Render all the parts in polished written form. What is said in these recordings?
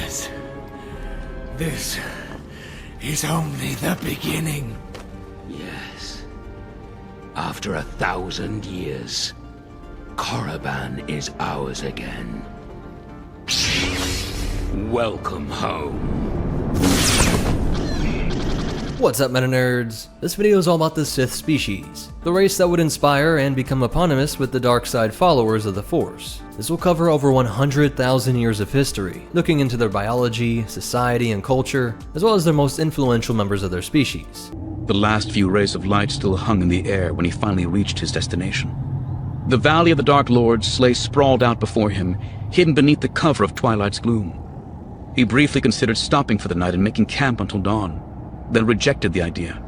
Yes. This is only the beginning. Yes. After 1,000 years, Korriban is ours again. Welcome home. What's up, meta nerds? This video is all about the Sith species, the race that would inspire and become eponymous with the dark side followers of the Force. This will cover over 100,000 years of history, looking into their biology, society, and culture, as well as their most influential members of their species. The last few rays of light still hung in the air when he finally reached his destination. The Valley of the Dark Lords lay sprawled out before him, hidden beneath the cover of twilight's gloom. He briefly considered stopping for the night and making camp until dawn, then rejected the idea.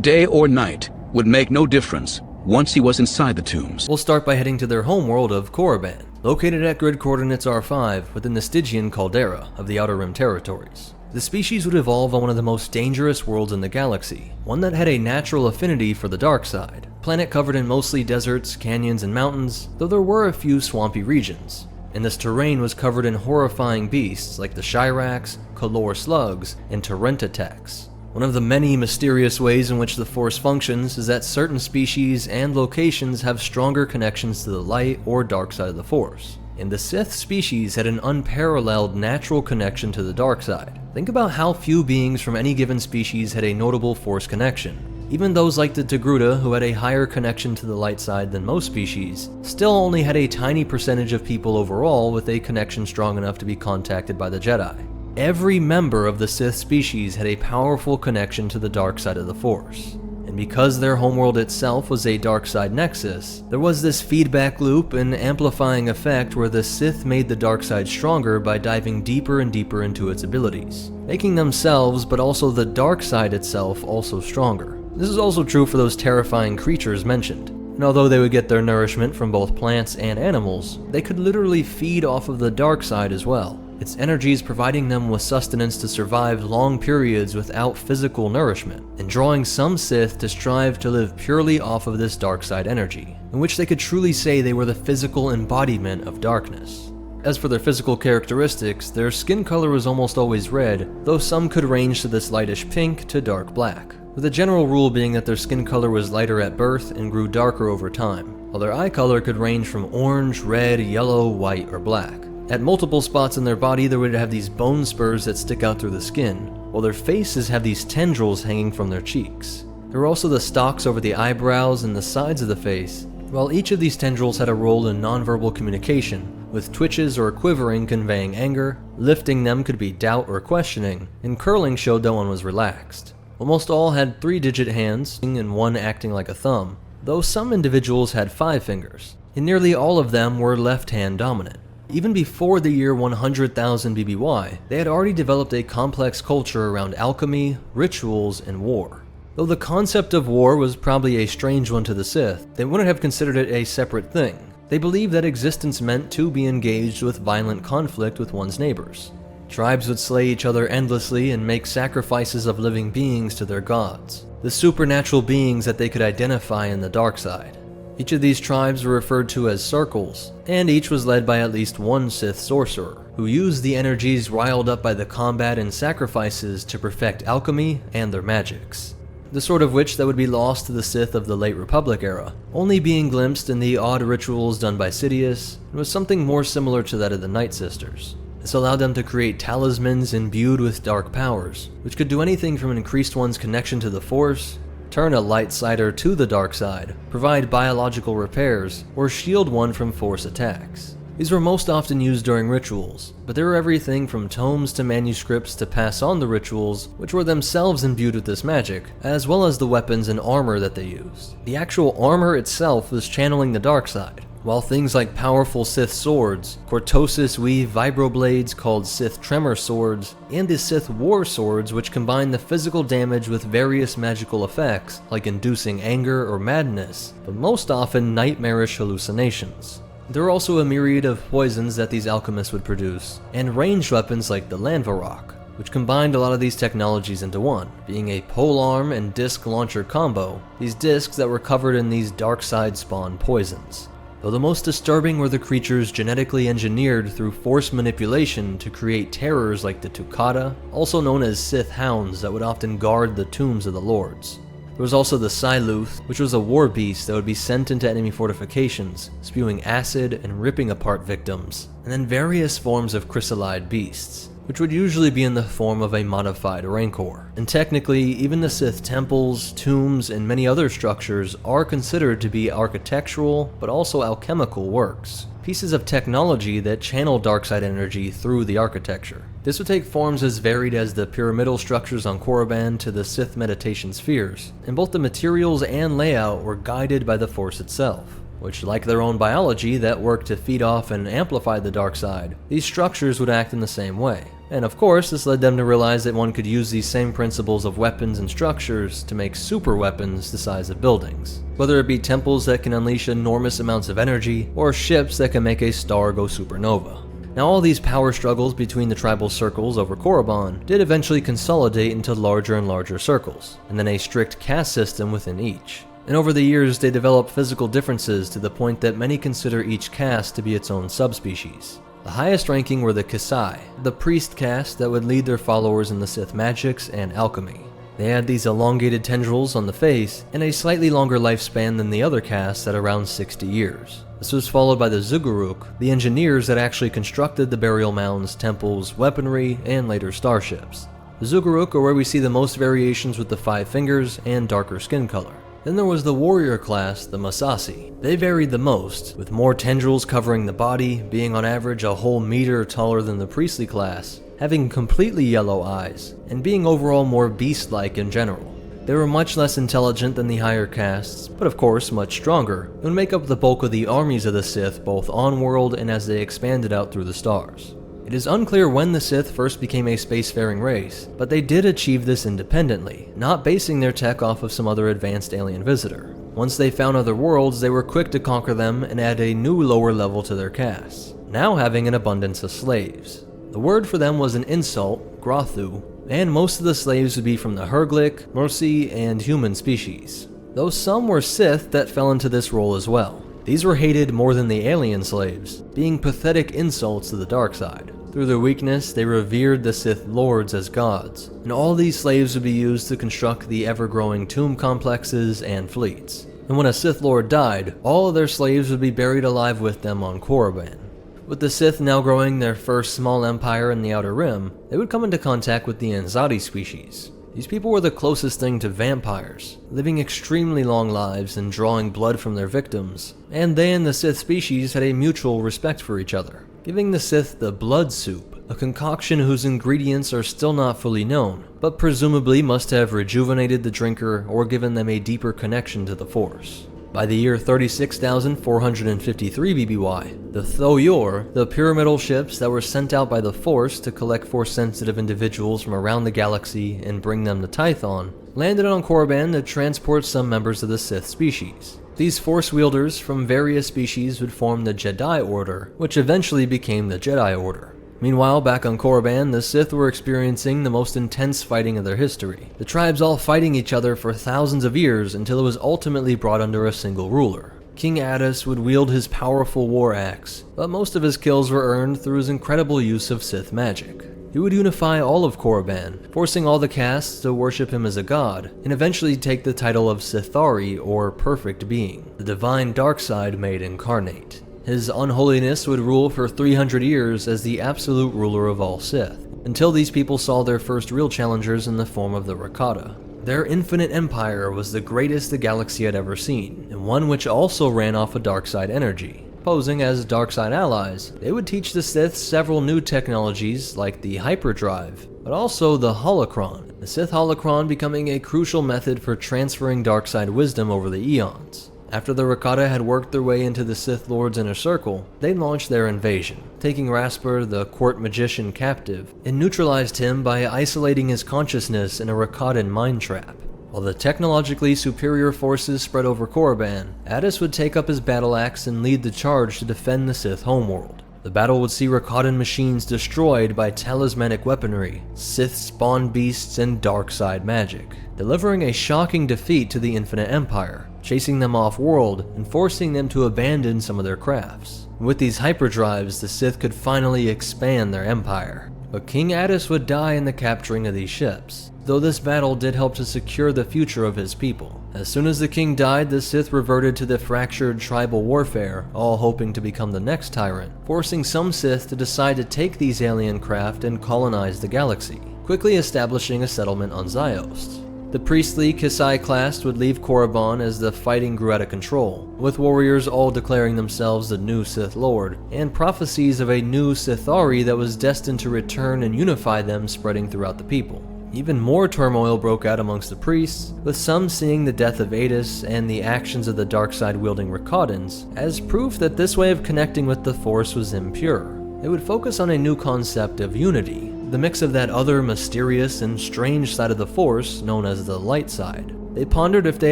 Day or night would make no difference once he was inside the tombs. We'll start by heading to their homeworld of Korriban, located at grid coordinates R5 within the Stygian caldera of the Outer Rim territories. The species would evolve on one of the most dangerous worlds in the galaxy, one that had a natural affinity for the dark side. Planet covered in mostly deserts, canyons, and mountains, though there were a few swampy regions. And this terrain was covered in horrifying beasts like the Shyraks, Kalor slugs, and Torrentatex. One of the many mysterious ways in which the Force functions is that certain species and locations have stronger connections to the light or dark side of the Force. And the Sith species had an unparalleled natural connection to the dark side. Think about how few beings from any given species had a notable Force connection. Even those like the Togruta, who had a higher connection to the light side than most species, still only had a tiny percentage of people overall with a connection strong enough to be contacted by the Jedi. Every member of the Sith species had a powerful connection to the dark side of the Force. And because their homeworld itself was a dark side nexus, there was this feedback loop and amplifying effect where the Sith made the dark side stronger by diving deeper and deeper into its abilities, making themselves, but also the dark side itself, also stronger. This is also true for those terrifying creatures mentioned. And although they would get their nourishment from both plants and animals, they could literally feed off of the dark side as well. Its energies providing them with sustenance to survive long periods without physical nourishment, and drawing some Sith to strive to live purely off of this dark side energy, in which they could truly say they were the physical embodiment of darkness. As for their physical characteristics, their skin color was almost always red, though some could range to this lightish pink to dark black, with the general rule being that their skin color was lighter at birth and grew darker over time, while their eye color could range from orange, red, yellow, white, or black. At multiple spots in their body, they would have these bone spurs that stick out through the skin, while their faces have these tendrils hanging from their cheeks. There were also the stalks over the eyebrows and the sides of the face, while each of these tendrils had a role in nonverbal communication, with twitches or quivering conveying anger, lifting them could be doubt or questioning, and curling showed that one was relaxed. Almost all had 3-digit hands, and one acting like a thumb, though some individuals had 5 fingers, and nearly all of them were left-hand dominant. Even before the year 100,000 BBY, they had already developed a complex culture around alchemy, rituals, and war. Though the concept of war was probably a strange one to the Sith, they wouldn't have considered it a separate thing. They believed that existence meant to be engaged with violent conflict with one's neighbors. Tribes would slay each other endlessly and make sacrifices of living beings to their gods, the supernatural beings that they could identify in the dark side. Each of these tribes were referred to as circles, and each was led by at least one Sith sorcerer, who used the energies riled up by the combat and sacrifices to perfect alchemy and their magics. The sort of which that would be lost to the Sith of the late Republic era, only being glimpsed in the odd rituals done by Sidious, and was something more similar to that of the Night Sisters. This allowed them to create talismans imbued with dark powers, which could do anything from increase one's connection to the Force, turn a light sider to the dark side, provide biological repairs, or shield one from Force attacks. These were most often used during rituals, but there were everything from tomes to manuscripts to pass on the rituals, which were themselves imbued with this magic, as well as the weapons and armor that they used. The actual armor itself was channeling the dark side, while things like powerful Sith swords, Cortosis weave vibroblades called Sith Tremor swords, and the Sith War swords which combine the physical damage with various magical effects like inducing anger or madness, but most often nightmarish hallucinations. There were also a myriad of poisons that these alchemists would produce, and ranged weapons like the Lanvarok, which combined a lot of these technologies into one, being a polearm and disc launcher combo, these discs that were covered in these dark side spawn poisons. though the most disturbing were the creatures genetically engineered through force manipulation to create terrors like the Tukata, also known as Sith hounds that would often guard the tombs of the lords. There was also the Siluth, which was a war beast that would be sent into enemy fortifications, spewing acid and ripping apart victims, and then various forms of chrysalid beasts, which would usually be in the form of a modified rancor. And technically, even the Sith temples, tombs, and many other structures are considered to be architectural, but also alchemical works. Pieces of technology that channel darkside energy through the architecture. This would take forms as varied as the pyramidal structures on Korriban to the Sith meditation spheres, and both the materials and layout were guided by the Force itself, which, like their own biology that worked to feed off and amplify the dark side, these structures would act in the same way. And of course, this led them to realize that one could use these same principles of weapons and structures to make super weapons the size of buildings. Whether it be temples that can unleash enormous amounts of energy, or ships that can make a star go supernova. Now, all these power struggles between the tribal circles over Korriban did eventually consolidate into larger and larger circles, and then a strict caste system within each. And over the years, they developed physical differences to the point that many consider each caste to be its own subspecies. The highest ranking were the Kasai, the priest caste that would lead their followers in the Sith magics and alchemy. They had these elongated tendrils on the face and a slightly longer lifespan than the other castes at around 60 years. This was followed by the Zuguruk, the engineers that actually constructed the burial mounds, temples, weaponry, and later starships. The Zuguruk are where we see the most variations with the 5 fingers and darker skin color. Then there was the warrior class, the Masassi. They varied the most, with more tendrils covering the body, being on average a whole meter taller than the priestly class, having completely yellow eyes, and being overall more beast-like in general. They were much less intelligent than the higher castes, but of course much stronger, and would make up the bulk of the armies of the Sith both on-world and as they expanded out through the stars. It is unclear when the Sith first became a spacefaring race, but they did achieve this independently, not basing their tech off of some other advanced alien visitor. Once they found other worlds, they were quick to conquer them and add a new lower level to their castes, now having an abundance of slaves. The word for them was an insult, Grothu, and most of the slaves would be from the Herglick, Mercy, and human species, though some were Sith that fell into this role as well. These were hated more than the alien slaves, being pathetic insults to the dark side. Through their weakness, they revered the Sith lords as gods, and all these slaves would be used to construct the ever-growing tomb complexes and fleets. And when a Sith lord died, all of their slaves would be buried alive with them on Korriban. With the Sith now growing their first small empire in the Outer Rim, they would come into contact with the Anzadi species. These people were the closest thing to vampires, living extremely long lives and drawing blood from their victims, and they and the Sith species had a mutual respect for each other, giving the Sith the blood soup, a concoction whose ingredients are still not fully known, but presumably must have rejuvenated the drinker or given them a deeper connection to the Force. By the year 36,453 BBY, the Thoyor, the pyramidal ships that were sent out by the Force to collect Force-sensitive individuals from around the galaxy and bring them to Tython, landed on Korriban to transport some members of the Sith species. These Force wielders from various species would form the Jedi Order, which eventually became the Jedi Order. Meanwhile, back on Korriban, the Sith were experiencing the most intense fighting of their history, the tribes all fighting each other for thousands of years until it was ultimately brought under a single ruler. King Addis would wield his powerful war axe, but most of his kills were earned through his incredible use of Sith magic. He would unify all of Korriban, forcing all the castes to worship him as a god, and eventually take the title of Sithari, or Perfect Being, the divine dark side made incarnate. His unholiness would rule for 300 years as the absolute ruler of all Sith, until these people saw their first real challengers in the form of the Rakata. Their infinite empire was the greatest the galaxy had ever seen, and one which also ran off of darkside energy. Posing as darkside allies, they would teach the Sith several new technologies like the hyperdrive, but also the holocron, the Sith holocron becoming a crucial method for transferring darkside wisdom over the eons. After the Rakata had worked their way into the Sith Lord's inner circle, they launched their invasion, taking Rasper, the court magician, captive, and neutralized him by isolating his consciousness in a Rakadan mind trap. While the technologically superior forces spread over Korriban, Addis would take up his battle axe and lead the charge to defend the Sith homeworld. The battle would see Rakadan machines destroyed by talismanic weaponry, Sith spawn beasts, and dark side magic, delivering a shocking defeat to the Infinite Empire, chasing them off-world and forcing them to abandon some of their crafts. With these hyperdrives, the Sith could finally expand their empire. But King Addis would die in the capturing of these ships, though this battle did help to secure the future of his people. As soon as the king died, the Sith reverted to the fractured tribal warfare, all hoping to become the next tyrant, forcing some Sith to decide to take these alien craft and colonize the galaxy, quickly establishing a settlement on Ziost. The priestly Kisai class would leave Korriban as the fighting grew out of control, with warriors all declaring themselves the new Sith Lord, and prophecies of a new Sithari that was destined to return and unify them spreading throughout the people. Even more turmoil broke out amongst the priests, with some seeing the death of Adis and the actions of the dark side wielding Rakatans as proof that this way of connecting with the Force was impure. They would focus on a new concept of unity, the mix of that other mysterious and strange side of the Force known as the light side. They pondered if they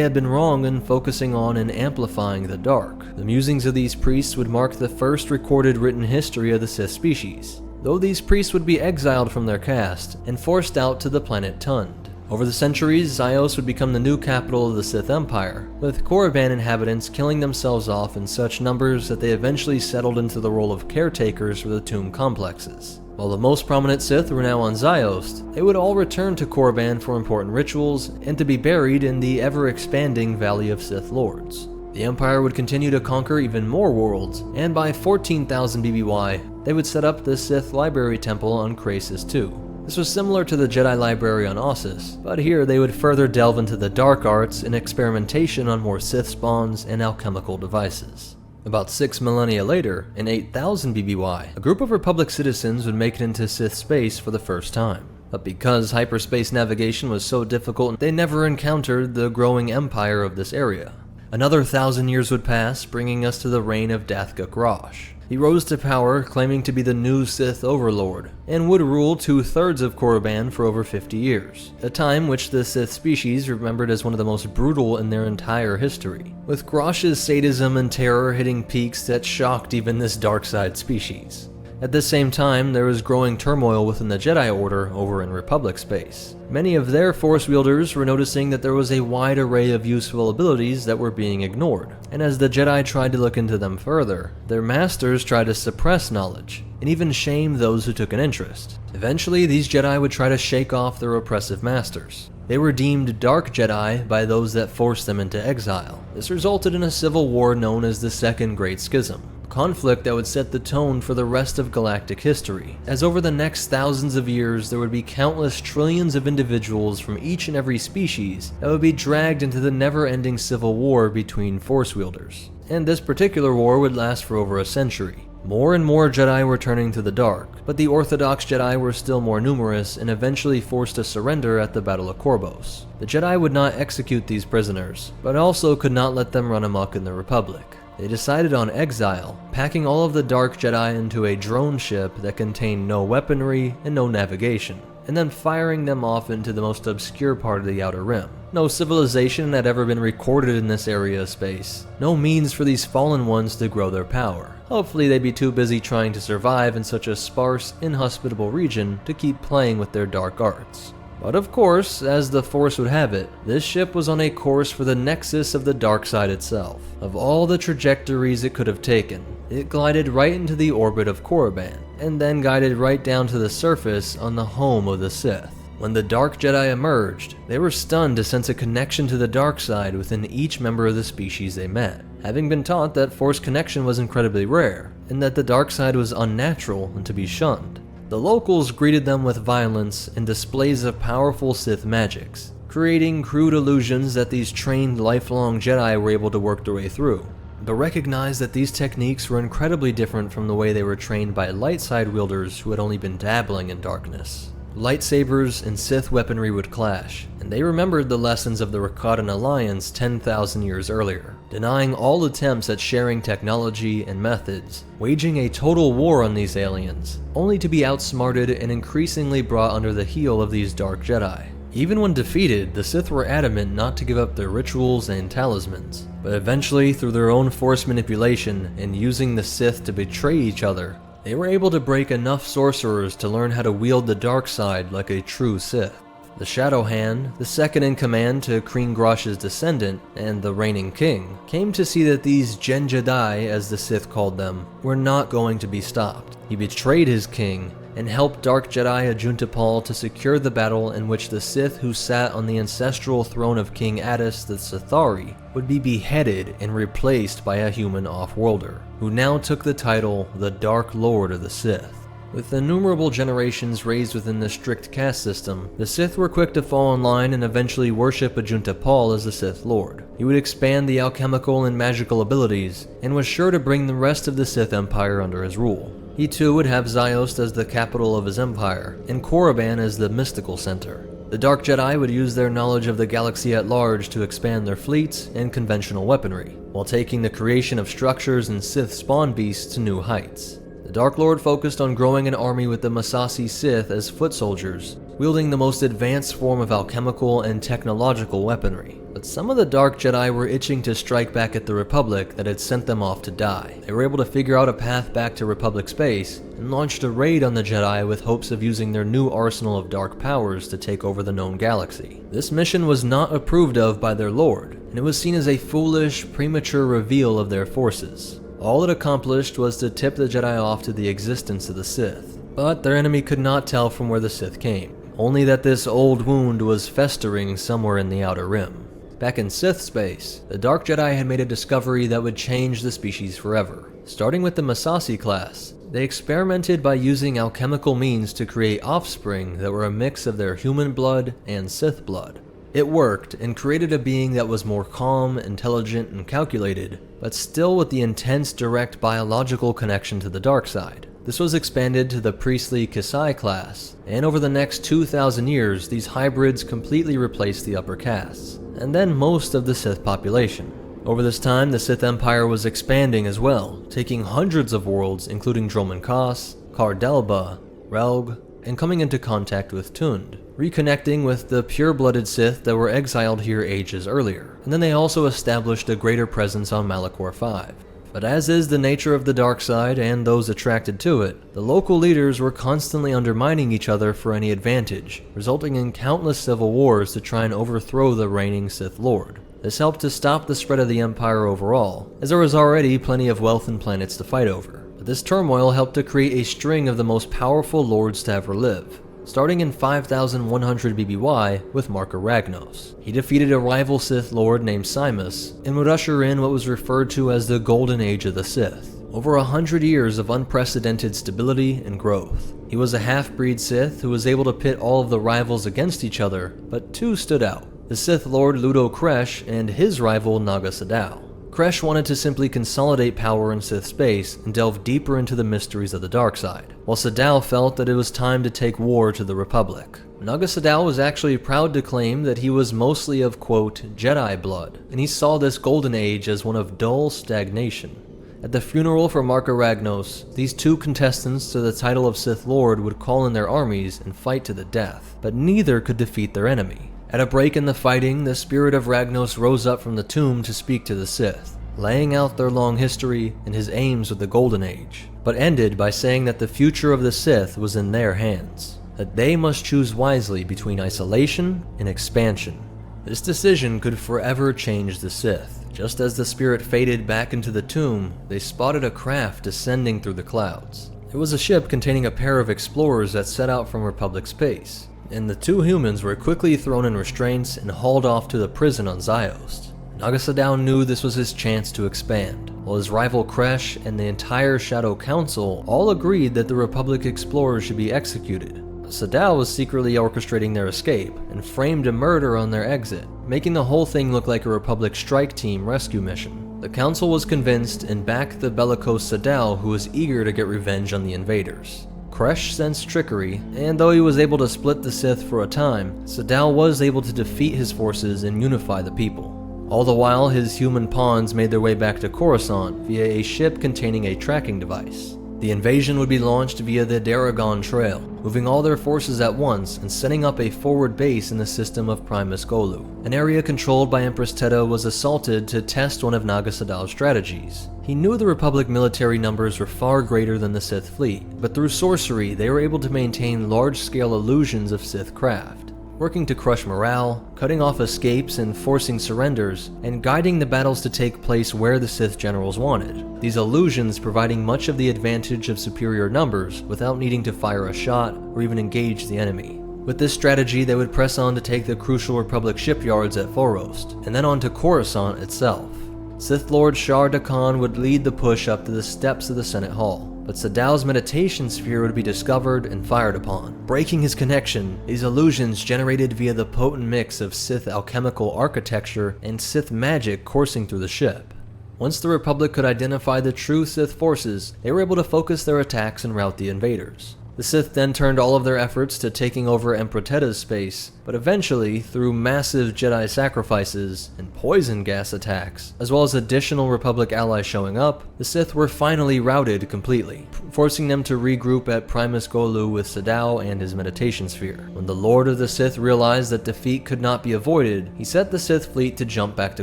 had been wrong in focusing on and amplifying the dark. The musings of these priests would mark the first recorded written history of the Sith species, though these priests would be exiled from their caste and forced out to the planet Tund. Over the centuries, Ziost would become the new capital of the Sith Empire, with Korriban inhabitants killing themselves off in such numbers that they eventually settled into the role of caretakers for the tomb complexes. While the most prominent Sith were now on Ziost, they would all return to Korriban for important rituals and to be buried in the ever-expanding Valley of Sith Lords. The Empire would continue to conquer even more worlds, and by 14,000 BBY, they would set up the Sith Library Temple on Krasis II. This was similar to the Jedi Library on Ossus, but here they would further delve into the dark arts and experimentation on more Sith spawns and alchemical devices. About 6 millennia later, in 8000 BBY, a group of Republic citizens would make it into Sith space for the first time. But because hyperspace navigation was so difficult, they never encountered the growing empire of this area. Another 1,000 years would pass, bringing us to the reign of Dathomirian Zabraks. He rose to power, claiming to be the new Sith Overlord, and would rule 2/3 of Korriban for over 50 years, a time which the Sith species remembered as one of the most brutal in their entire history, with Zabraks' sadism and terror hitting peaks that shocked even this dark side species. At the same time, there was growing turmoil within the Jedi Order over in Republic space. Many of their Force wielders were noticing that there was a wide array of useful abilities that were being ignored, and as the Jedi tried to look into them further, their masters tried to suppress knowledge, and even shame those who took an interest. Eventually, these Jedi would try to shake off their oppressive masters. They were deemed Dark Jedi by those that forced them into exile. This resulted in a civil war known as the Second Great Schism, conflict that would set the tone for the rest of galactic history, as over the next thousands of years there would be countless trillions of individuals from each and every species that would be dragged into the never-ending civil war between Force wielders. And this particular war would last for over a century. More and more Jedi were turning to the dark, but the Orthodox Jedi were still more numerous and eventually forced to surrender at the Battle of Korbos. The Jedi would not execute these prisoners, but also could not let them run amok in the Republic. They decided on exile, packing all of the Dark Jedi into a drone ship that contained no weaponry and no navigation, and then firing them off into the most obscure part of the Outer Rim. No civilization had ever been recorded in this area of space, no means for these fallen ones to grow their power. Hopefully they'd be too busy trying to survive in such a sparse, inhospitable region to keep playing with their dark arts. But of course, as the Force would have it, this ship was on a course for the nexus of the dark side itself. Of all the trajectories it could have taken, it glided right into the orbit of Korriban, and then guided right down to the surface on the home of the Sith. When the Dark Jedi emerged, they were stunned to sense a connection to the dark side within each member of the species they met, having been taught that Force connection was incredibly rare, and that the dark side was unnatural and to be shunned. The locals greeted them with violence and displays of powerful Sith magics, creating crude illusions that these trained lifelong Jedi were able to work their way through, but recognized that these techniques were incredibly different from the way they were trained by light side wielders who had only been dabbling in darkness. Lightsabers and Sith weaponry would clash, and they remembered the lessons of the Rakatan Alliance 10,000 years earlier, denying all attempts at sharing technology and methods, waging a total war on these aliens, only to be outsmarted and increasingly brought under the heel of these Dark Jedi. Even when defeated, the Sith were adamant not to give up their rituals and talismans, but eventually, through their own Force manipulation and using the Sith to betray each other, they were able to break enough sorcerers to learn how to wield the dark side like a true Sith. The Shadow Hand, the second in command to Kreen Grosh's descendant and the reigning king, came to see that these Gen Jedi, as the Sith called them, were not going to be stopped. He betrayed his king and helped Dark Jedi Ajuntapal to secure the battle in which the Sith who sat on the ancestral throne of King Addis the Sithari would be beheaded and replaced by a human off-worlder, who now took the title the Dark Lord of the Sith. With innumerable generations raised within the strict caste system, the Sith were quick to fall in line and eventually worship Ajuntapal as the Sith Lord. He would expand the alchemical and magical abilities, and was sure to bring the rest of the Sith Empire under his rule. He too would have Ziost as the capital of his empire, and Korriban as the mystical center. The Dark Jedi would use their knowledge of the galaxy at large to expand their fleets and conventional weaponry, while taking the creation of structures and Sith spawn beasts to new heights. The Dark Lord focused on growing an army with the Masassi Sith as foot soldiers, wielding the most advanced form of alchemical and technological weaponry. But some of the Dark Jedi were itching to strike back at the Republic that had sent them off to die. They were able to figure out a path back to Republic space, and launched a raid on the Jedi with hopes of using their new arsenal of dark powers to take over the known galaxy. This mission was not approved of by their Lord, and it was seen as a foolish, premature reveal of their forces. All it accomplished was to tip the Jedi off to the existence of the Sith, but their enemy could not tell from where the Sith came, only that this old wound was festering somewhere in the Outer Rim. Back in Sith space, the Dark Jedi had made a discovery that would change the species forever. Starting with the Masassi class, they experimented by using alchemical means to create offspring that were a mix of their human blood and Sith blood. It worked and created a being that was more calm, intelligent, and calculated, but still with the intense direct biological connection to the dark side. This was expanded to the priestly Kasai class, and over the next 2,000 years, these hybrids completely replaced the upper castes, and then most of the Sith population. Over this time, the Sith Empire was expanding as well, taking hundreds of worlds including Dromund Kaas, Kar Delba, Relg, and coming into contact with Tund, reconnecting with the pure-blooded Sith that were exiled here ages earlier, and then they also established a greater presence on Malachor V. But as is the nature of the dark side and those attracted to it, the local leaders were constantly undermining each other for any advantage, resulting in countless civil wars to try and overthrow the reigning Sith Lord. This helped to stop the spread of the Empire overall, as there was already plenty of wealth and planets to fight over. But this turmoil helped to create a string of the most powerful lords to ever live, starting in 5100 BBY with Marka Ragnos. He defeated a rival Sith Lord named Simus, and would usher in what was referred to as the Golden Age of the Sith. Over 100 years of unprecedented stability and growth. He was a half-breed Sith who was able to pit all of the rivals against each other, but two stood out: the Sith Lord Ludo Kresh and his rival Naga Sadow. Kresh wanted to simply consolidate power in Sith space and delve deeper into the mysteries of the dark side, while Sadow felt that it was time to take war to the Republic. Naga Sadow was actually proud to claim that he was mostly of, quote, Jedi blood, and he saw this golden age as one of dull stagnation. At the funeral for Marka Ragnos, these two contestants to the title of Sith Lord would call in their armies and fight to the death, but neither could defeat their enemy. At a break in the fighting, the spirit of Ragnos rose up from the tomb to speak to the Sith, laying out their long history and his aims with the Golden Age, but ended by saying that the future of the Sith was in their hands, that they must choose wisely between isolation and expansion. This decision could forever change the Sith. Just as the spirit faded back into the tomb, they spotted a craft descending through the clouds. It was a ship containing a pair of explorers that set out from Republic space, and the two humans were quickly thrown in restraints and hauled off to the prison on Ziost. Naga Sadow knew this was his chance to expand, while his rival Kresh and the entire Shadow Council all agreed that the Republic explorers should be executed. Sadow was secretly orchestrating their escape, and framed a murder on their exit, making the whole thing look like a Republic strike team rescue mission. The Council was convinced and backed the bellicose Sadow, who was eager to get revenge on the invaders. Kresh sensed trickery, and though he was able to split the Sith for a time, Sadow was able to defeat his forces and unify the people. All the while, his human pawns made their way back to Coruscant via a ship containing a tracking device. The invasion would be launched via the Daragon Trail, moving all their forces at once and setting up a forward base in the system of Primus Golu. An area controlled by Empress Teta was assaulted to test one of Naga Sadow's strategies. He knew the Republic military numbers were far greater than the Sith fleet, but through sorcery they were able to maintain large-scale illusions of Sith craft. working to crush morale, cutting off escapes and forcing surrenders, and guiding the battles to take place where the Sith generals wanted. These illusions providing much of the advantage of superior numbers without needing to fire a shot or even engage the enemy. With this strategy, they would press on to take the crucial Republic shipyards at Forost, and then on to Coruscant itself. Sith Lord Shar Dakan would lead the push up to the steps of the Senate Hall, but Sadow's meditation sphere would be discovered and fired upon. Breaking his connection, these illusions generated via the potent mix of Sith alchemical architecture and Sith magic coursing through the ship. Once the Republic could identify the true Sith forces, they were able to focus their attacks and rout the invaders. The Sith then turned all of their efforts to taking over Emperor Tetta's space, but eventually, through massive Jedi sacrifices and poison gas attacks, as well as additional Republic allies showing up, the Sith were finally routed completely, forcing them to regroup at Primus Golu with Sadow and his meditation sphere. When the Lord of the Sith realized that defeat could not be avoided, he set the Sith fleet to jump back to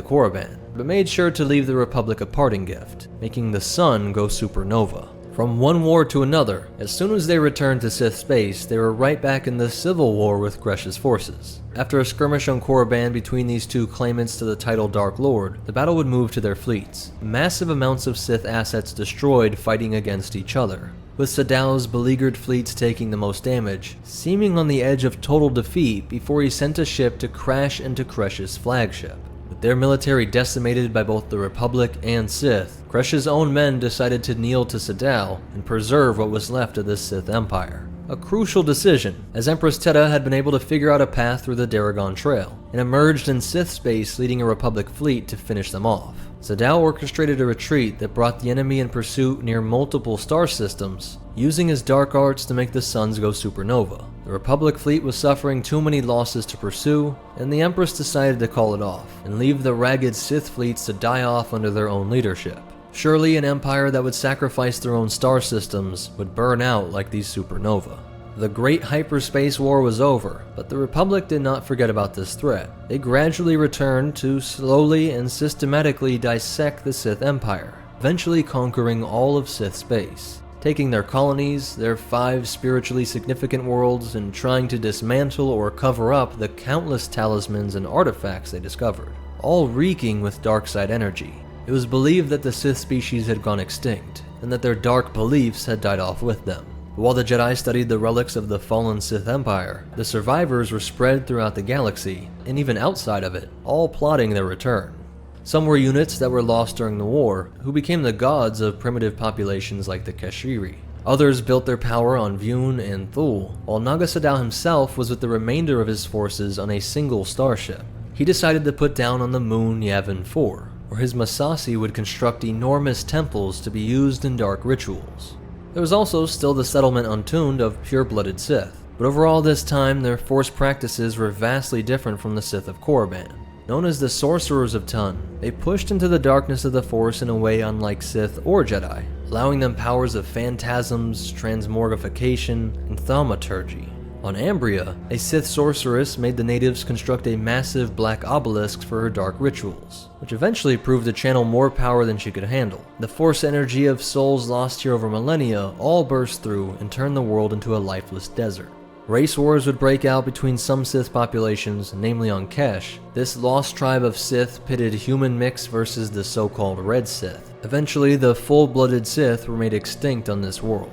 Korriban, but made sure to leave the Republic a parting gift, making the sun go supernova. From one war to another, as soon as they returned to Sith space, they were right back in the civil war with Gresh's forces. After a skirmish on Korriban between these two claimants to the title Dark Lord, the battle would move to their fleets. Massive amounts of Sith assets destroyed fighting against each other, with Sadow's beleaguered fleets taking the most damage, seeming on the edge of total defeat before he sent a ship to crash into Gresh's flagship. With their military decimated by both the Republic and Sith, Gresh's own men decided to kneel to Sadow and preserve what was left of the Sith Empire. A crucial decision, as Empress Teta had been able to figure out a path through the Daragon Trail, and emerged in Sith space leading a Republic fleet to finish them off. Sadow orchestrated a retreat that brought the enemy in pursuit near multiple star systems, using his dark arts to make the suns go supernova. The Republic fleet was suffering too many losses to pursue, and the Empress decided to call it off, and leave the ragged Sith fleets to die off under their own leadership. Surely an empire that would sacrifice their own star systems would burn out like these supernova. The Great Hyperspace War was over, but the Republic did not forget about this threat. They gradually returned to slowly and systematically dissect the Sith Empire, eventually conquering all of Sith space, taking their colonies, their 5 spiritually significant worlds, and trying to dismantle or cover up the countless talismans and artifacts they discovered, all reeking with dark side energy. It was believed that the Sith species had gone extinct, and that their dark beliefs had died off with them. While the Jedi studied the relics of the fallen Sith Empire, the survivors were spread throughout the galaxy, and even outside of it, all plotting their return. Some were units that were lost during the war, who became the gods of primitive populations like the Kashiri. Others built their power on Vune and Thul, while Naga Sadow himself was with the remainder of his forces on a single starship. He decided to put down on the moon Yavin 4, where his Masassi would construct enormous temples to be used in dark rituals. There was also still the settlement untuned of pure-blooded Sith, but over all this time their force practices were vastly different from the Sith of Korriban. Known as the Sorcerers of Tun, they pushed into the darkness of the Force in a way unlike Sith or Jedi, allowing them powers of phantasms, transmogrification, and thaumaturgy. On Ambria, a Sith sorceress made the natives construct a massive black obelisk for her dark rituals, which eventually proved to channel more power than she could handle. The force energy of souls lost here over millennia all burst through and turned the world into a lifeless desert. Race wars would break out between some Sith populations, namely on Kesh. This lost tribe of Sith pitted human mix versus the so-called Red Sith. Eventually, the full-blooded Sith were made extinct on this world,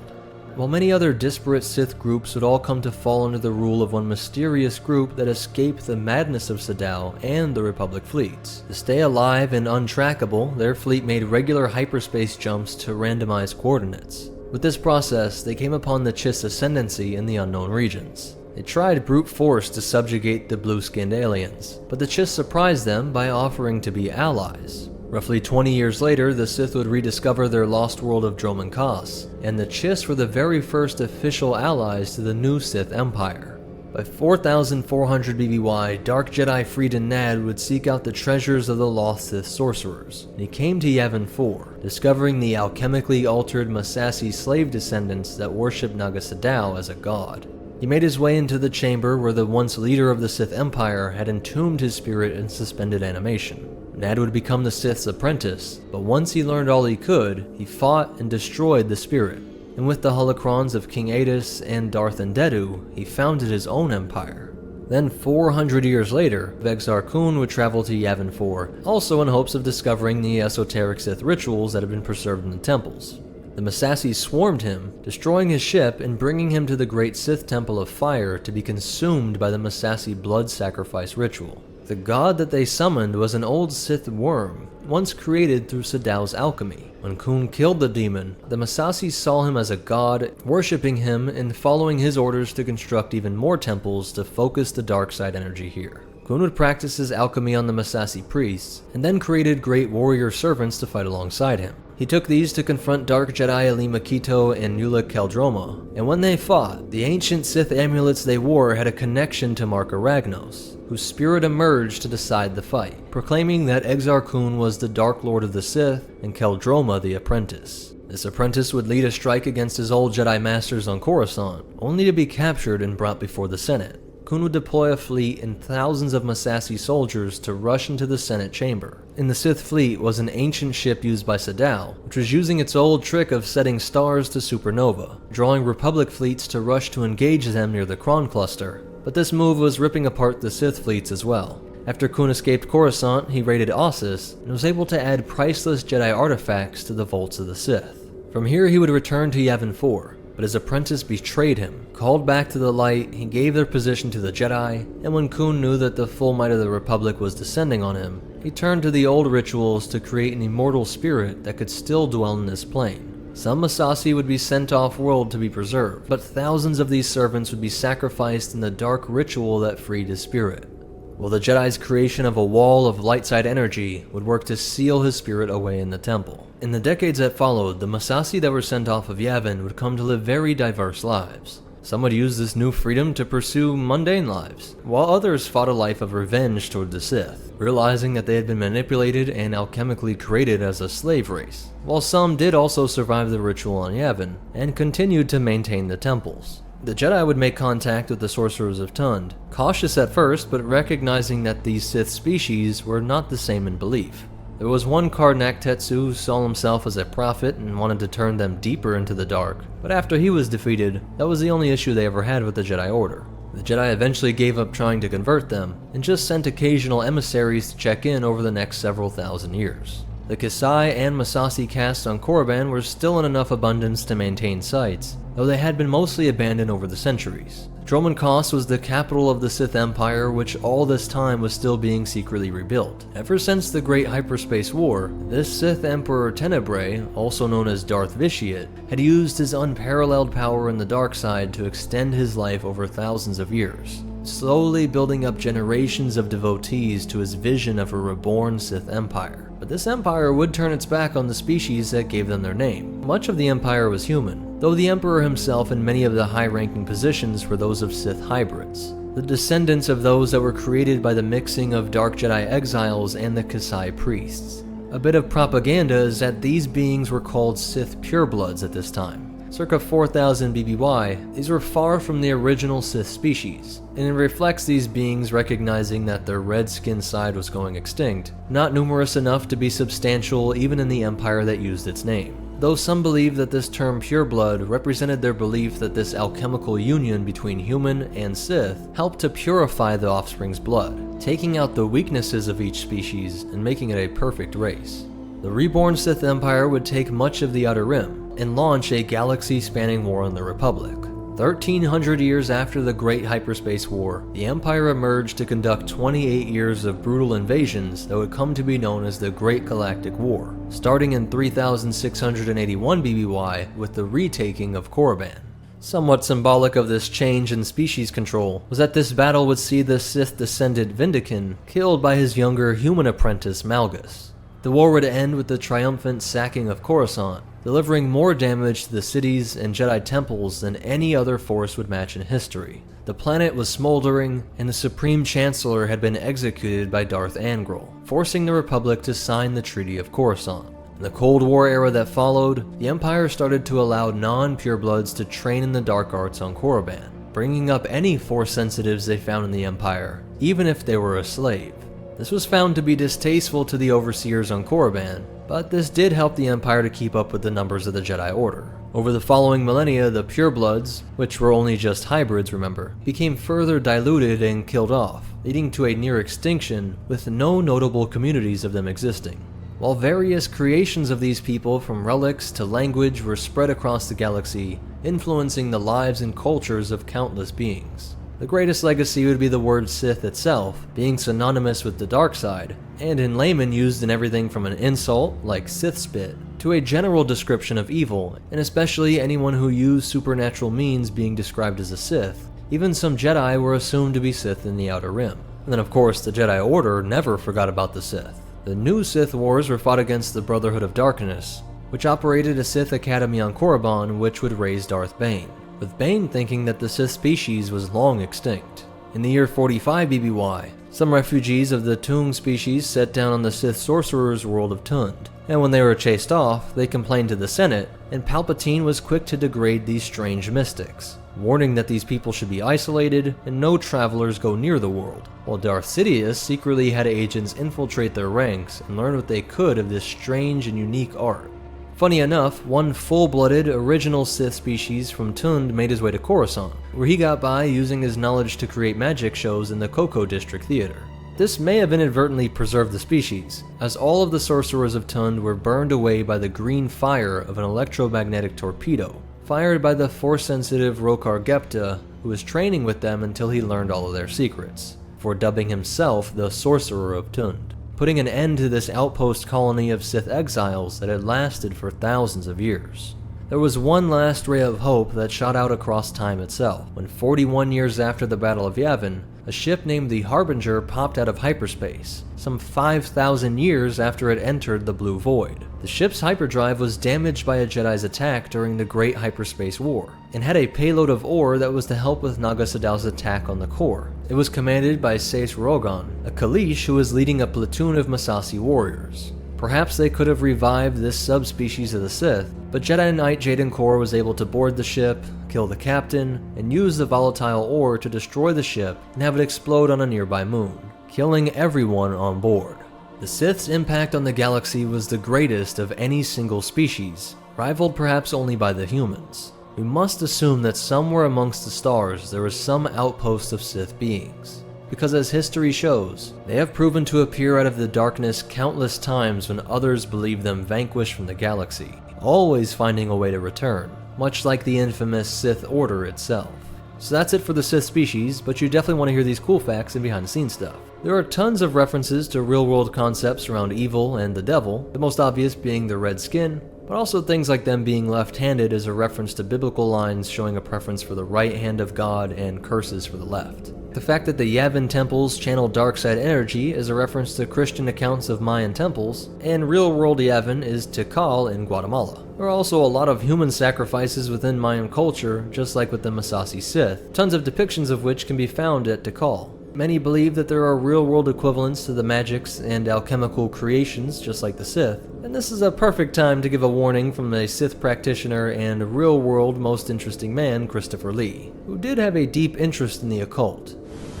while many other disparate Sith groups would all come to fall under the rule of one mysterious group that escaped the madness of Sadow and the Republic fleets. To stay alive and untrackable, their fleet made regular hyperspace jumps to randomize coordinates. With this process, they came upon the Chiss Ascendancy in the unknown regions. They tried brute force to subjugate the blue-skinned aliens, but the Chiss surprised them by offering to be allies. Roughly 20 years later, the Sith would rediscover their lost world of Dromund Kaas, and the Chiss were the very first official allies to the new Sith Empire. By 4400 BBY, Dark Jedi Frieden Nad would seek out the treasures of the lost Sith sorcerers, and he came to Yavin 4, discovering the alchemically altered Masassi slave descendants that worshipped Naga Sadow as a god. He made his way into the chamber where the once leader of the Sith Empire had entombed his spirit in suspended animation. Nad would become the Sith's apprentice, but once he learned all he could, he fought and destroyed the spirit. And with the holocrons of King Adus and Darth Ndedu, he founded his own empire. Then 400 years later, Exar Kun would travel to Yavin 4, also in hopes of discovering the esoteric Sith rituals that had been preserved in the temples. The Masassi swarmed him, destroying his ship and bringing him to the great Sith Temple of Fire to be consumed by the Masassi blood sacrifice ritual. The god that they summoned was an old Sith worm, once created through Sadow's alchemy. When Kun killed the demon, the Masassi saw him as a god, worshipping him and following his orders to construct even more temples to focus the dark side energy here. Kun would practice his alchemy on the Masassi priests, and then created great warrior servants to fight alongside him. He took these to confront Dark Jedi Alima Kito and Nula Keldroma, and when they fought, the ancient Sith amulets they wore had a connection to Mark Aragnos, whose spirit emerged to decide the fight, proclaiming that Exar Kun was the Dark Lord of the Sith and Keldroma the apprentice. This apprentice would lead a strike against his old Jedi masters on Coruscant, only to be captured and brought before the Senate. Kun would deploy a fleet and thousands of Masassi soldiers to rush into the Senate chamber. In the Sith fleet was an ancient ship used by Sadow, which was using its old trick of setting stars to supernova, drawing Republic fleets to rush to engage them near the Kron cluster. But this move was ripping apart the Sith fleets as well. After Kun escaped Coruscant, he raided Ossus and was able to add priceless Jedi artifacts to the vaults of the Sith. From here he would return to Yavin 4, but his apprentice betrayed him. Called back to the light, he gave their position to the Jedi, and when Kun knew that the full might of the Republic was descending on him, he turned to the old rituals to create an immortal spirit that could still dwell in this plane. Some Masassi would be sent off-world to be preserved, but thousands of these servants would be sacrificed in the dark ritual that freed his spirit, while the Jedi's creation of a wall of light-side energy would work to seal his spirit away in the temple. In the decades that followed, the Masassi that were sent off of Yavin would come to live very diverse lives. Some would use this new freedom to pursue mundane lives, while others fought a life of revenge toward the Sith, realizing that they had been manipulated and alchemically created as a slave race, while some did also survive the ritual on Yavin, and continued to maintain the temples. The Jedi would make contact with the Sorcerers of Tund, cautious at first, but recognizing that these Sith species were not the same in belief. There was one Karnak Tetsu who saw himself as a prophet and wanted to turn them deeper into the dark, but after he was defeated, that was the only issue they ever had with the Jedi Order. The Jedi eventually gave up trying to convert them, and just sent occasional emissaries to check in over the next several thousand years. The Kasai and Masassi castes on Korriban were still in enough abundance to maintain sites, though they had been mostly abandoned over the centuries. Dromund Kaas was the capital of the Sith Empire, which all this time was still being secretly rebuilt. Ever since the Great Hyperspace War, this Sith Emperor Tenebrae, also known as Darth Vitiate, had used his unparalleled power in the dark side to extend his life over thousands of years, slowly building up generations of devotees to his vision of a reborn Sith Empire. But this empire would turn its back on the species that gave them their name. Much of the empire was human, though the Emperor himself and many of the high-ranking positions were those of Sith hybrids, the descendants of those that were created by the mixing of Dark Jedi exiles and the Kasai priests. A bit of propaganda is that these beings were called Sith purebloods at this time. Circa 4000 BBY, these were far from the original Sith species, and it reflects these beings recognizing that their red-skin side was going extinct, not numerous enough to be substantial even in the empire that used its name. Though some believe that this term pureblood represented their belief that this alchemical union between human and Sith helped to purify the offspring's blood, taking out the weaknesses of each species and making it a perfect race. The reborn Sith Empire would take much of the Outer Rim, and launch a galaxy-spanning war on the Republic. 1300 years after the Great Hyperspace War, the Empire emerged to conduct 28 years of brutal invasions that would come to be known as the Great Galactic War, starting in 3681 BBY with the retaking of Korriban. Somewhat symbolic of this change in species control was that this battle would see the Sith-descendant Vindican killed by his younger human apprentice Malgus. The war would end with the triumphant sacking of Coruscant, delivering more damage to the cities and Jedi temples than any other force would match in history. The planet was smoldering, and the Supreme Chancellor had been executed by Darth Angral, forcing the Republic to sign the Treaty of Coruscant. In the Cold War era that followed, the Empire started to allow non-purebloods to train in the dark arts on Korriban, bringing up any Force sensitives they found in the Empire, even if they were a slave. This was found to be distasteful to the overseers on Korriban, but this did help the Empire to keep up with the numbers of the Jedi Order. Over the following millennia, the purebloods, which were only just hybrids, remember, became further diluted and killed off, leading to a near extinction with no notable communities of them existing. While various creations of these people, from relics to language, were spread across the galaxy, influencing the lives and cultures of countless beings. The greatest legacy would be the word Sith itself, being synonymous with the dark side, and in layman used in everything from an insult, like Sith spit, to a general description of evil, and especially anyone who used supernatural means being described as a Sith. Even some Jedi were assumed to be Sith in the Outer Rim. And then of course the Jedi Order never forgot about the Sith. The new Sith Wars were fought against the Brotherhood of Darkness, which operated a Sith Academy on Korriban which would raise Darth Bane, with Bane thinking that the Sith species was long extinct. In the year 45 BBY, some refugees of the Tung species set down on the Sith sorcerer's world of Tund, and when they were chased off, they complained to the Senate, and Palpatine was quick to degrade these strange mystics, warning that these people should be isolated and no travelers go near the world, while Darth Sidious secretly had agents infiltrate their ranks and learn what they could of this strange and unique art. Funny enough, one full-blooded, original Sith species from Tund made his way to Coruscant, where he got by using his knowledge to create magic shows in the Coco District Theater. This may have inadvertently preserved the species, as all of the sorcerers of Tund were burned away by the green fire of an electromagnetic torpedo, fired by the Force-sensitive Rokar Gepta, who was training with them until he learned all of their secrets, before dubbing himself the Sorcerer of Tund, putting an end to this outpost colony of Sith exiles that had lasted for thousands of years. There was one last ray of hope that shot out across time itself, when 41 years after the Battle of Yavin, a ship named the Harbinger popped out of hyperspace, some 5,000 years after it entered the Blue Void. The ship's hyperdrive was damaged by a Jedi's attack during the Great Hyperspace War, and had a payload of ore that was to help with Naga Sadow's attack on the core. It was commanded by Sais Rogan, a Kalish who was leading a platoon of Masassi warriors. Perhaps they could have revived this subspecies of the Sith, but Jedi Knight Jaden Korr was able to board the ship, kill the captain, and use the volatile ore to destroy the ship and have it explode on a nearby moon, killing everyone on board. The Sith's impact on the galaxy was the greatest of any single species, rivaled perhaps only by the humans. We must assume that somewhere amongst the stars there was some outpost of Sith beings, because as history shows, they have proven to appear out of the darkness countless times when others believed them vanquished from the galaxy, always finding a way to return, much like the infamous Sith Order itself. So that's it for the Sith species, but you definitely want to hear these cool facts and behind the scenes stuff. There are tons of references to real-world concepts around evil and the devil, the most obvious being the red skin, but also things like them being left-handed as a reference to biblical lines showing a preference for the right hand of God and curses for the left. The fact that the Yavin temples channel dark side energy is a reference to Christian accounts of Mayan temples, and real-world Yavin is Tikal in Guatemala. There are also a lot of human sacrifices within Mayan culture, just like with the Masassi Sith, tons of depictions of which can be found at Tikal. Many believe that there are real-world equivalents to the magics and alchemical creations, just like the Sith, and this is a perfect time to give a warning from a Sith practitioner and real-world most interesting man, Christopher Lee, who did have a deep interest in the occult.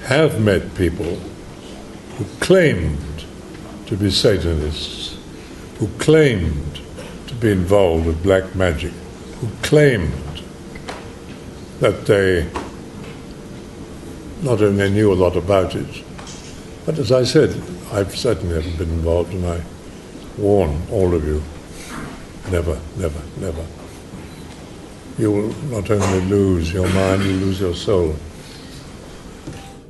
Have met people who claimed to be Satanists, who claimed to be involved with black magic, who claimed that they not only knew a lot about it, but as I said, I've certainly haven't been involved, and I warn all of you, never, never, never. You will not only lose your mind, you lose your soul.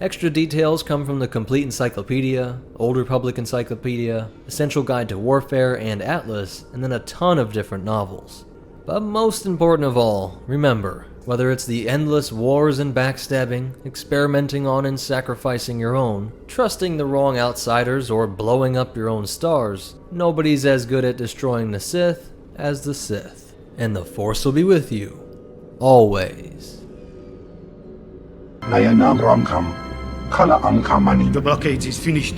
Extra details come from the Complete Encyclopedia, Old Republic Encyclopedia, Essential Guide to Warfare, and Atlas, and then a ton of different novels. But most important of all, remember, whether it's the endless wars and backstabbing, experimenting on and sacrificing your own, trusting the wrong outsiders, or blowing up your own stars, nobody's as good at destroying the Sith as the Sith. And the Force will be with you, always. The blockade is finished.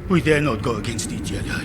We dare not go against the Jedi.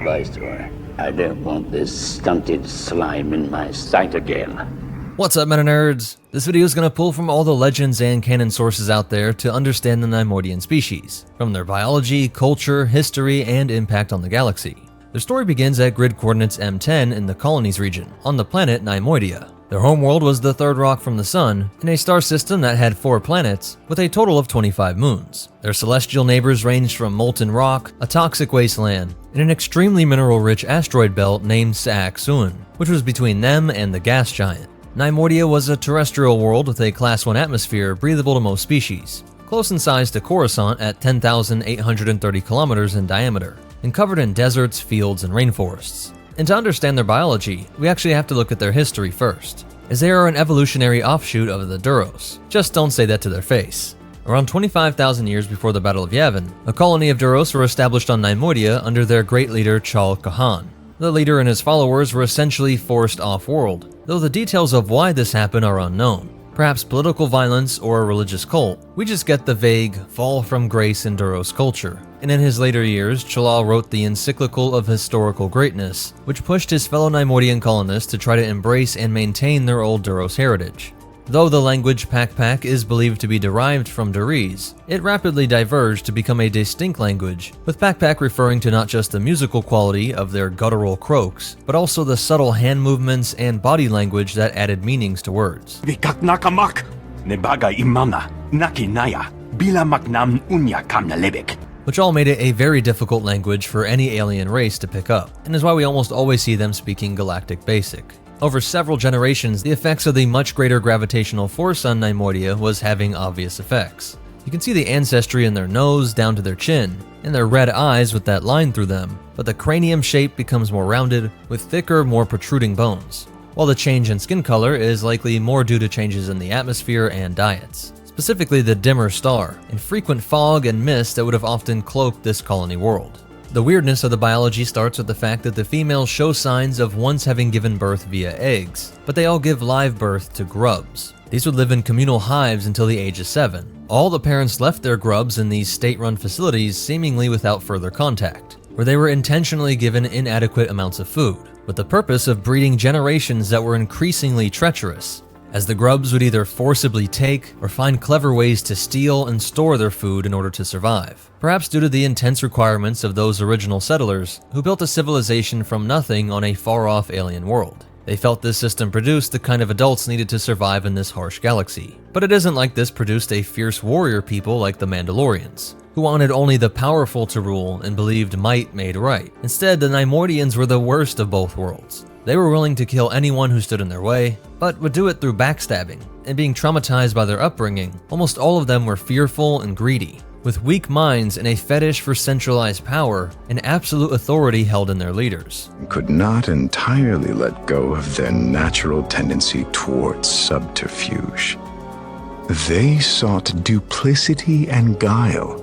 Viceroy, I don't want this stunted slime in my sight again. What's up, meta nerds? This video is going to pull from all the legends and canon sources out there to understand the Neimoidian species, from their biology, culture, history, and impact on the galaxy. Their story begins at grid coordinates M10 in the Colonies region, on the planet Neimoidia. Their homeworld was the third rock from the sun, in a star system that had 4 planets, with a total of 25 moons. Their celestial neighbors ranged from molten rock, a toxic wasteland, and an extremely mineral-rich asteroid belt named Exar Kun, which was between them and the gas giant. Neimoidia was a terrestrial world with a Class 1 atmosphere breathable to most species, close in size to Coruscant at 10,830 kilometers in diameter, and covered in deserts, fields, and rainforests. And to understand their biology, we actually have to look at their history first, as they are an evolutionary offshoot of the Duros. Just don't say that to their face. Around 25,000 years before the Battle of Yavin, a colony of Duros were established on Neimoidia under their great leader Chal Kahan. The leader and his followers were essentially forced off-world, though the details of why this happened are unknown. Perhaps political violence or a religious cult. We just get the vague fall from grace in Duros culture. And in his later years, Chalal wrote the Encyclical of Historical Greatness, which pushed his fellow Neimoidian colonists to try to embrace and maintain their old Duros heritage. Though the language Pakpak is believed to be derived from Duris, it rapidly diverged to become a distinct language, with Pakpak referring to not just the musical quality of their guttural croaks, but also the subtle hand movements and body language that added meanings to words. Vikaknakamak, nebaga imana, nakinaya, bila maknam unya kamnalebek. Which all made it a very difficult language for any alien race to pick up, and is why we almost always see them speaking Galactic Basic. Over several generations, the effects of the much greater gravitational force on Neimoidia was having obvious effects. You can see the ancestry in their nose down to their chin, and their red eyes with that line through them, but the cranium shape becomes more rounded, with thicker, more protruding bones, while the change in skin color is likely more due to changes in the atmosphere and diets, specifically the dimmer star, and frequent fog and mist that would have often cloaked this colony world. The weirdness of the biology starts with the fact that the females show signs of once having given birth via eggs, but they all give live birth to grubs. These would live in communal hives until the age of 7. All the parents left their grubs in these state-run facilities seemingly without further contact, where they were intentionally given inadequate amounts of food, with the purpose of breeding generations that were increasingly treacherous, as the grubs would either forcibly take or find clever ways to steal and store their food in order to survive. Perhaps due to the intense requirements of those original settlers who built a civilization from nothing on a far-off alien world. They felt this system produced the kind of adults needed to survive in this harsh galaxy. But it isn't like this produced a fierce warrior people like the Mandalorians, who wanted only the powerful to rule and believed might made right. Instead, the Neimoidians were the worst of both worlds. They were willing to kill anyone who stood in their way, but would do it through backstabbing, and being traumatized by their upbringing, almost all of them were fearful and greedy, with weak minds and a fetish for centralized power and absolute authority held in their leaders. Could not entirely let go of their natural tendency towards subterfuge. They sought duplicity and guile,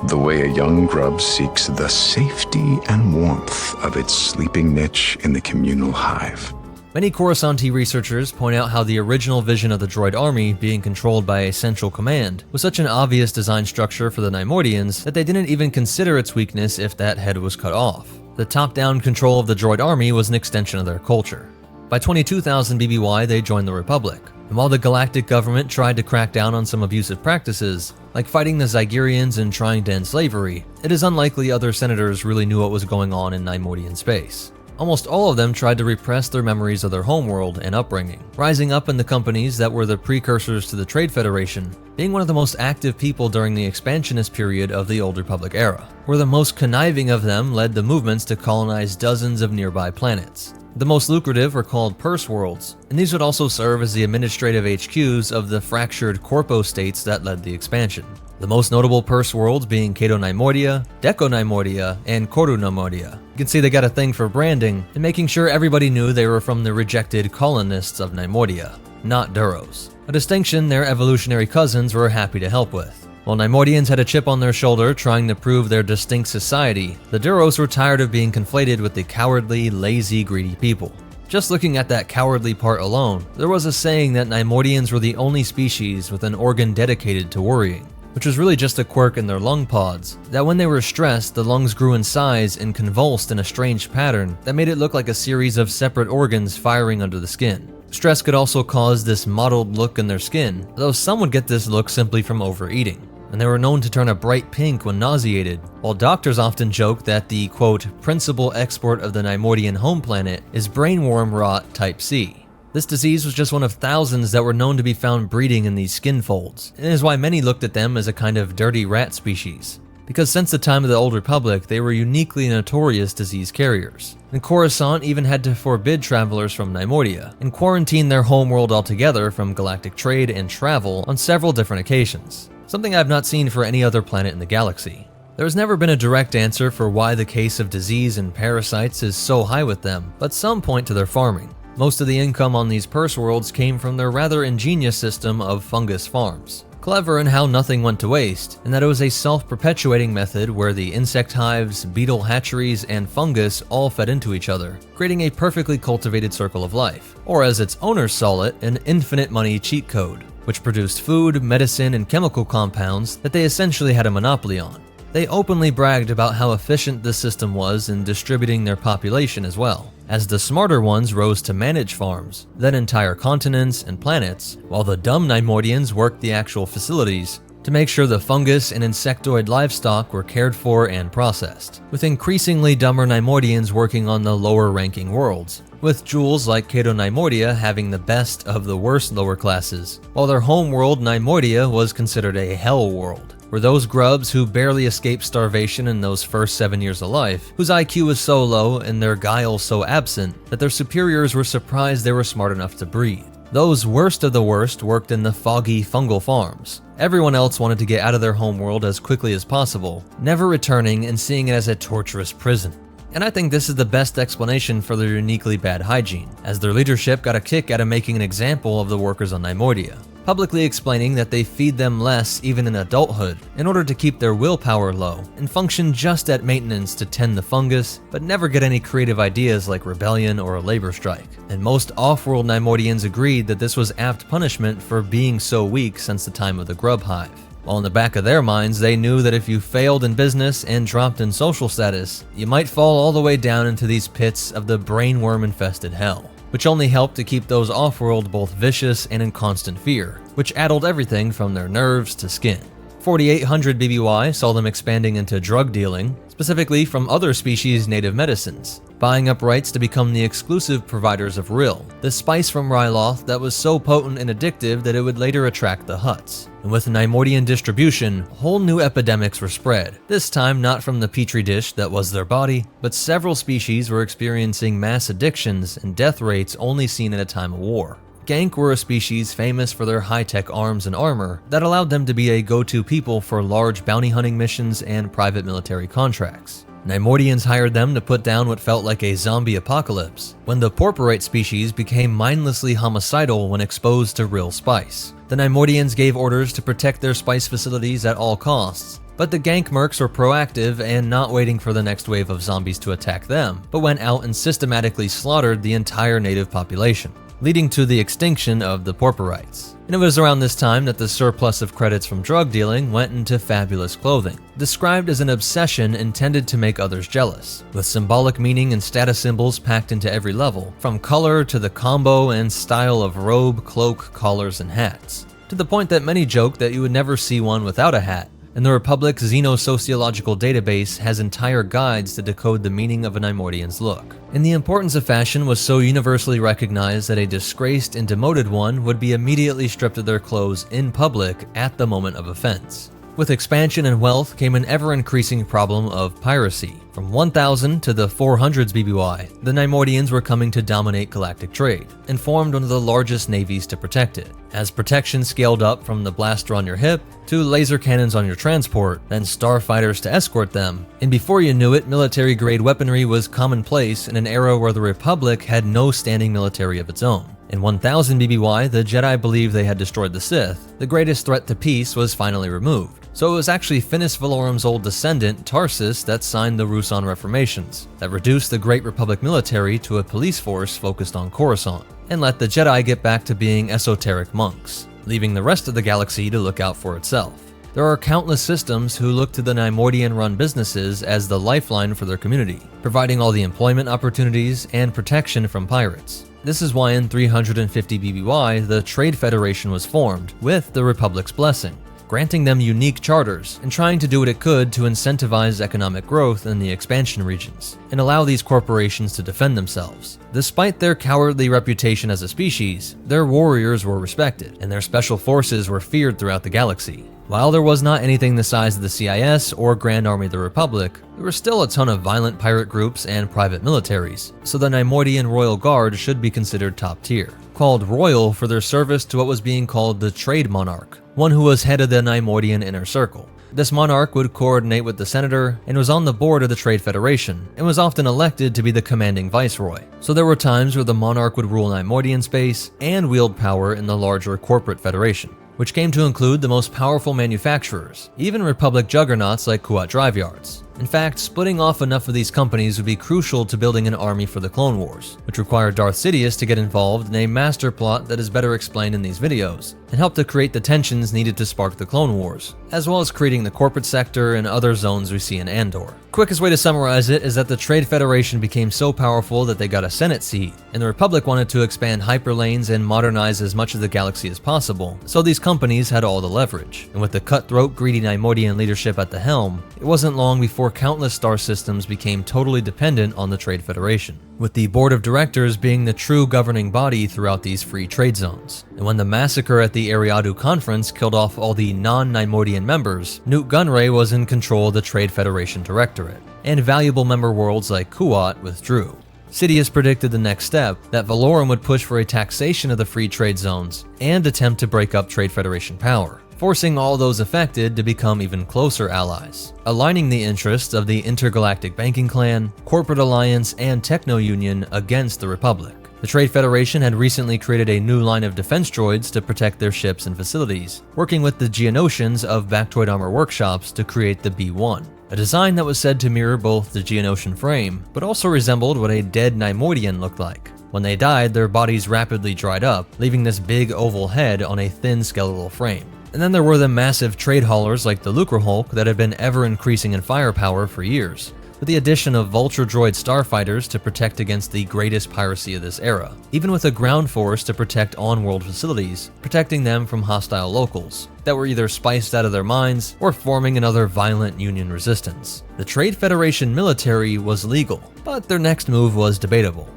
the way a young grub seeks the safety and warmth of its sleeping niche in the communal hive. Many Coruscanti researchers point out how the original vision of the droid army being controlled by a central command was such an obvious design structure for the Neimoidians that they didn't even consider its weakness if that head was cut off. The top-down control of the droid army was an extension of their culture. By 22,000 BBY, they joined the Republic, and while the Galactic government tried to crack down on some abusive practices, like fighting the Zygerians and trying to end slavery, it is unlikely other senators really knew what was going on in Neimoidian space. Almost all of them tried to repress their memories of their homeworld and upbringing, rising up in the companies that were the precursors to the Trade Federation, being one of the most active people during the expansionist period of the Old Republic era, where the most conniving of them led the movements to colonize dozens of nearby planets. The most lucrative were called Purse Worlds, and these would also serve as the administrative HQs of the fractured Corpo states that led the expansion. The most notable Purse Worlds being Cato Neimoidia, Deco Neimoidia, and Koru Neimoidia. You can see they got a thing for branding and making sure everybody knew they were from the rejected colonists of Neimoidia, not Duros. A distinction their evolutionary cousins were happy to help with. While Neimoidians had a chip on their shoulder trying to prove their distinct society, the Duros were tired of being conflated with the cowardly, lazy, greedy people. Just looking at that cowardly part alone, there was a saying that Neimoidians were the only species with an organ dedicated to worrying, which was really just a quirk in their lung pods, that when they were stressed, the lungs grew in size and convulsed in a strange pattern that made it look like a series of separate organs firing under the skin. Stress could also cause this mottled look in their skin, though some would get this look simply from overeating, and they were known to turn a bright pink when nauseated, while doctors often joke that the, quote, principal export of the Neimoidian home planet is brainworm rot type C. This disease was just one of thousands that were known to be found breeding in these skin folds, and is why many looked at them as a kind of dirty rat species. Because since the time of the Old Republic, they were uniquely notorious disease carriers. And Coruscant even had to forbid travelers from Neimoidia, and quarantine their homeworld altogether from galactic trade and travel on several different occasions. Something I've not seen for any other planet in the galaxy. There has never been a direct answer for why the case of disease and parasites is so high with them, but some point to their farming. Most of the income on these purse worlds came from their rather ingenious system of fungus farms. Clever in how nothing went to waste, and that it was a self-perpetuating method where the insect hives, beetle hatcheries, and fungus all fed into each other, creating a perfectly cultivated circle of life. Or as its owners saw it, an infinite money cheat code, which produced food, medicine, and chemical compounds that they essentially had a monopoly on. They openly bragged about how efficient this system was in distributing their population as well, as the smarter ones rose to manage farms, then entire continents and planets, while the dumb Neimoidians worked the actual facilities to make sure the fungus and insectoid livestock were cared for and processed, with increasingly dumber Neimoidians working on the lower-ranking worlds, with jewels like Cato Neimoidia having the best of the worst lower classes, while their home world Neimoidia was considered a hell world, where those grubs who barely escaped starvation in those first 7 years of life, whose IQ was so low and their guile so absent that their superiors were surprised they were smart enough to breed. Those worst of the worst worked in the foggy fungal farms. Everyone else wanted to get out of their homeworld as quickly as possible, never returning and seeing it as a torturous prison. And I think this is the best explanation for their uniquely bad hygiene, as their leadership got a kick out of making an example of the workers on Neimoidia, publicly explaining that they feed them less even in adulthood in order to keep their willpower low and function just at maintenance to tend the fungus, but never get any creative ideas like rebellion or a labor strike. And most off-world Neimoidians agreed that this was apt punishment for being so weak since the time of the grub hive. While in the back of their minds, they knew that if you failed in business and dropped in social status, you might fall all the way down into these pits of the brainworm-infested hell, which only helped to keep those off-world both vicious and in constant fear, which addled everything from their nerves to skin. 4800 BBY saw them expanding into drug dealing, specifically from other species' native medicines, buying up rights to become the exclusive providers of Rill, the spice from Ryloth that was so potent and addictive that it would later attract the Hutts. And with Neimoidian distribution, whole new epidemics were spread, this time not from the petri dish that was their body, but several species were experiencing mass addictions and death rates only seen at a time of war. Gank were a species famous for their high-tech arms and armor that allowed them to be a go-to people for large bounty hunting missions and private military contracts. Neimoidians hired them to put down what felt like a zombie apocalypse, when the Porporite species became mindlessly homicidal when exposed to real spice. The Neimoidians gave orders to protect their spice facilities at all costs, but the Gank mercs were proactive and not waiting for the next wave of zombies to attack them, but went out and systematically slaughtered the entire native population, leading to the extinction of the Porporites. And it was around this time that the surplus of credits from drug dealing went into fabulous clothing, described as an obsession intended to make others jealous, with symbolic meaning and status symbols packed into every level, from color to the combo and style of robe, cloak, collars, and hats, to the point that many joke that you would never see one without a hat. And the Republic's Xenosociological database has entire guides to decode the meaning of a Neimoidian's look. And the importance of fashion was so universally recognized that a disgraced and demoted one would be immediately stripped of their clothes in public at the moment of offense. With expansion and wealth came an ever-increasing problem of piracy. From 1000 to the 400s BBY, the Neimoidians were coming to dominate galactic trade, and formed one of the largest navies to protect it. As protection scaled up from the blaster on your hip, to laser cannons on your transport, then starfighters to escort them, and before you knew it, military-grade weaponry was commonplace in an era where the Republic had no standing military of its own. In 1000 BBY, the Jedi believed they had destroyed the Sith. The greatest threat to peace was finally removed. So it was actually Finis Valorum's old descendant, Tarsus, that signed the Ruusan Reformations, that reduced the Great Republic military to a police force focused on Coruscant, and let the Jedi get back to being esoteric monks, leaving the rest of the galaxy to look out for itself. There are countless systems who look to the Neimoidian-run businesses as the lifeline for their community, providing all the employment opportunities and protection from pirates. This is why in 350 BBY, the Trade Federation was formed, with the Republic's blessing. granting them unique charters and trying to do what it could to incentivize economic growth in the expansion regions and allow these corporations to defend themselves. Despite their cowardly reputation as a species, their warriors were respected, and their special forces were feared throughout the galaxy. While there was not anything the size of the CIS or Grand Army of the Republic, there were still a ton of violent pirate groups and private militaries, so the Neimoidian Royal Guard should be considered top tier, called Royal for their service to what was being called the Trade Monarch, one who was head of the Neimoidian Inner Circle. This monarch would coordinate with the senator and was on the board of the Trade Federation and was often elected to be the commanding viceroy. So there were times where the monarch would rule Neimoidian space and wield power in the larger corporate federation, which came to include the most powerful manufacturers, even Republic juggernauts like Kuat Drive Yards. In fact, splitting off enough of these companies would be crucial to building an army for the Clone Wars, which required Darth Sidious to get involved in a master plot that is better explained in these videos, and help to create the tensions needed to spark the Clone Wars, as well as creating the corporate sector and other zones we see in Andor. Quickest way to summarize it is that the Trade Federation became so powerful that they got a Senate seat, and the Republic wanted to expand hyperlanes and modernize as much of the galaxy as possible, so these companies had all the leverage. And with the cutthroat, greedy Neimoidian leadership at the helm, it wasn't long before countless star systems became totally dependent on the Trade Federation, with the board of directors being the true governing body throughout these free trade zones. And when the massacre at the Eriadu conference killed off all the non-Neimoidian members, Nute Gunray was in control of the Trade Federation Directorate, and valuable member worlds like Kuat withdrew. Sidious predicted the next step, that Valorum would push for a taxation of the free trade zones and attempt to break up Trade Federation power, forcing all those affected to become even closer allies, aligning the interests of the Intergalactic Banking Clan, Corporate Alliance, and Techno Union against the Republic. The Trade Federation had recently created a new line of defense droids to protect their ships and facilities, working with the Geonosians of Bactoid Armor Workshops to create the B-1, a design that was said to mirror both the Geonosian frame, but also resembled what a dead Neimoidian looked like. When they died, their bodies rapidly dried up, leaving this big oval head on a thin skeletal frame. And then there were the massive trade haulers like the Lucrehulk that had been ever increasing in firepower for years, with the addition of Vulture droid starfighters to protect against the greatest piracy of this era, even with a ground force to protect on-world facilities, protecting them from hostile locals that were either spiced out of their minds or forming another violent Union resistance. The Trade Federation military was legal, but their next move was debatable.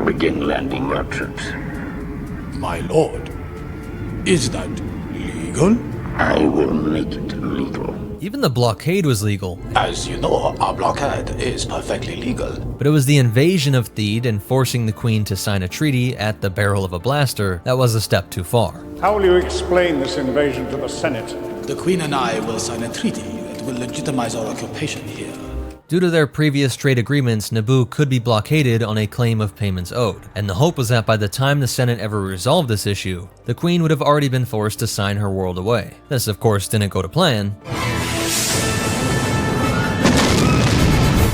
Begin landing our troops. My lord, is that legal? I will make it legal. Even the blockade was legal. As you know, our blockade is perfectly legal. But it was the invasion of Theed and forcing the Queen to sign a treaty at the barrel of a blaster that was a step too far. How will you explain this invasion to the Senate? The Queen and I will sign a treaty that will legitimize our occupation here. Due to their previous trade agreements, Naboo could be blockaded on a claim of payments owed, and the hope was that by the time the Senate ever resolved this issue, the Queen would have already been forced to sign her world away. This, of course, didn't go to plan.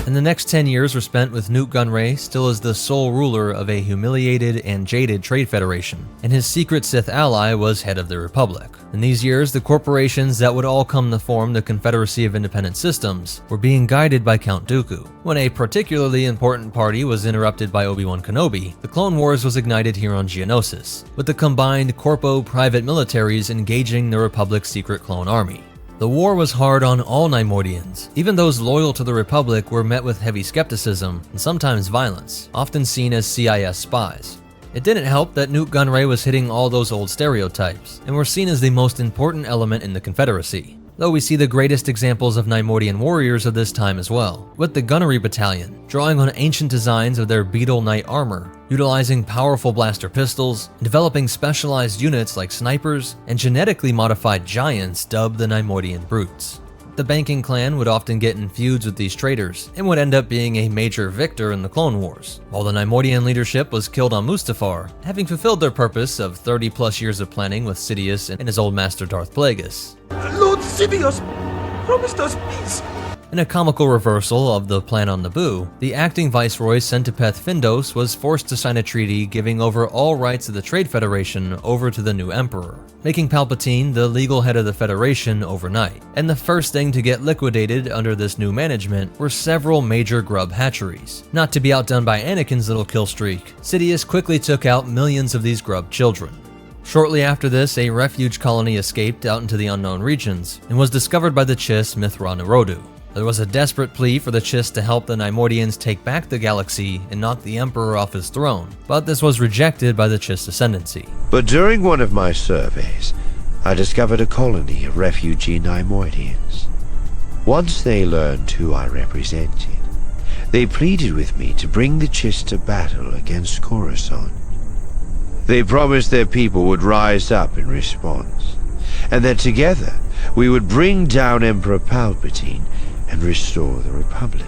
And the next 10 years were spent with Nute Gunray still as the sole ruler of a humiliated and jaded trade federation, and his secret Sith ally was head of the Republic. In these years, the corporations that would all come to form the Confederacy of Independent Systems were being guided by Count Dooku. When a particularly important party was interrupted by Obi-Wan Kenobi, the Clone Wars was ignited here on Geonosis, with the combined Corpo private militaries engaging the Republic's secret clone army. The war was hard on all Neimoidians. Even those loyal to the Republic were met with heavy skepticism and sometimes violence, often seen as CIS spies. It didn't help that Nute Gunray was hitting all those old stereotypes, and were seen as the most important element in the Confederacy. Though we see the greatest examples of Neimoidian warriors of this time as well, with the Gunnery Battalion, drawing on ancient designs of their Beetle Knight armor, utilizing powerful blaster pistols, developing specialized units like snipers, and genetically modified giants dubbed the Neimoidian Brutes. The Banking Clan would often get in feuds with these traitors, and would end up being a major victor in the Clone Wars, while the Neimoidian leadership was killed on Mustafar, having fulfilled their purpose of 30 plus years of planning with Sidious and his old master Darth Plagueis. Lord Sidious promised us peace. In a comical reversal of the plan on Naboo, the acting viceroy Centipeth Findos was forced to sign a treaty giving over all rights of the Trade Federation over to the new emperor, making Palpatine the legal head of the Federation overnight. And the first thing to get liquidated under this new management were several major grub hatcheries. Not to be outdone by Anakin's little kill streak, Sidious quickly took out millions of these grub children. Shortly after this, a refuge colony escaped out into the unknown regions and was discovered by the Chiss Mithra Nerodu. There was a desperate plea for the Chiss to help the Neimoidians take back the galaxy and knock the Emperor off his throne, but this was rejected by the Chiss Ascendancy. But during one of my surveys, I discovered a colony of refugee Neimoidians. Once they learned who I represented, they pleaded with me to bring the Chiss to battle against Coruscant. They promised their people would rise up in response, and that together we would bring down Emperor Palpatine and restore the Republic.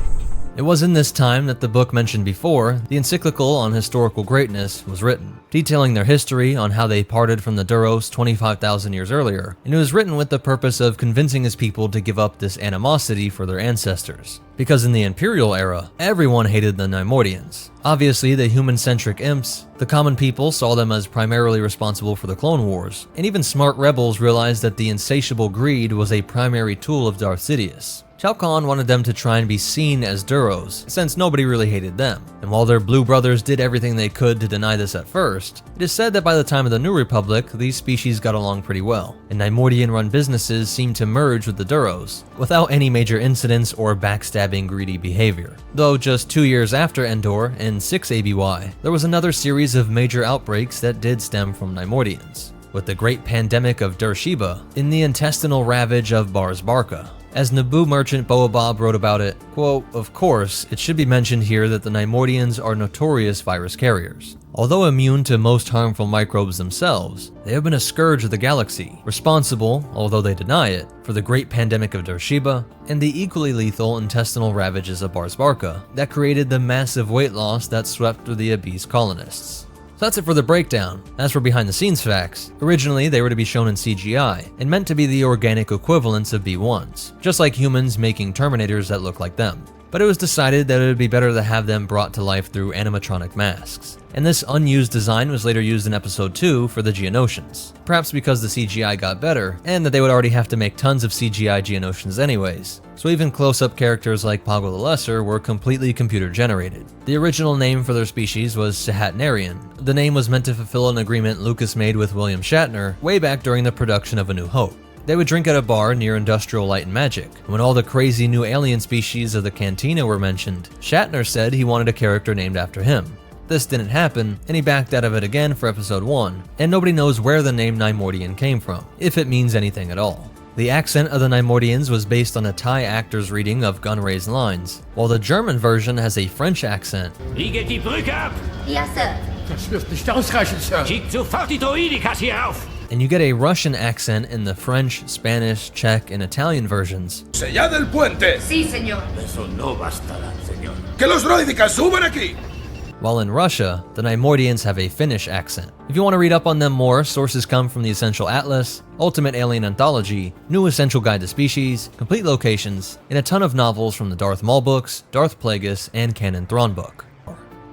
It was in this time that the book mentioned before, the encyclical on historical greatness, was written, detailing their history on how they parted from the Duros 25,000 years earlier, and it was written with the purpose of convincing his people to give up this animosity for their ancestors. Because in the Imperial era, everyone hated the Neimoidians. Obviously, the human-centric imps, the common people saw them as primarily responsible for the Clone Wars, and even smart rebels realized that the insatiable greed was a primary tool of Darth Sidious. Shao Kahn wanted them to try and be seen as Duros, since nobody really hated them, and while their blue brothers did everything they could to deny this at first, it is said that by the time of the New Republic, these species got along pretty well, and Neimoidian-run businesses seemed to merge with the Duros, without any major incidents or backstabbing greedy behavior. Though just 2 years after Endor, in 6 ABY, there was another series of major outbreaks that did stem from Neimoidians, with the Great Pandemic of Dursheba in the intestinal ravage of Bars Barka. As Naboo merchant Boabab wrote about it, quote, "Of course, it should be mentioned here that the Neimoidians are notorious virus carriers. Although immune to most harmful microbes themselves, they have been a scourge of the galaxy, responsible, although they deny it, for the Great Pandemic of Dursheba and the equally lethal intestinal ravages of Bars Barka that created the massive weight loss that swept through the Abyss colonists." So that's it for the breakdown. As for behind-the-scenes facts, originally they were to be shown in CGI, and meant to be the organic equivalents of B1s, just like humans making Terminators that look like them. But it was decided that it would be better to have them brought to life through animatronic masks. And this unused design was later used in Episode 2 for the Geonosians, perhaps because the CGI got better, and that they would already have to make tons of CGI Geonosians anyways. So even close-up characters like Poggle the Lesser were completely computer-generated. The original name for their species was Sahatnarian. The name was meant to fulfill an agreement Lucas made with William Shatner way back during the production of A New Hope. They would drink at a bar near Industrial Light and Magic. When all the crazy new alien species of the Cantina were mentioned, Shatner said he wanted a character named after him. This didn't happen, and he backed out of it again for Episode 1, and nobody knows where the name Neimoidian came from, if it means anything at all. The accent of the Neimoidians was based on a Thai actor's reading of Gunray's lines, while the German version has a French accent. Wie geht die Brücke ab? Ja, Sir. Das wird nicht ausreichen, Sir. Schickt sofort die Droidikas hier auf! And you get a Russian accent in the French, Spanish, Czech, and Italian versions. Sellad el puente. Sí, señor. Eso no bastará, señor. Que los droidikas suban aquí. While in Russia, the Neimoidians have a Finnish accent. If you want to read up on them more, sources come from the Essential Atlas, Ultimate Alien Anthology, New Essential Guide to Species, Complete Locations, and a ton of novels from the Darth Maul books, Darth Plagueis, and Canon Thrawn book.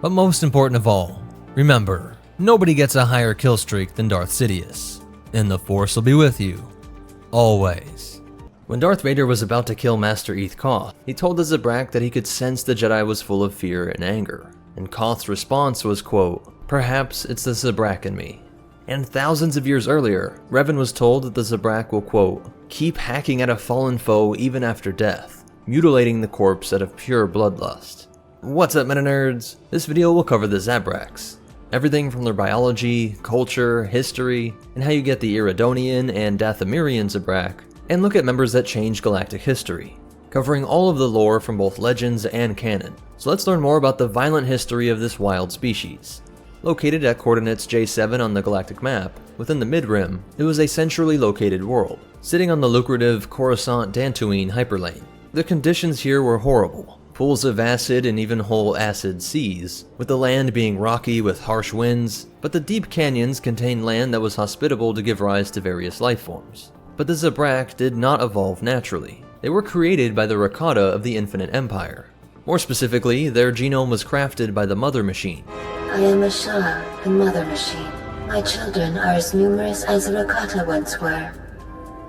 But most important of all, remember, nobody gets a higher kill streak than Darth Sidious. And the Force will be with you. Always. When Darth Vader was about to kill Master Eth Koth, he told the Zabrak that he could sense the Jedi was full of fear and anger. And Koth's response was, quote, "Perhaps it's the Zabrak in me." And thousands of years earlier, Revan was told that the Zabrak will, quote, "keep hacking at a fallen foe even after death, mutilating the corpse out of pure bloodlust." What's up, meta-nerds? This video will cover the Zabraks. Everything from their biology, culture, history, and how you get the Iridonian and Dathomirian Zabrak, and look at members that change galactic history, covering all of the lore from both legends and canon. So let's learn more about the violent history of this wild species. Located at coordinates J7 on the galactic map, within the Mid-Rim, it was a centrally located world, sitting on the lucrative Coruscant-Dantooine hyperlane. The conditions here were horrible. Pools of acid and even whole acid seas, with the land being rocky with harsh winds, but the deep canyons contained land that was hospitable to give rise to various life forms. But the Zabrak did not evolve naturally. They were created by the Rakata of the Infinite Empire. More specifically, their genome was crafted by the Mother Machine. I am a Shah, the Mother Machine. My children are as numerous as the Rakata once were.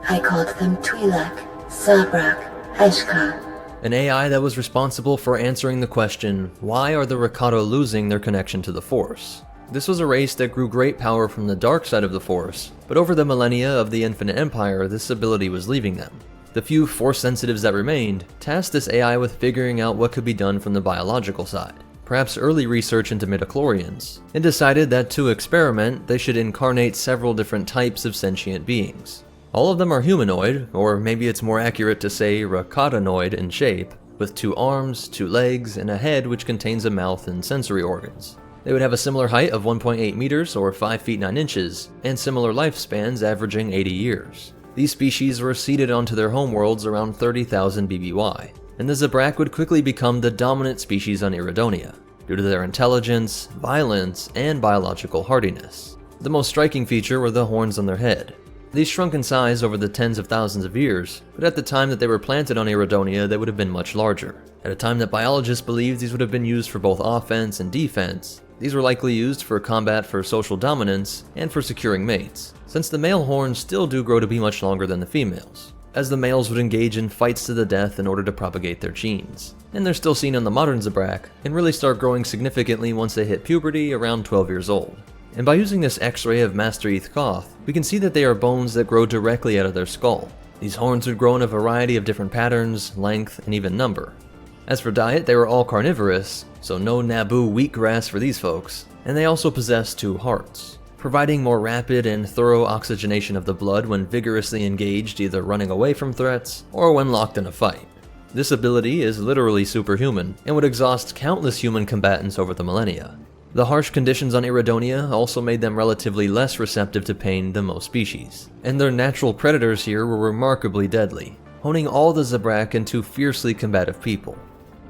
I called them Twi'lek, Zabrak, Eshka. An AI that was responsible for answering the question, why are the Rakata losing their connection to the Force? This was a race that grew great power from the dark side of the Force, but over the millennia of the Infinite Empire, this ability was leaving them. The few Force sensitives that remained tasked this AI with figuring out what could be done from the biological side, perhaps early research into midichlorians, and decided that to experiment, they should incarnate several different types of sentient beings. All of them are humanoid, or maybe it's more accurate to say rakatanoid in shape, with 2 arms, 2 legs, and a head which contains a mouth and sensory organs. They would have a similar height of 1.8 meters or 5 feet 9 inches, and similar lifespans averaging 80 years. These species were seeded onto their homeworlds around 30,000 BBY, and the Zabrak would quickly become the dominant species on Iridonia, due to their intelligence, violence, and biological hardiness. The most striking feature were the horns on their head. These shrunk in size over the tens of thousands of years, but at the time that they were planted on Iridonia, they would have been much larger. At a time that biologists believed these would have been used for both offense and defense, these were likely used for combat for social dominance and for securing mates, since the male horns still do grow to be much longer than the females, as the males would engage in fights to the death in order to propagate their genes. And they're still seen on the modern Zabrak, and really start growing significantly once they hit puberty around 12 years old. And by using this X-ray of Master Eth Koth, we can see that they are bones that grow directly out of their skull. These horns would grow in a variety of different patterns, length, and even number. As for diet, they were all carnivorous, so no Naboo wheatgrass for these folks, and they also possess 2 hearts, providing more rapid and thorough oxygenation of the blood when vigorously engaged, either running away from threats or when locked in a fight. This ability is literally superhuman, and would exhaust countless human combatants over the millennia. The harsh conditions on Iridonia also made them relatively less receptive to pain than most species, and their natural predators here were remarkably deadly, honing all the Zabrak into fiercely combative people.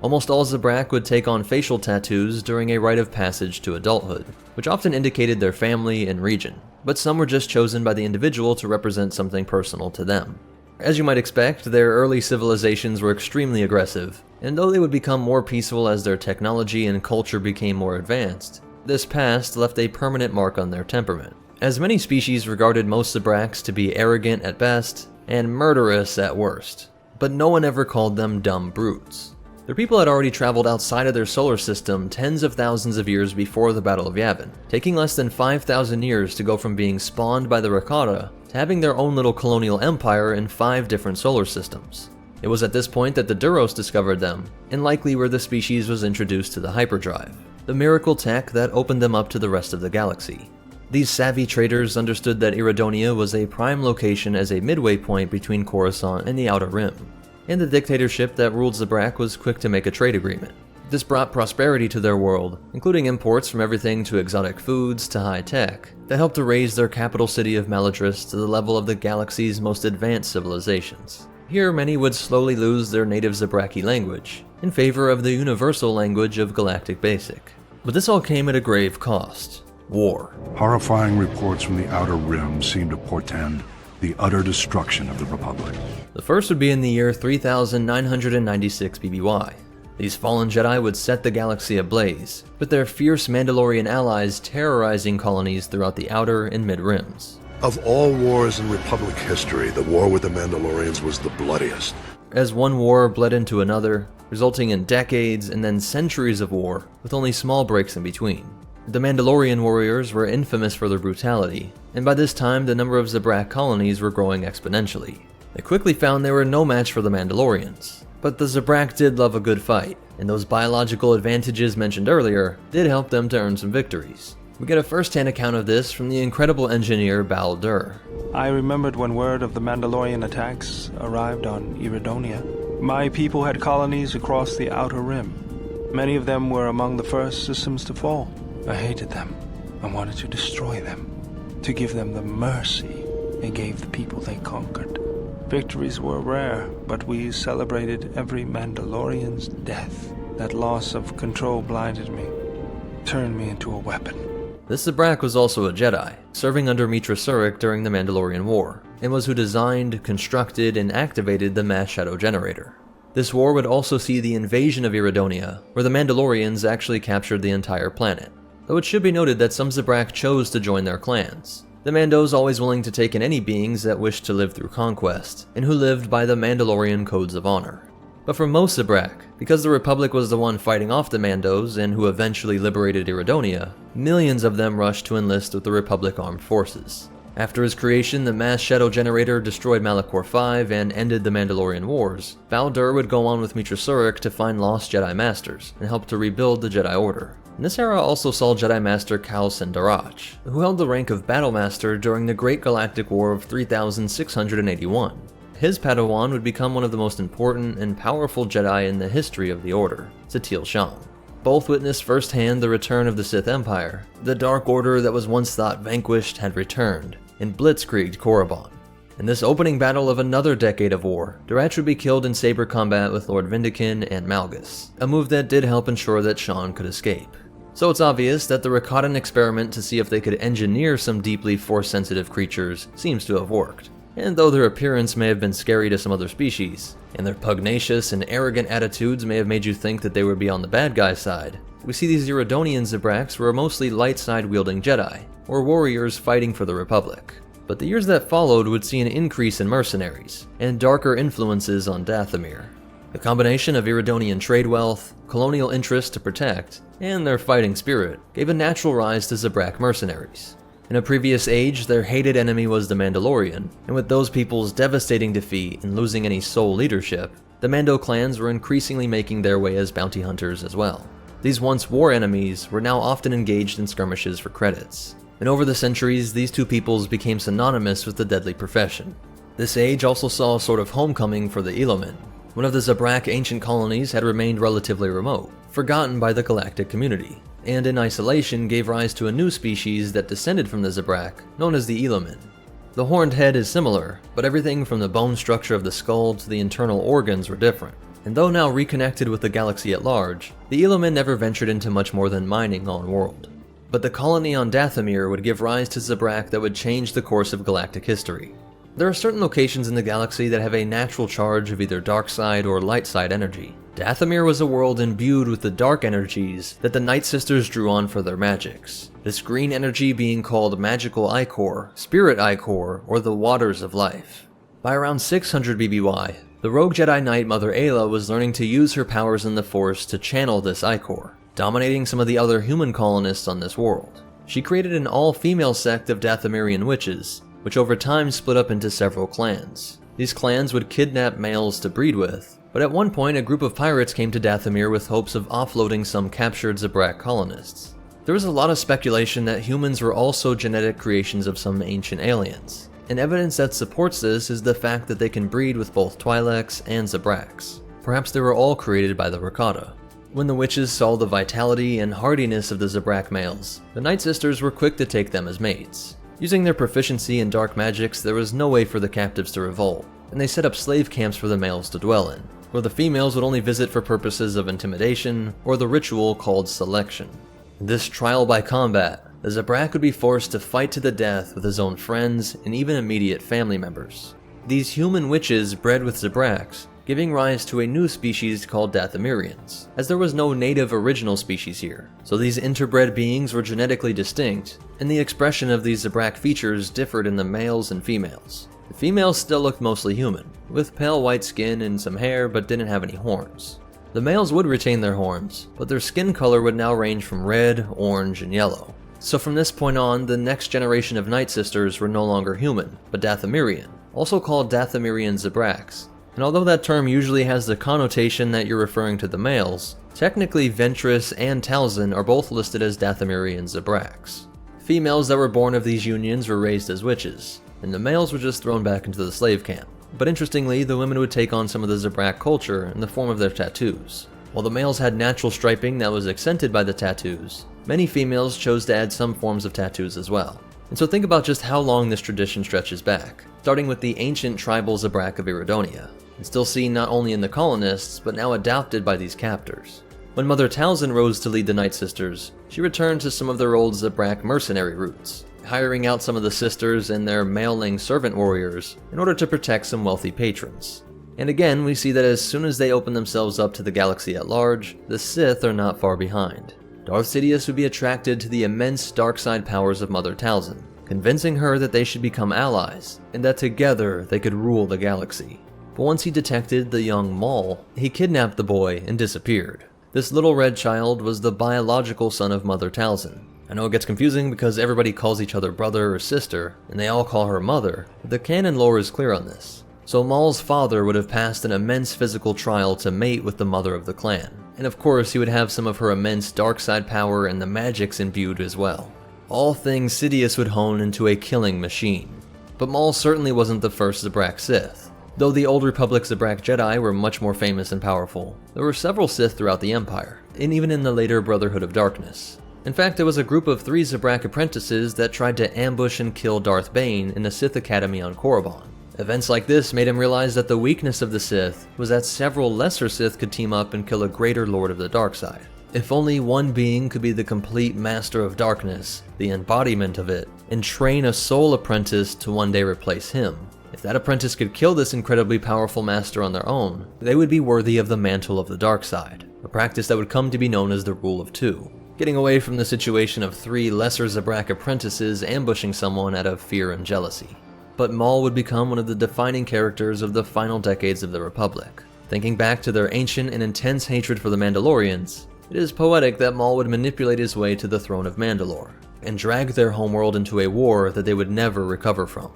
Almost all Zabrak would take on facial tattoos during a rite of passage to adulthood, which often indicated their family and region, but some were just chosen by the individual to represent something personal to them. As you might expect, their early civilizations were extremely aggressive, and though they would become more peaceful as their technology and culture became more advanced, this past left a permanent mark on their temperament, as many species regarded most Zabraks to be arrogant at best and murderous at worst, but no one ever called them dumb brutes. Their people had already traveled outside of their solar system tens of thousands of years before the Battle of Yavin, taking less than 5,000 years to go from being spawned by the Rakata to having their own little colonial empire in 5 different solar systems. It was at this point that the Duros discovered them, and likely where the species was introduced to the hyperdrive, the miracle tech that opened them up to the rest of the galaxy. These savvy traders understood that Iridonia was a prime location as a midway point between Coruscant and the Outer Rim, and the dictatorship that ruled Zabrak was quick to make a trade agreement. This brought prosperity to their world, including imports from everything to exotic foods to high tech, that helped to raise their capital city of Maladris to the level of the galaxy's most advanced civilizations. Here, many would slowly lose their native Zabraki language, in favor of the universal language of Galactic Basic. But this all came at a grave cost: war. Horrifying reports from the Outer Rim seem to portend the utter destruction of the Republic. The first would be in the year 3996 BBY. These fallen Jedi would set the galaxy ablaze, with their fierce Mandalorian allies terrorizing colonies throughout the Outer and Mid-Rims. Of all wars in Republic history, the war with the Mandalorians was the bloodiest. As one war bled into another, resulting in decades and then centuries of war, with only small breaks in between. The Mandalorian warriors were infamous for their brutality, and by this time the number of Zabrak colonies were growing exponentially. They quickly found they were no match for the Mandalorians, but the Zabrak did love a good fight, and those biological advantages mentioned earlier did help them to earn some victories. We get a first-hand account of this from the incredible engineer Bal Dur. I remembered when word of the Mandalorian attacks arrived on Iridonia. My people had colonies across the Outer Rim. Many of them were among the first systems to fall. I hated them. I wanted to destroy them, to give them the mercy they gave the people they conquered. Victories were rare, but we celebrated every Mandalorian's death. That loss of control blinded me, turned me into a weapon. This Zabrak was also a Jedi, serving under Mitra Surik during the Mandalorian War, and was who designed, constructed, and activated the Mass Shadow Generator. This war would also see the invasion of Iridonia, where the Mandalorians actually captured the entire planet. Though it should be noted that some Zabrak chose to join their clans. The Mandos always willing to take in any beings that wished to live through conquest, and who lived by the Mandalorian codes of honor. But for most Zabrak, because the Republic was the one fighting off the Mandos and who eventually liberated Iridonia, millions of them rushed to enlist with the Republic Armed Forces. After his creation, the Mass Shadow Generator destroyed Malachor V and ended the Mandalorian Wars, Val-Dur would go on with Meetra Surik to find lost Jedi Masters and help to rebuild the Jedi Order. And this era also saw Jedi Master Cal Sendarach, who held the rank of Battlemaster during the Great Galactic War of 3681. His Padawan would become one of the most important and powerful Jedi in the history of the Order, Satil Shan. Both witnessed firsthand the return of the Sith Empire. The Dark Order that was once thought vanquished had returned, and blitzkrieged Korriban. In this opening battle of another decade of war, Durach would be killed in saber combat with Lord Vindican and Malgus, a move that did help ensure that Shan could escape. So it's obvious that the Rakatan experiment to see if they could engineer some deeply Force-sensitive creatures seems to have worked. And though their appearance may have been scary to some other species, and their pugnacious and arrogant attitudes may have made you think that they would be on the bad guy's side, we see these Iridonian Zabraks were mostly light side wielding Jedi, or warriors fighting for the Republic. But the years that followed would see an increase in mercenaries, and darker influences on Dathomir. The combination of Iridonian trade wealth, colonial interests to protect, and their fighting spirit gave a natural rise to Zabrak mercenaries. In a previous age, their hated enemy was the Mandalorian, and with those people's devastating defeat and losing any sole leadership, the Mando clans were increasingly making their way as bounty hunters as well. These once war enemies were now often engaged in skirmishes for credits, and over the centuries, these two peoples became synonymous with the deadly profession. This age also saw a sort of homecoming for the Elomin. One of the Zabrak ancient colonies had remained relatively remote, forgotten by the galactic community, and in isolation gave rise to a new species that descended from the Zabrak, known as the Elomin. The horned head is similar, but everything from the bone structure of the skull to the internal organs were different. And though now reconnected with the galaxy at large, the Elomin never ventured into much more than mining on-world. But the colony on Dathomir would give rise to Zabrak that would change the course of galactic history. There are certain locations in the galaxy that have a natural charge of either dark side or light side energy. Dathomir was a world imbued with the dark energies that the Night Sisters drew on for their magics. This green energy being called Magical Ichor, Spirit Ichor, or the Waters of Life. By around 600 BBY, the rogue Jedi Knight Mother Ayla was learning to use her powers in the Force to channel this Ichor, dominating some of the other human colonists on this world. She created an all-female sect of Dathomirian witches, which over time split up into several clans. These clans would kidnap males to breed with, but at one point a group of pirates came to Dathomir with hopes of offloading some captured Zabrak colonists. There was a lot of speculation that humans were also genetic creations of some ancient aliens, and evidence that supports this is the fact that they can breed with both Twi'leks and Zabraks. Perhaps they were all created by the Rakata. When the witches saw the vitality and hardiness of the Zabrak males, the Night Sisters were quick to take them as mates. Using their proficiency in dark magics, there was no way for the captives to revolt, and they set up slave camps for the males to dwell in, where the females would only visit for purposes of intimidation or the ritual called selection. In this trial by combat, the Zabrak would be forced to fight to the death with his own friends and even immediate family members. These human witches bred with Zabraks, giving rise to a new species called Dathomirians, as there was no native original species here, so these interbred beings were genetically distinct, and the expression of these Zabrak features differed in the males and females. The females still looked mostly human, with pale white skin and some hair but didn't have any horns. The males would retain their horns, but their skin color would now range from red, orange, and yellow. So from this point on, the next generation of Night Sisters were no longer human, but Dathomirian, also called Dathomirian Zabraks. And although that term usually has the connotation that you're referring to the males, technically Ventress and Talzin are both listed as Dathomirian Zabraks. Females that were born of these unions were raised as witches, and the males were just thrown back into the slave camp. But interestingly, the women would take on some of the Zabrak culture in the form of their tattoos. While the males had natural striping that was accented by the tattoos, many females chose to add some forms of tattoos as well. And so think about just how long this tradition stretches back, starting with the ancient tribal Zabrak of Iridonia, and still seen not only in the colonists, but now adopted by these captors. When Mother Talzin rose to lead the Night Sisters, she returned to some of their old Zabrak mercenary roots, hiring out some of the sisters and their maleling servant warriors in order to protect some wealthy patrons. And again, we see that as soon as they open themselves up to the galaxy at large, the Sith are not far behind. Darth Sidious would be attracted to the immense dark side powers of Mother Talzin, convincing her that they should become allies, and that together they could rule the galaxy. but once he detected the young Maul, he kidnapped the boy and disappeared. This little red child was the biological son of Mother Talzin. I know it gets confusing because everybody calls each other brother or sister, and they all call her mother, but the canon lore is clear on this. So Maul's father would have passed an immense physical trial to mate with the mother of the clan, and of course he would have some of her immense dark side power and the magics imbued as well. All things Sidious would hone into a killing machine. But Maul certainly wasn't the first Zabrak Sith. Though the Old Republic Zabrak Jedi were much more famous and powerful, there were several Sith throughout the Empire, and even in the later Brotherhood of Darkness. In fact, there was a group of 3 Zabrak apprentices that tried to ambush and kill Darth Bane in the Sith Academy on Korriban. Events like this made him realize that the weakness of the Sith was that several lesser Sith could team up and kill a greater Lord of the Dark Side. If only one being could be the complete master of darkness, the embodiment of it, and train a soul apprentice to one day replace him. If that apprentice could kill this incredibly powerful master on their own, they would be worthy of the mantle of the dark side, a practice that would come to be known as the Rule of Two, getting away from the situation of 3 lesser Zabrak apprentices ambushing someone out of fear and jealousy. But Maul would become one of the defining characters of the final decades of the Republic. Thinking back to their ancient and intense hatred for the Mandalorians, it is poetic that Maul would manipulate his way to the throne of Mandalore, and drag their homeworld into a war that they would never recover from.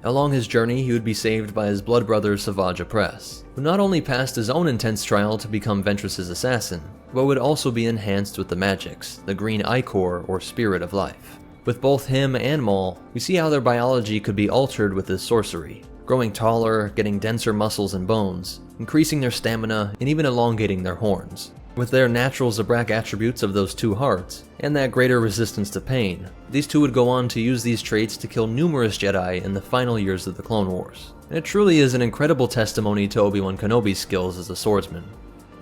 Along his journey, he would be saved by his blood brother Savage Opress, who not only passed his own intense trial to become Ventress's assassin, but would also be enhanced with the magics, the green ichor or spirit of life. With both him and Maul, we see how their biology could be altered with this sorcery, growing taller, getting denser muscles and bones, increasing their stamina, and even elongating their horns. With their natural Zabrak attributes of those 2 hearts, and that greater resistance to pain, these 2 would go on to use these traits to kill numerous Jedi in the final years of the Clone Wars. And it truly is an incredible testimony to Obi-Wan Kenobi's skills as a swordsman.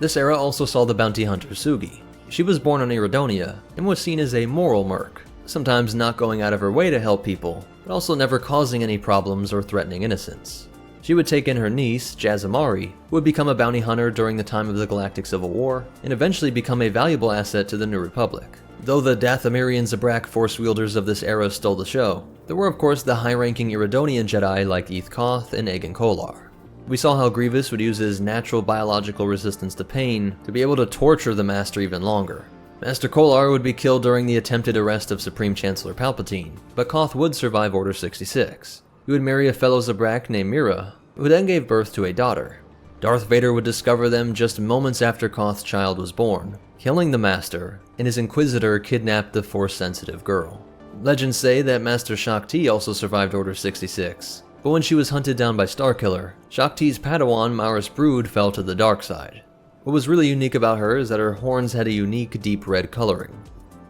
This era also saw the bounty hunter Sugi. She was born on Iridonia, and was seen as a moral merc, sometimes not going out of her way to help people, but also never causing any problems or threatening innocents. She would take in her niece, Jazamari, who would become a bounty hunter during the time of the Galactic Civil War, and eventually become a valuable asset to the New Republic. Though the Dathomirian Zabrak force wielders of this era stole the show, there were of course the high-ranking Iridonian Jedi like Eth Koth and Agan Kolar. We saw how Grievous would use his natural biological resistance to pain to be able to torture the Master even longer. Master Kolar would be killed during the attempted arrest of Supreme Chancellor Palpatine, but Koth would survive Order 66. He would marry a fellow Zabrak named Mira, who then gave birth to a daughter. Darth Vader would discover them just moments after Koth's child was born, killing the Master, and his Inquisitor kidnapped the Force-sensitive girl. Legends say that Master Shaak Ti also survived Order 66, but when she was hunted down by Starkiller, Shaak Ti's Padawan Maris Brood fell to the dark side. What was really unique about her is that her horns had a unique deep red coloring.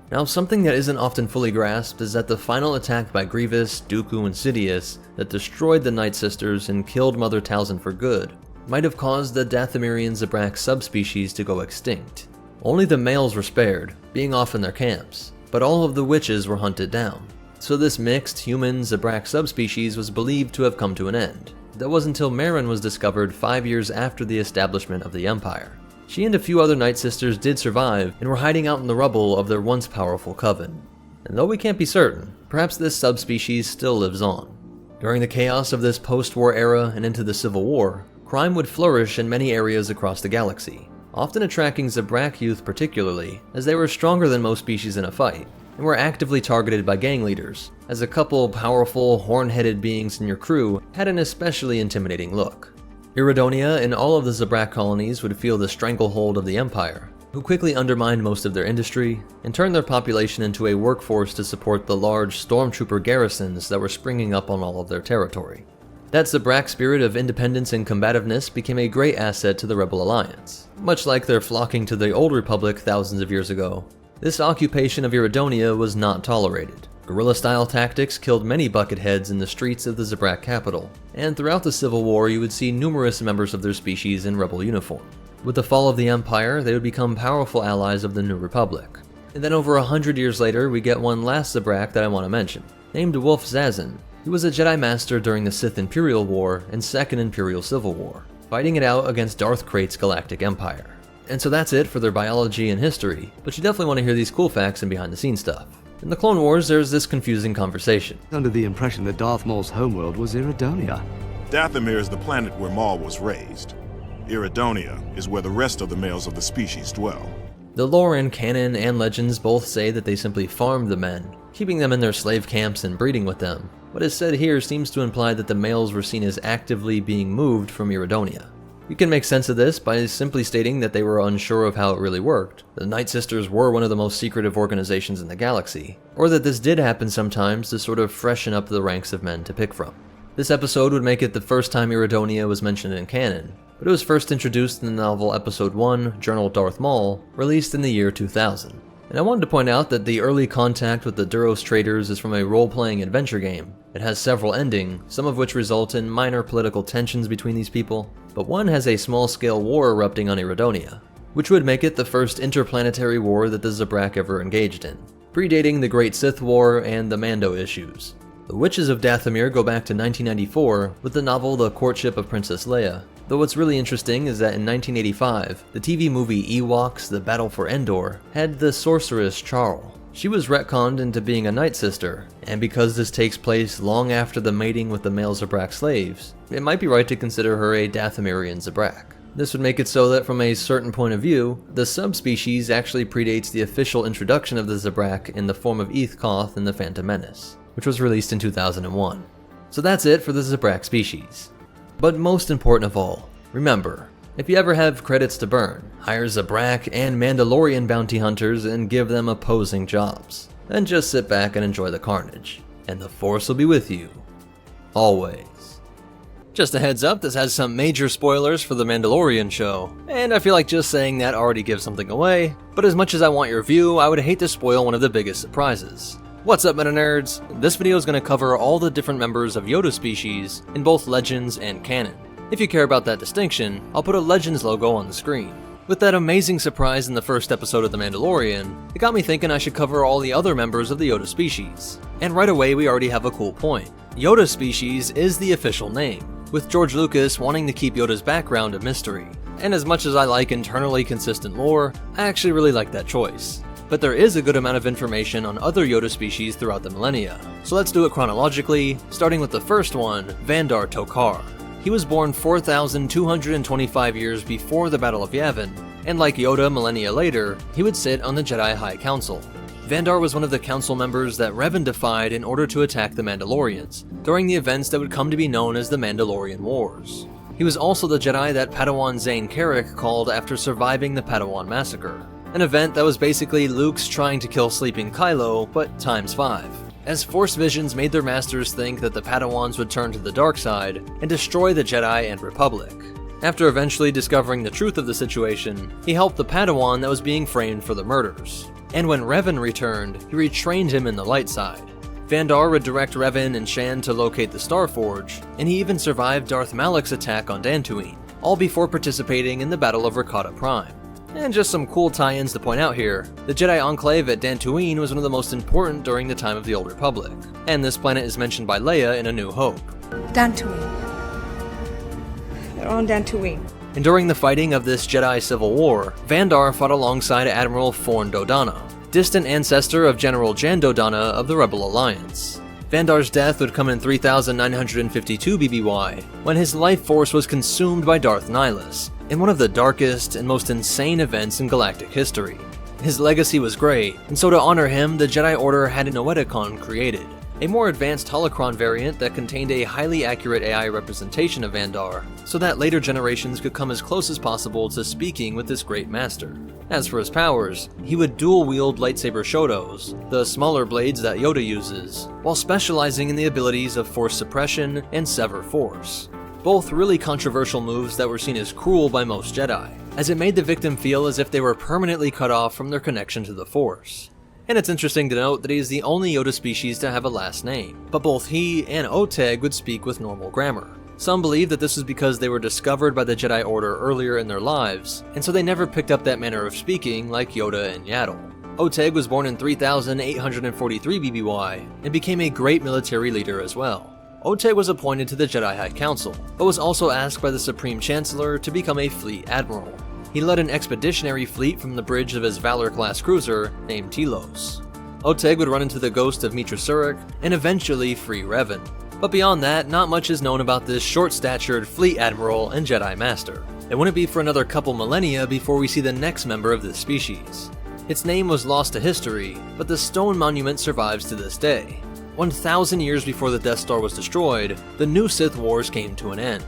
Now, something that isn't often fully grasped is that the final attack by Grievous, Dooku, and Sidious that destroyed the Night Sisters and killed Mother Talzin for good might have caused the Dathomirian Zabrak subspecies to go extinct. Only the males were spared, being off in their camps, but all of the witches were hunted down. So this mixed human-Zabrak subspecies was believed to have come to an end. That was until Merrin was discovered 5 years after the establishment of the Empire. She and a few other Night Sisters did survive and were hiding out in the rubble of their once powerful coven. And though we can't be certain, perhaps this subspecies still lives on. During the chaos of this post-war era and into the Civil War, crime would flourish in many areas across the galaxy, often attracting Zabrak youth particularly, as they were stronger than most species in a fight, and were actively targeted by gang leaders, as a couple powerful, horn-headed beings in your crew had an especially intimidating look. Iridonia and all of the Zabrak colonies would feel the stranglehold of the Empire, who quickly undermined most of their industry and turned their population into a workforce to support the large stormtrooper garrisons that were springing up on all of their territory. That Zabrak spirit of independence and combativeness became a great asset to the Rebel Alliance, much like their flocking to the Old Republic thousands of years ago. This occupation of Iridonia was not tolerated. Guerrilla-style tactics killed many bucketheads in the streets of the Zabrak capital, and throughout the Civil War you would see numerous members of their species in rebel uniform. With the fall of the Empire, they would become powerful allies of the New Republic. And then over 100 years later, we get one last Zabrak that I want to mention, named Wolf Zazin. He was a Jedi Master during the Sith Imperial War and Second Imperial Civil War, fighting it out against Darth Krayt's Galactic Empire. And so that's it for their biology and history, but you definitely want to hear these cool facts and behind-the-scenes stuff. In the Clone Wars, there's this confusing conversation. Under the impression that Darth Maul's homeworld was Iridonia. Dathomir is the planet where Maul was raised. Iridonia is where the rest of the males of the species dwell. The lore and canon and legends both say that they simply farmed the men, keeping them in their slave camps and breeding with them. What is said here seems to imply that the males were seen as actively being moved from Iridonia. You can make sense of this by simply stating that they were unsure of how it really worked. The Night Sisters were one of the most secretive organizations in the galaxy, or that this did happen sometimes to sort of freshen up the ranks of men to pick from. This episode would make it the first time Iridonia was mentioned in canon, but it was first introduced in the novel Episode 1, Journal of Darth Maul, released in the year 2000. And I wanted to point out that the early contact with the Duros traders is from a role-playing adventure game. It has several endings, some of which result in minor political tensions between these people, but one has a small-scale war erupting on Iridonia, which would make it the first interplanetary war that the Zabrak ever engaged in, predating the Great Sith War and the Mando issues. The Witches of Dathomir go back to 1994 with the novel The Courtship of Princess Leia, though what's really interesting is that in 1985, the TV movie Ewoks: The Battle for Endor had the sorceress Charl. She was retconned into being a Night Sister, and because this takes place long after the mating with the male Zabrak slaves, it might be right to consider her a Dathomirian Zabrak. This would make it so that from a certain point of view, the subspecies actually predates the official introduction of the Zabrak in the form of Eth Koth in The Phantom Menace, which was released in 2001. So that's it for the Zabrak species. But most important of all, remember, if you ever have credits to burn, hire Zabrak and Mandalorian bounty hunters and give them opposing jobs. Then just sit back and enjoy the carnage, and the Force will be with you, always. Just a heads up, this has some major spoilers for the Mandalorian show, and I feel like just saying that already gives something away, but as much as I want your view, I would hate to spoil one of the biggest surprises. What's up, meta nerds? This video is going to cover all the different members of Yoda species in both Legends and canon. If you care about that distinction, I'll put a Legends logo on the screen. With that amazing surprise in the first episode of The Mandalorian, it got me thinking I should cover all the other members of the Yoda species. And right away we already have a cool point. Yoda species is the official name, with George Lucas wanting to keep Yoda's background a mystery. And as much as I like internally consistent lore, I actually really like that choice. But there is a good amount of information on other Yoda species throughout the millennia. So let's do it chronologically, starting with the first one, Vandar Tokar. He was born 4,225 years before the Battle of Yavin, and like Yoda millennia later, he would sit on the Jedi High Council. Vandar was one of the council members that Revan defied in order to attack the Mandalorians, during the events that would come to be known as the Mandalorian Wars. He was also the Jedi that Padawan Zane Carrick called after surviving the Padawan Massacre, an event that was basically Luke's trying to kill sleeping Kylo, but times 5. As Force visions made their masters think that the Padawans would turn to the dark side and destroy the Jedi and Republic. After eventually discovering the truth of the situation, he helped the Padawan that was being framed for the murders. And when Revan returned, he retrained him in the light side. Vandar would direct Revan and Shan to locate the Starforge, and he even survived Darth Malak's attack on Dantooine, all before participating in the Battle of Rakata Prime. And just some cool tie-ins to point out here, the Jedi Enclave at Dantooine was one of the most important during the time of the Old Republic, and this planet is mentioned by Leia in A New Hope. Dantooine. They're on Dantooine. And during the fighting of this Jedi Civil War, Vandar fought alongside Admiral Forn Dodonna, distant ancestor of General Jan Dodonna of the Rebel Alliance. Vandar's death would come in 3952 BBY, when his life force was consumed by Darth Nihilus, in one of the darkest and most insane events in galactic history. His legacy was great, and so to honor him, the Jedi Order had an Noeticon created, a more advanced holocron variant that contained a highly accurate AI representation of Vandar, so that later generations could come as close as possible to speaking with this great master. As for his powers, he would dual-wield lightsaber Shotos, the smaller blades that Yoda uses, while specializing in the abilities of Force Suppression and Sever Force. Both really controversial moves that were seen as cruel by most Jedi, as it made the victim feel as if they were permanently cut off from their connection to the Force. And it's interesting to note that he is the only Yoda species to have a last name, but both he and Oteg would speak with normal grammar. Some believe that this is because they were discovered by the Jedi Order earlier in their lives, and so they never picked up that manner of speaking like Yoda and Yaddle. Oteg was born in 3843 BBY, and became a great military leader as well. Oteg was appointed to the Jedi High Council, but was also asked by the Supreme Chancellor to become a fleet admiral. He led an expeditionary fleet from the bridge of his Valor-class cruiser named Telos. Oteg would run into the ghost of Mitra Surik and eventually free Revan. But beyond that, not much is known about this short-statured fleet admiral and Jedi master. It wouldn't be for another couple millennia before we see the next member of this species. Its name was lost to history, but the stone monument survives to this day. 1,000 years before the Death Star was destroyed, the new Sith Wars came to an end.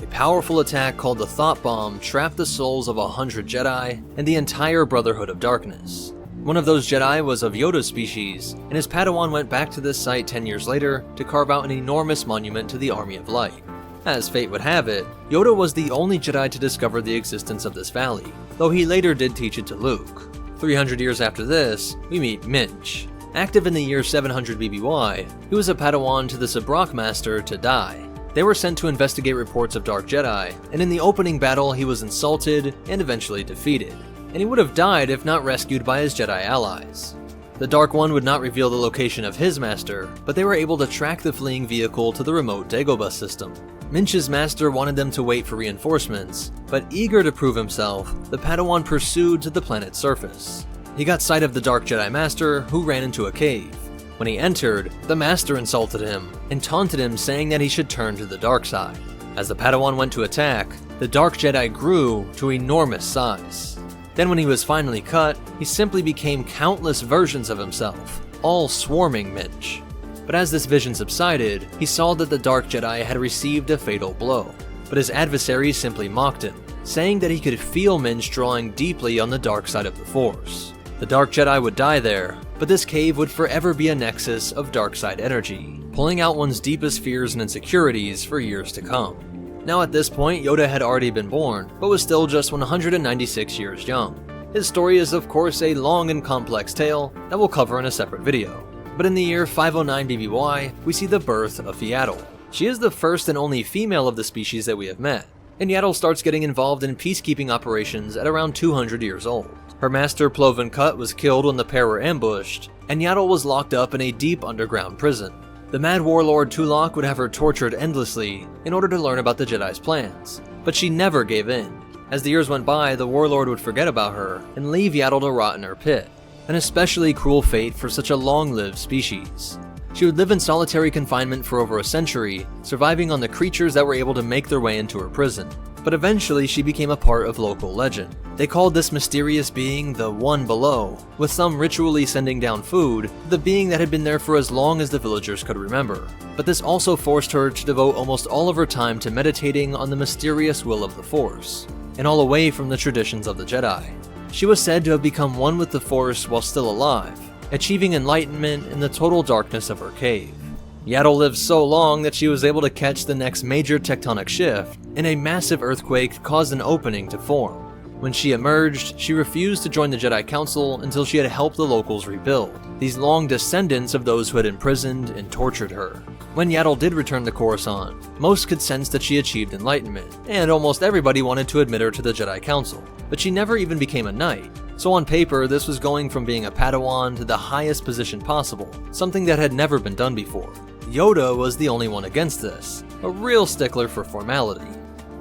A powerful attack called the Thought Bomb trapped the souls of 100 Jedi and the entire Brotherhood of Darkness. One of those Jedi was of Yoda's species, and his Padawan went back to this site 10 years later to carve out an enormous monument to the Army of Light. As fate would have it, Yoda was the only Jedi to discover the existence of this valley, though he later did teach it to Luke. 300 years after this, we meet Minch. Active in the year 700 BBY, he was a Padawan to the Zabrak Master Tadai. They were sent to investigate reports of Dark Jedi, and in the opening battle he was insulted and eventually defeated. And he would have died if not rescued by his Jedi allies. The Dark One would not reveal the location of his master, but they were able to track the fleeing vehicle to the remote Dagobah system. Minch's master wanted them to wait for reinforcements, but eager to prove himself, the Padawan pursued to the planet's surface. He got sight of the Dark Jedi Master, who ran into a cave. When he entered, the Master insulted him and taunted him, saying that he should turn to the dark side. As the Padawan went to attack, the Dark Jedi grew to enormous size. Then when he was finally cut, he simply became countless versions of himself, all swarming Minch. But as this vision subsided, he saw that the Dark Jedi had received a fatal blow. But his adversary simply mocked him, saying that he could feel Minch drawing deeply on the dark side of the Force. The Dark Jedi would die there, but this cave would forever be a nexus of dark side energy, pulling out one's deepest fears and insecurities for years to come. Now at this point, Yoda had already been born, but was still just 196 years young. His story is of course a long and complex tale that we'll cover in a separate video. But in the year 509 BBY, we see the birth of Yaddle. She is the first and only female of the species that we have met, and Yaddle starts getting involved in peacekeeping operations at around 200 years old. Her master Ploven Kut was killed when the pair were ambushed, and Yaddle was locked up in a deep underground prison. The mad warlord Twi'lek would have her tortured endlessly in order to learn about the Jedi's plans, but she never gave in. As the years went by, the warlord would forget about her and leave Yaddle to rot in her pit, an especially cruel fate for such a long-lived species. She would live in solitary confinement for over a century, surviving on the creatures that were able to make their way into her prison. But eventually she became a part of local legend. They called this mysterious being the One Below, with some ritually sending down food, the being that had been there for as long as the villagers could remember. But this also forced her to devote almost all of her time to meditating on the mysterious will of the Force, and all away from the traditions of the Jedi. She was said to have become one with the Force while still alive, achieving enlightenment in the total darkness of her cave. Yaddle lived so long that she was able to catch the next major tectonic shift, and a massive earthquake caused an opening to form. When she emerged, she refused to join the Jedi Council until she had helped the locals rebuild, these long descendants of those who had imprisoned and tortured her. When Yaddle did return to Coruscant, most could sense that she achieved enlightenment, and almost everybody wanted to admit her to the Jedi Council, but she never even became a knight. So on paper, this was going from being a Padawan to the highest position possible, something that had never been done before. Yoda was the only one against this, a real stickler for formality.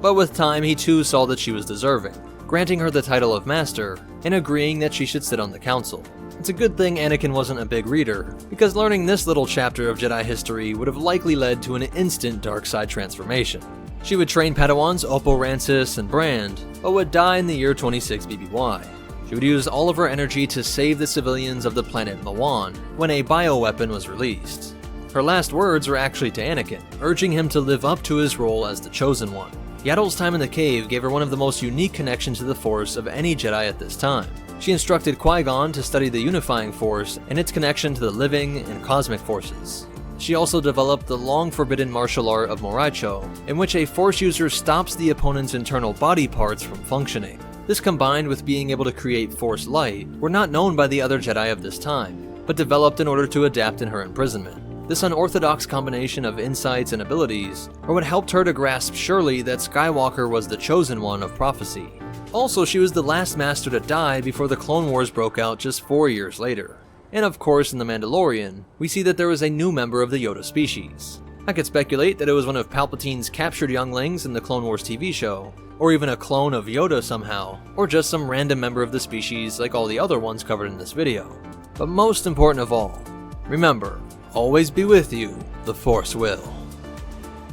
But with time, he too saw that she was deserving, granting her the title of Master, and agreeing that she should sit on the Council. It's a good thing Anakin wasn't a big reader, because learning this little chapter of Jedi history would have likely led to an instant dark side transformation. She would train Padawans Oppo Rancis and Brand, but would die in the year 26 BBY. She would use all of her energy to save the civilians of the planet Mawan when a bioweapon was released. Her last words were actually to Anakin, urging him to live up to his role as the Chosen One. Yaddle's time in the cave gave her one of the most unique connections to the Force of any Jedi at this time. She instructed Qui-Gon to study the unifying Force and its connection to the living and cosmic forces. She also developed the long-forbidden martial art of Moraicho, in which a Force user stops the opponent's internal body parts from functioning. This, combined with being able to create Force light, were not known by the other Jedi of this time, but developed in order to adapt in her imprisonment. This unorthodox combination of insights and abilities are what helped her to grasp surely that Skywalker was the chosen one of prophecy. Also, she was the last master to die before the Clone Wars broke out just 4 years later. And of course, in The Mandalorian, we see that there was a new member of the Yoda species. I could speculate that it was one of Palpatine's captured younglings in the Clone Wars TV show, or even a clone of Yoda somehow, or just some random member of the species like all the other ones covered in this video. But most important of all, remember, always be with you, the Force will.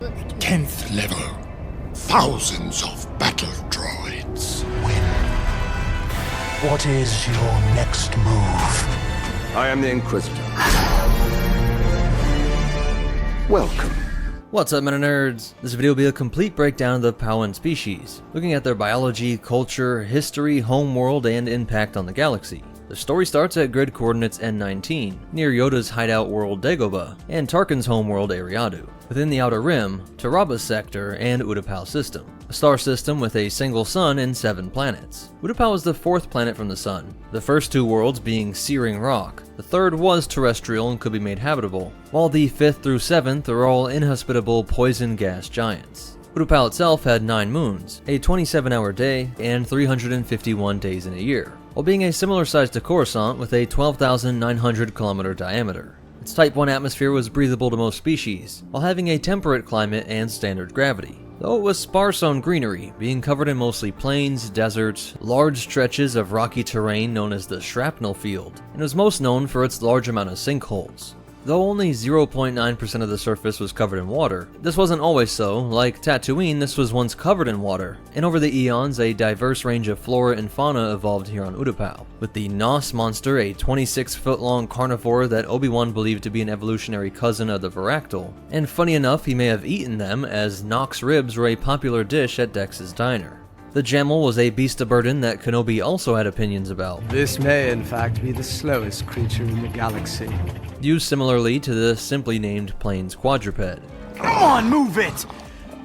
10th level. Thousands of battle droids win. What is your next move? I am the Inquisitor. Welcome. What's up, Meta Nerds? This video will be a complete breakdown of the Pau'an species, looking at their biology, culture, history, homeworld, and impact on the galaxy. The story starts at grid coordinates N19, near Yoda's hideout world Dagobah, and Tarkin's homeworld Eriadu, within the Outer Rim, Taraba's sector, and Utapau system, a star system with a single sun and 7 planets. Utapau is the 4th planet from the sun, the first 2 worlds being searing rock. The 3rd was terrestrial and could be made habitable, while the 5th through 7th are all inhospitable poison gas giants. Utapau itself had 9 moons, a 27-hour day, and 351 days in a year, while being a similar size to Coruscant with a 12,900 kilometer diameter. Its Type 1 atmosphere was breathable to most species, while having a temperate climate and standard gravity, though it was sparse on greenery, being covered in mostly plains, deserts, large stretches of rocky terrain known as the Shrapnel Field, and was most known for its large amount of sinkholes. Though only 0.9% of the surface was covered in water, this wasn't always so. Like Tatooine, this was once covered in water, and over the eons a diverse range of flora and fauna evolved here on Utapau, with the Nos monster, a 26-foot-long carnivore that Obi-Wan believed to be an evolutionary cousin of the Varactyl, and funny enough he may have eaten them, as Nox ribs were a popular dish at Dex's diner. The Jamel was a beast of burden that Kenobi also had opinions about. This may in fact be the slowest creature in the galaxy. Used similarly to the simply named Plains quadruped. Come on, move it!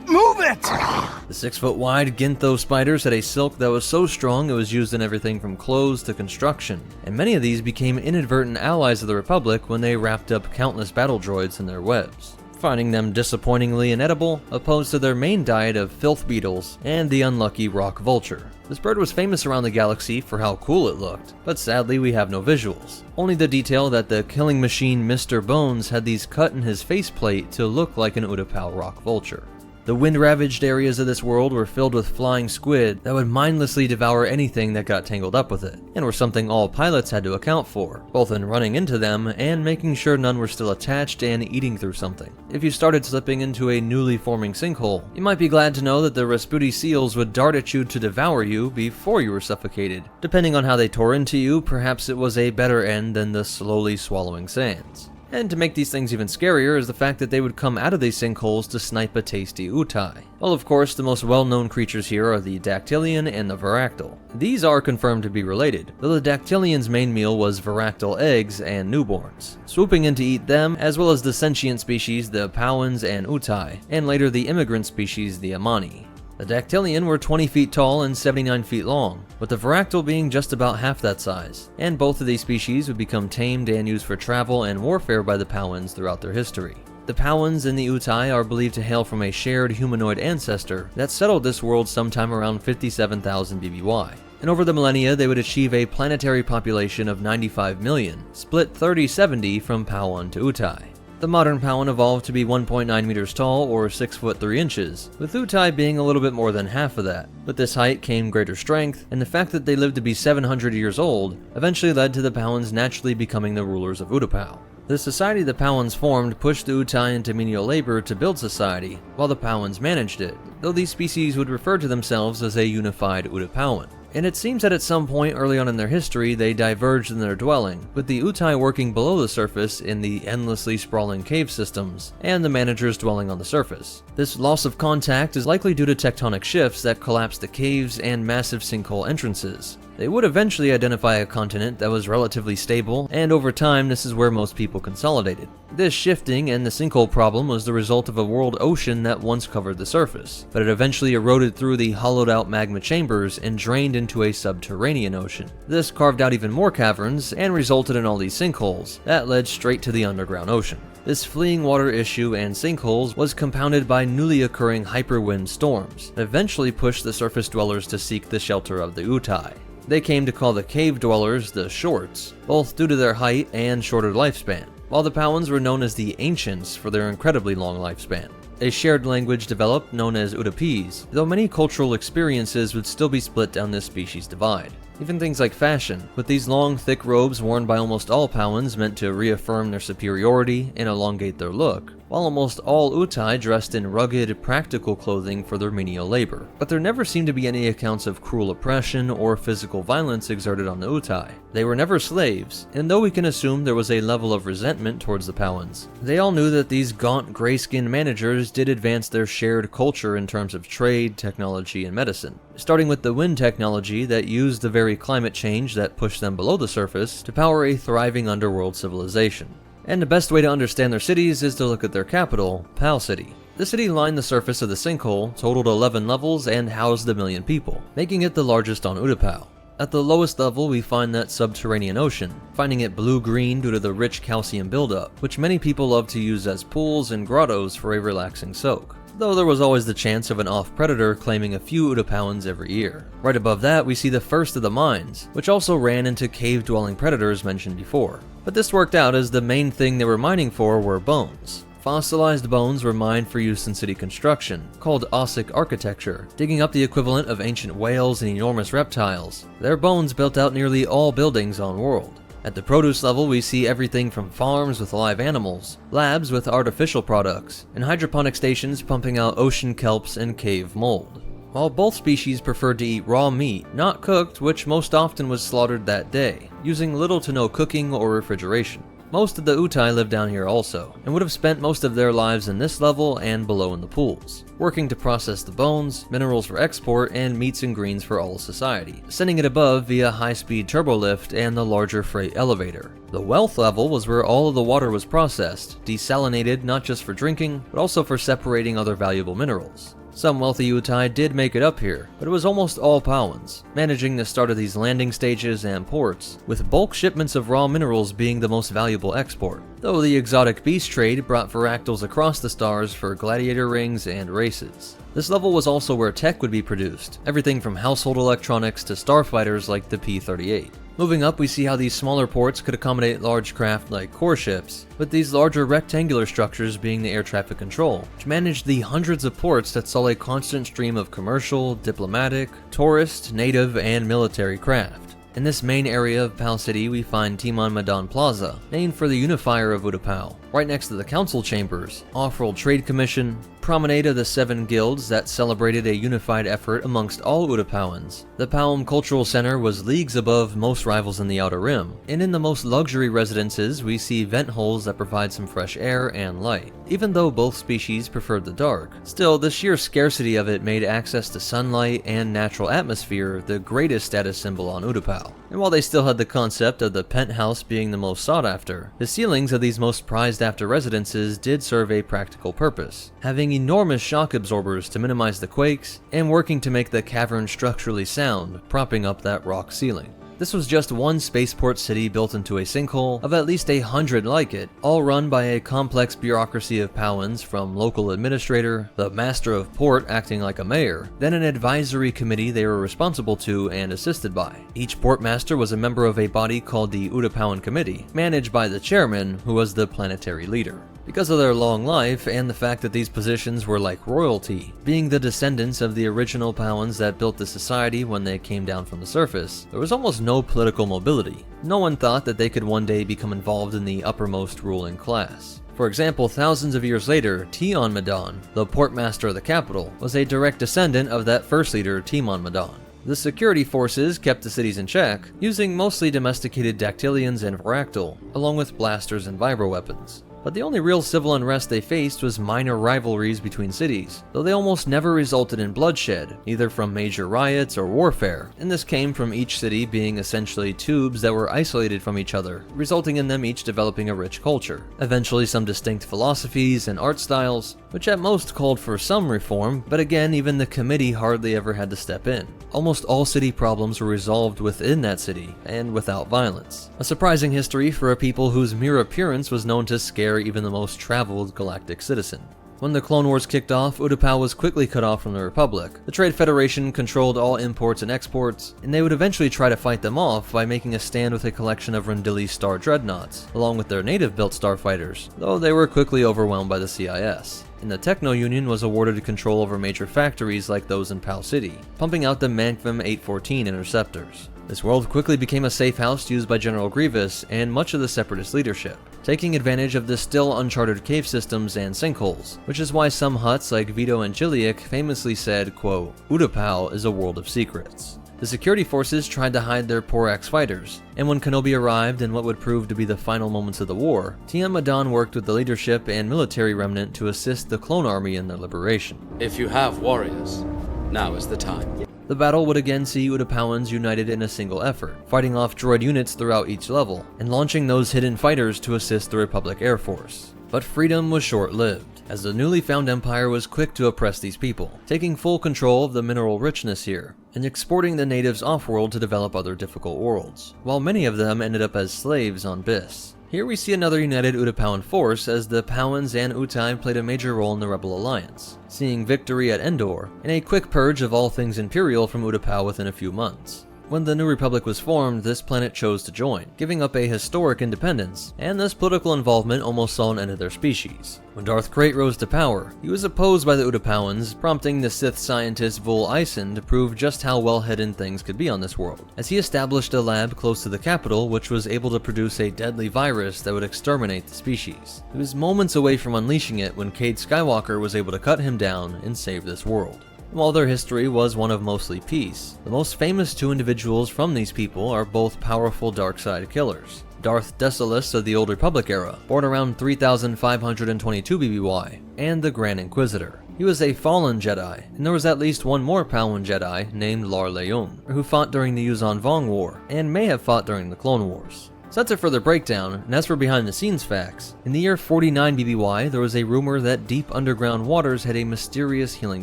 Move it! The 6-foot-wide Gintho spiders had a silk that was so strong it was used in everything from clothes to construction, and many of these became inadvertent allies of the Republic when they wrapped up countless battle droids in their webs, finding them disappointingly inedible, opposed to their main diet of filth beetles and the unlucky rock vulture. This bird was famous around the galaxy for how cool it looked, but sadly we have no visuals. Only the detail that the killing machine Mr. Bones had these cut in his faceplate to look like an Utapau rock vulture. The wind-ravaged areas of this world were filled with flying squid that would mindlessly devour anything that got tangled up with it, and were something all pilots had to account for, both in running into them and making sure none were still attached and eating through something. If you started slipping into a newly forming sinkhole, you might be glad to know that the Rasputi seals would dart at you to devour you before you were suffocated. Depending on how they tore into you, perhaps it was a better end than the slowly swallowing sands. And to make these things even scarier is the fact that they would come out of these sinkholes to snipe a tasty Utai. Well, of course, the most well-known creatures here are the Dactylian and the Varactyl. These are confirmed to be related, though the Dactylian's main meal was Varactyl eggs and newborns, swooping in to eat them, as well as the sentient species, the Pau'ans and Utai, and later the immigrant species, the Amani. The Dactylian were 20 feet tall and 79 feet long, with the Varactyl being just about half that size, and both of these species would become tamed and used for travel and warfare by the Pau'ans throughout their history. The Pau'ans and the Utai are believed to hail from a shared humanoid ancestor that settled this world sometime around 57,000 BBY. And over the millennia, they would achieve a planetary population of 95 million, split 30-70 from Pau'an to Utai. The modern Pau'an evolved to be 1.9 meters tall, or 6 foot 3 inches, with Utai being a little bit more than half of that. With this height came greater strength, and the fact that they lived to be 700 years old eventually led to the Pau'ans naturally becoming the rulers of Utapau. The society the Pau'ans formed pushed the Utai into menial labor to build society, while the Pau'ans managed it, though these species would refer to themselves as a unified Utapauan. And it seems that at some point early on in their history they diverged in their dwelling, with the Utai working below the surface in the endlessly sprawling cave systems, and the managers dwelling on the surface. This loss of contact is likely due to tectonic shifts that collapsed the caves and massive sinkhole entrances. They would eventually identify a continent that was relatively stable, and over time this is where most people consolidated. This shifting and the sinkhole problem was the result of a world ocean that once covered the surface, but it eventually eroded through the hollowed out magma chambers and drained into a subterranean ocean. This carved out even more caverns and resulted in all these sinkholes that led straight to the underground ocean. This fleeing water issue and sinkholes was compounded by newly occurring hyperwind storms that eventually pushed the surface dwellers to seek the shelter of the Utai. They came to call the cave dwellers the Shorts, both due to their height and shorter lifespan, while the Pau'ans were known as the Ancients for their incredibly long lifespan. a shared language developed known as Utapese, though many cultural experiences would still be split down this species divide. Even things like fashion, with these long, thick robes worn by almost all Pau'ans meant to reaffirm their superiority and elongate their look, while almost all Utai dressed in rugged, practical clothing for their menial labor. But there never seemed to be any accounts of cruel oppression or physical violence exerted on the Utai. They were never slaves, and though we can assume there was a level of resentment towards the Pau'ans, they all knew that these gaunt, gray-skinned managers did advance their shared culture in terms of trade, technology, and medicine. Starting with the wind technology that used the very climate change that pushed them below the surface to power a thriving underworld civilization. And the best way to understand their cities is to look at their capital, Pau City. The city lined the surface of the sinkhole, totaled 11 levels, and housed 1 million people, making it the largest on Utapau. At the lowest level, we find that subterranean ocean, finding it blue-green due to the rich calcium buildup, which many people love to use as pools and grottos for a relaxing soak, though there was always the chance of an off-predator claiming a few Utapauans every year. Right above that, we see the first of the mines, which also ran into cave-dwelling predators mentioned before. But this worked out as the main thing they were mining for were bones. Fossilized bones were mined for use in city construction, called Ossic architecture, digging up the equivalent of ancient whales and enormous reptiles. Their bones built out nearly all buildings on world. At the produce level, we see everything from farms with live animals, labs with artificial products, and hydroponic stations pumping out ocean kelps and cave mold. While both species preferred to eat raw meat, not cooked, which most often was slaughtered that day, using little to no cooking or refrigeration. Most of the Utai lived down here also, and would have spent most of their lives in this level and below in the pools, working to process the bones, minerals for export, and meats and greens for all society, sending it above via high-speed turbolift and the larger freight elevator. The wealth level was where all of the water was processed, desalinated not just for drinking, but also for separating other valuable minerals. Some wealthy Utai did make it up here, but it was almost all Pau'ans, managing the start of these landing stages and ports, with bulk shipments of raw minerals being the most valuable export, though the exotic beast trade brought fractals across the stars for gladiator rings and races. This level was also where tech would be produced, everything from household electronics to starfighters like the P-38. Moving up, we see how these smaller ports could accommodate large craft like core ships, with these larger rectangular structures being the air traffic control, which managed the hundreds of ports that saw a constant stream of commercial, diplomatic, tourist, native, and military craft. In this main area of Pau City, we find Timon Madan Plaza, named for the unifier of Utapau, right next to the council chambers, Off-World Trade Commission, promenade of the 7 guilds that celebrated a unified effort amongst all Utapauans. The Pau'an Cultural Center was leagues above most rivals in the Outer Rim, and in the most luxury residences we see vent holes that provide some fresh air and light. Even though both species preferred the dark, still the sheer scarcity of it made access to sunlight and natural atmosphere the greatest status symbol on Utapau. And while they still had the concept of the penthouse being the most sought after, the ceilings of these most prized after residences did serve a practical purpose, having enormous shock absorbers to minimize the quakes, and working to make the cavern structurally sound, propping up that rock ceiling. This was just one spaceport city built into a sinkhole of at least 100 like it, all run by a complex bureaucracy of Pau'ans, from local administrator, the master of port acting like a mayor, then an advisory committee they were responsible to and assisted by. Each portmaster was a member of a body called the Utapauan Committee, managed by the chairman, who was the planetary leader. Because of their long life and the fact that these positions were like royalty, being the descendants of the original Pau'ans that built the society when they came down from the surface, there was almost no political mobility. No one thought that they could one day become involved in the uppermost ruling class. For example, thousands of years later, Tion Madan, the portmaster of the capital, was a direct descendant of that first leader, Timon Madan. The security forces kept the cities in check, using mostly domesticated dactylians and fractal, along with blasters and vibroweapons. But the only real civil unrest they faced was minor rivalries between cities, though they almost never resulted in bloodshed, either from major riots or warfare, and this came from each city being essentially tubes that were isolated from each other, resulting in them each developing a rich culture. Eventually some distinct philosophies and art styles, which at most called for some reform, but again even the committee hardly ever had to step in. Almost all city problems were resolved within that city, and without violence. A surprising history for a people whose mere appearance was known to scare even the most traveled galactic citizen. When the Clone Wars kicked off, Utapau was quickly cut off from the Republic. The Trade Federation controlled all imports and exports, and they would eventually try to fight them off by making a stand with a collection of Rendili Star Dreadnoughts, along with their native-built starfighters, though they were quickly overwhelmed by the CIS. and the Techno Union was awarded control over major factories like those in Pal City, pumping out the Mankvim 814 interceptors. This world quickly became a safe house used by General Grievous and much of the Separatist leadership, taking advantage of the still uncharted cave systems and sinkholes, which is why some Hutts like Vito and Chiliac famously said, quote, Utapau is a world of secrets. The security forces tried to hide their Porrax fighters, and when Kenobi arrived in what would prove to be the final moments of the war, Tien Madan worked with the leadership and military remnant to assist the clone army in their liberation. If you have warriors, now is the time. The battle would again see Utapauans united in a single effort, fighting off droid units throughout each level, and launching those hidden fighters to assist the Republic Air Force. But freedom was short-lived, as the newly found Empire was quick to oppress these people, taking full control of the mineral richness here, and exporting the natives off-world to develop other difficult worlds, while many of them ended up as slaves on Biss. Here we see another united Utapauan force, as the Pau'ans and Utai played a major role in the Rebel Alliance, seeing victory at Endor, and a quick purge of all things Imperial from Utapau within a few months. When the New Republic was formed, this planet chose to join, giving up a historic independence, and this political involvement almost saw an end of their species. When Darth Krayt rose to power, he was opposed by the Utapauans, prompting the Sith scientist Vol Ison to prove just how well hidden things could be on this world, as he established a lab close to the capital which was able to produce a deadly virus that would exterminate the species. He was moments away from unleashing it when Cade Skywalker was able to cut him down and save this world. While their history was one of mostly peace, the most famous two individuals from these people are both powerful dark side killers. Darth Desolus of the Old Republic era, born around 3522 BBY, and the Grand Inquisitor. He was a fallen Jedi, and there was at least one more Pau'an Jedi named Lar Leung, who fought during the Yuuzhan Vong War, and may have fought during the Clone Wars. So that's a further breakdown, and as for behind the scenes facts, in the year 49 BBY there was a rumor that deep underground waters had a mysterious healing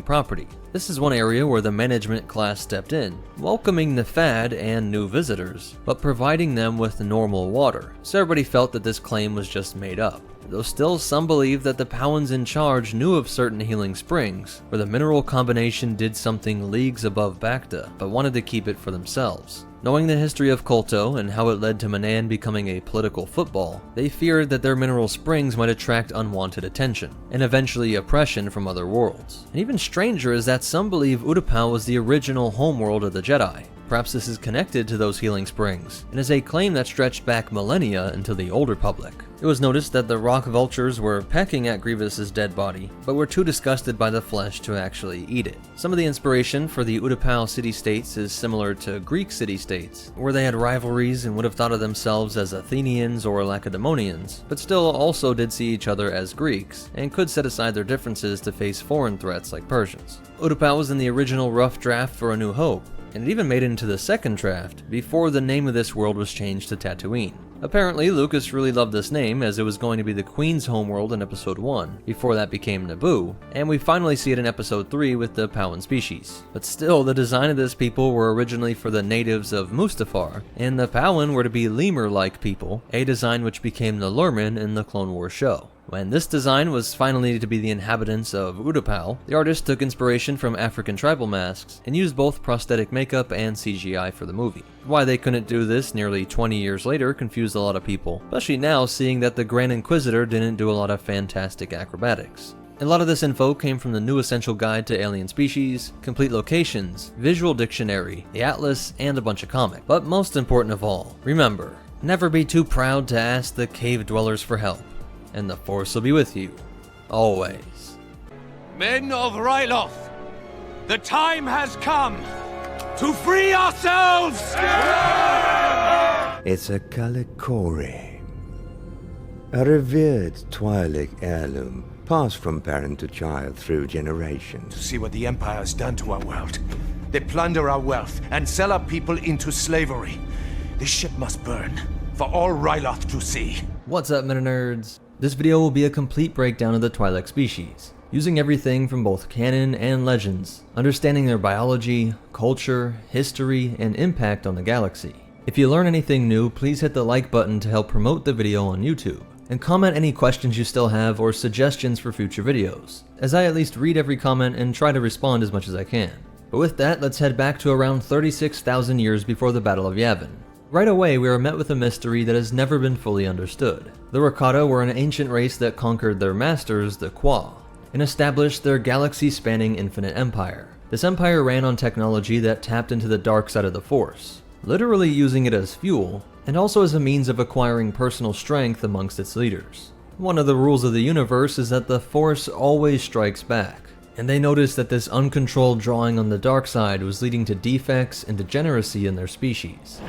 property. This is one area where the management class stepped in, welcoming the Fad and new visitors, but providing them with normal water, so everybody felt that this claim was just made up. Though still some believe that the Pau'ans in charge knew of certain healing springs, where the mineral combination did something leagues above Bacta, but wanted to keep it for themselves. Knowing the history of Kolto and how it led to Manan becoming a political football, they feared that their mineral springs might attract unwanted attention, and eventually oppression from other worlds. And even stranger is that some believe Utapau was the original homeworld of the Jedi. Perhaps this is connected to those healing springs, and is a claim that stretched back millennia into the Old Republic. It was noticed that the rock vultures were pecking at Grievous's dead body, but were too disgusted by the flesh to actually eat it. Some of the inspiration for the Utapau city-states is similar to Greek city-states, where they had rivalries and would have thought of themselves as Athenians or Lacedaemonians, but still also did see each other as Greeks, and could set aside their differences to face foreign threats like Persians. Utapau was in the original rough draft for A New Hope, and it even made it into the second draft before the name of this world was changed to Tatooine. Apparently, Lucas really loved this name as it was going to be the Queen's homeworld in Episode 1, before that became Naboo, and we finally see it in Episode 3 with the Pau'an species. But still, the design of this people were originally for the natives of Mustafar, and the Pau'an were to be lemur-like people, a design which became the Lurmen in the Clone Wars show. When this design was finally to be the inhabitants of Utapau, the artist took inspiration from African tribal masks and used both prosthetic makeup and CGI for the movie. Why they couldn't do this nearly 20 years later confused a lot of people, especially now seeing that the Grand Inquisitor didn't do a lot of fantastic acrobatics. A lot of this info came from the New Essential Guide to Alien Species, Complete Locations, Visual Dictionary, the Atlas, and a bunch of comics. But most important of all, remember, never be too proud to ask the cave dwellers for help. And the Force will be with you, always. Men of Ryloth, the time has come to free ourselves! It's a Kalikori, a revered Twi'lek heirloom, passed from parent to child through generations. To see what the Empire has done to our world. They plunder our wealth and sell our people into slavery. This ship must burn, for all Ryloth to see. What's up, Meta Nerds? This video will be a complete breakdown of the Twi'lek species, using everything from both canon and legends, understanding their biology, culture, history, and impact on the galaxy. If you learn anything new, please hit the like button to help promote the video on YouTube, and comment any questions you still have or suggestions for future videos, as I at least read every comment and try to respond as much as I can. But with that, let's head back to around 36,000 years before the Battle of Yavin. Right away, we are met with a mystery that has never been fully understood. The Rakata were an ancient race that conquered their masters, the Qua. and established their galaxy-spanning infinite empire. This empire ran on technology that tapped into the dark side of the Force, literally using it as fuel, and also as a means of acquiring personal strength amongst its leaders. One of the rules of the universe is that the Force always strikes back, and they noticed that this uncontrolled drawing on the dark side was leading to defects and degeneracy in their species.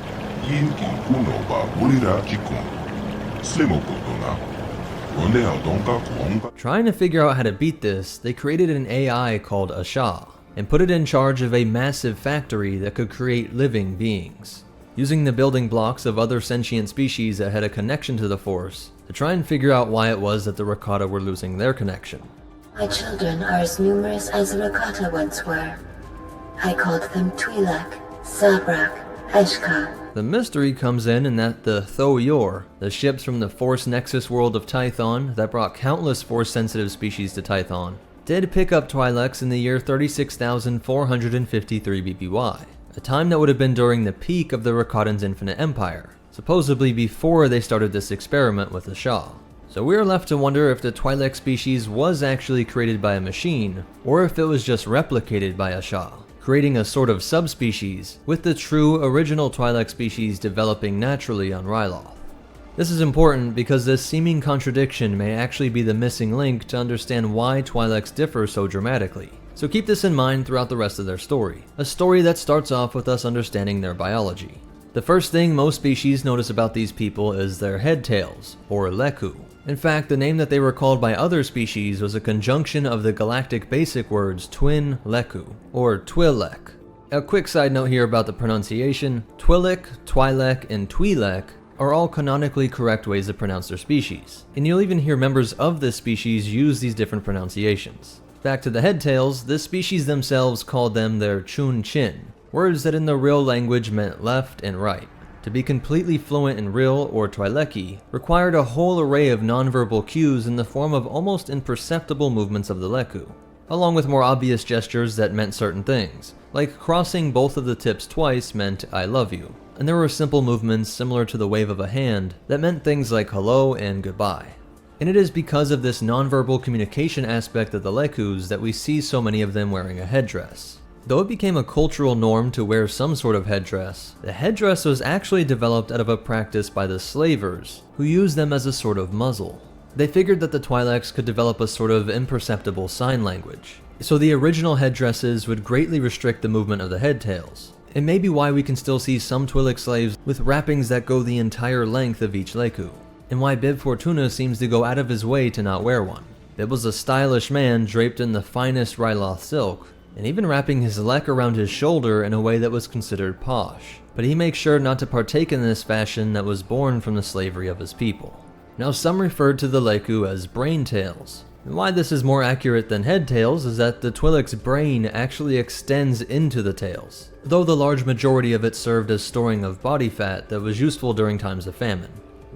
Trying to figure out how to beat this, they created an AI called Asha, and put it in charge of a massive factory that could create living beings, using the building blocks of other sentient species that had a connection to the Force to try and figure out why it was that the Rakata were losing their connection. My children are as numerous as the Rakata once were. I called them Twi'lek, Zabrak, Eshka. The mystery comes in that the Tho'yor, the ships from the Force Nexus world of Tython that brought countless Force-sensitive species to Tython, did pick up Twi'leks in the year 36,453 BBY, a time that would have been during the peak of the Rakata's infinite empire, supposedly before they started this experiment with the Shah. So we are left to wonder if the Twi'lek species was actually created by a machine, or if it was just replicated by a Shah, creating a sort of subspecies, with the true original Twi'lek species developing naturally on Ryloth. This is important because this seeming contradiction may actually be the missing link to understand why Twi'leks differ so dramatically. So keep this in mind throughout the rest of their story, a story that starts off with us understanding their biology. The first thing most species notice about these people is their head tails, or leku. In fact, the name that they were called by other species was a conjunction of the galactic basic words twin leku, or Twi'lek. A quick side note here about the pronunciation: Twi'lek, Twi'lek, and Twi'lek are all canonically correct ways to pronounce their species, and you'll even hear members of this species use these different pronunciations. Back to the head tails, this species themselves called them their chun chin, words that in the real language meant left and right. To be completely fluent in Real or Twi'leki required a whole array of nonverbal cues in the form of almost imperceptible movements of the leku, along with more obvious gestures that meant certain things, like crossing both of the tips twice meant I love you, and there were simple movements similar to the wave of a hand that meant things like hello and goodbye. And it is because of this nonverbal communication aspect of the lekus that we see so many of them wearing a headdress. Though it became a cultural norm to wear some sort of headdress, the headdress was actually developed out of a practice by the slavers, who used them as a sort of muzzle. They figured that the Twi'leks could develop a sort of imperceptible sign language, so the original headdresses would greatly restrict the movement of the head tails. It may be why we can still see some Twi'lek slaves with wrappings that go the entire length of each leku, and why Bib Fortuna seems to go out of his way to not wear one. Bib was a stylish man draped in the finest Ryloth silk, and even wrapping his lek around his shoulder in a way that was considered posh, but he makes sure not to partake in this fashion that was born from the slavery of his people. Now some referred to the leku as brain tails, and why this is more accurate than head tails is that the Twi'lek's brain actually extends into the tails, though the large majority of it served as storing of body fat that was useful during times of famine.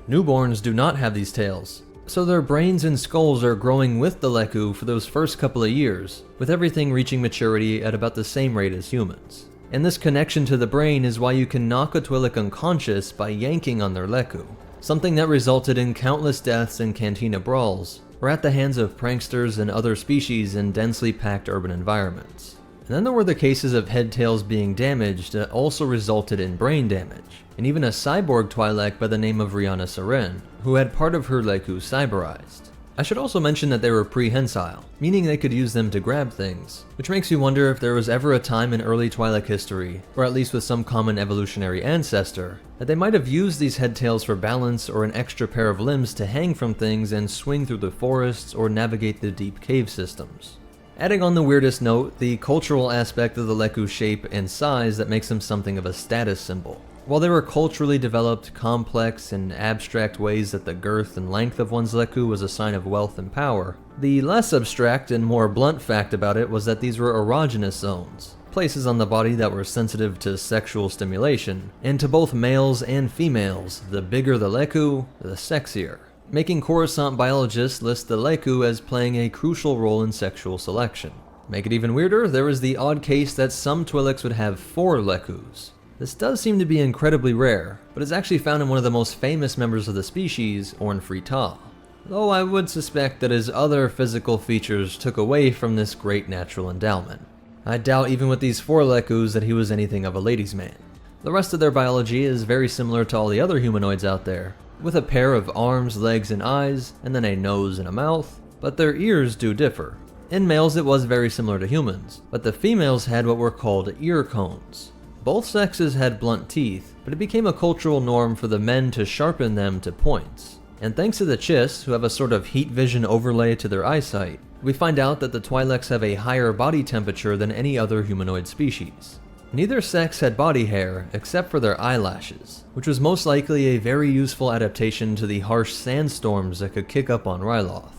Newborns do not have these tails, so their brains and skulls are growing with the leku for those first couple of years, with everything reaching maturity at about the same rate as humans. And this connection to the brain is why you can knock a Twi'lek unconscious by yanking on their leku, something that resulted in countless deaths in cantina brawls, or at the hands of pranksters and other species in densely packed urban environments. And then there were the cases of head tails being damaged that also resulted in brain damage, and even a cyborg Twi'lek by the name of Rihanna Seren, who had part of her leku cyberized. I should also mention that they were prehensile, meaning they could use them to grab things, which makes you wonder if there was ever a time in early Twi'lek history, or at least with some common evolutionary ancestor, that they might have used these head tails for balance or an extra pair of limbs to hang from things and swing through the forests or navigate the deep cave systems. Adding on the weirdest note, the cultural aspect of the leku shape and size that makes them something of a status symbol. While there were culturally developed, complex, and abstract ways that the girth and length of one's leku was a sign of wealth and power, the less abstract and more blunt fact about it was that these were erogenous zones, places on the body that were sensitive to sexual stimulation, and to both males and females, the bigger the leku, the sexier, making Coruscant biologists list the leku as playing a crucial role in sexual selection. Make it even weirder, there was the odd case that some Twi'leks would have 4 lekus. This does seem to be incredibly rare, but is actually found in one of the most famous members of the species, Orn Free Taa. though I would suspect that his other physical features took away from this great natural endowment. I doubt even with these 4 Lekus that he was anything of a ladies' man. The rest of their biology is very similar to all the other humanoids out there, with a pair of arms, legs, and eyes, and then a nose and a mouth, but their ears do differ. In males it was very similar to humans, but the females had what were called ear cones. Both sexes had blunt teeth, but it became a cultural norm for the men to sharpen them to points. And thanks to the Chiss, who have a sort of heat vision overlay to their eyesight, we find out that the Twi'leks have a higher body temperature than any other humanoid species. Neither sex had body hair except for their eyelashes, which was most likely a very useful adaptation to the harsh sandstorms that could kick up on Ryloth.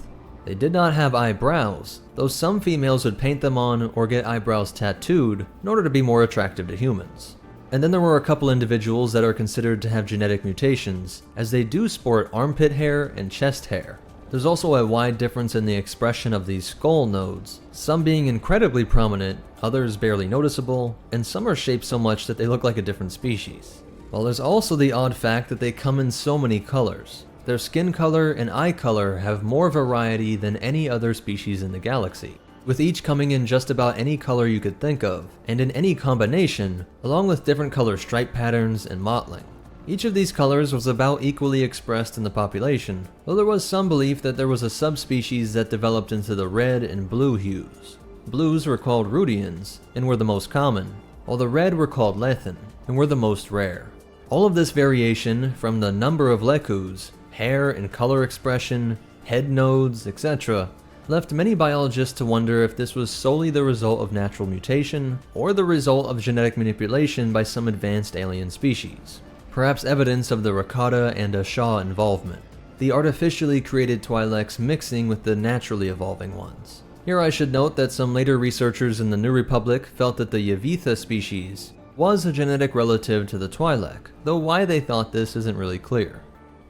They did not have eyebrows, though some females would paint them on or get eyebrows tattooed in order to be more attractive to humans. And then there were a couple individuals that are considered to have genetic mutations, as they do sport armpit hair and chest hair. There's also a wide difference in the expression of these skull nodes, some being incredibly prominent, others barely noticeable, and some are shaped so much that they look like a different species. While there's also the odd fact that they come in so many colors. Their skin color and eye color have more variety than any other species in the galaxy, with each coming in just about any color you could think of, and in any combination, along with different color stripe patterns and mottling. Each of these colors was about equally expressed in the population, though there was some belief that there was a subspecies that developed into the red and blue hues. Blues were called Rudians, and were the most common, while the red were called Lethan, and were the most rare. All of this variation, from the number of Lekus, hair and color expression, head nodes, etc., left many biologists to wonder if this was solely the result of natural mutation, or the result of genetic manipulation by some advanced alien species. Perhaps evidence of the Rakata and Asha involvement, the artificially created Twi'leks mixing with the naturally evolving ones. Here I should note that some later researchers in the New Republic felt that the Yavitha species was a genetic relative to the Twi'lek, though why they thought this isn't really clear.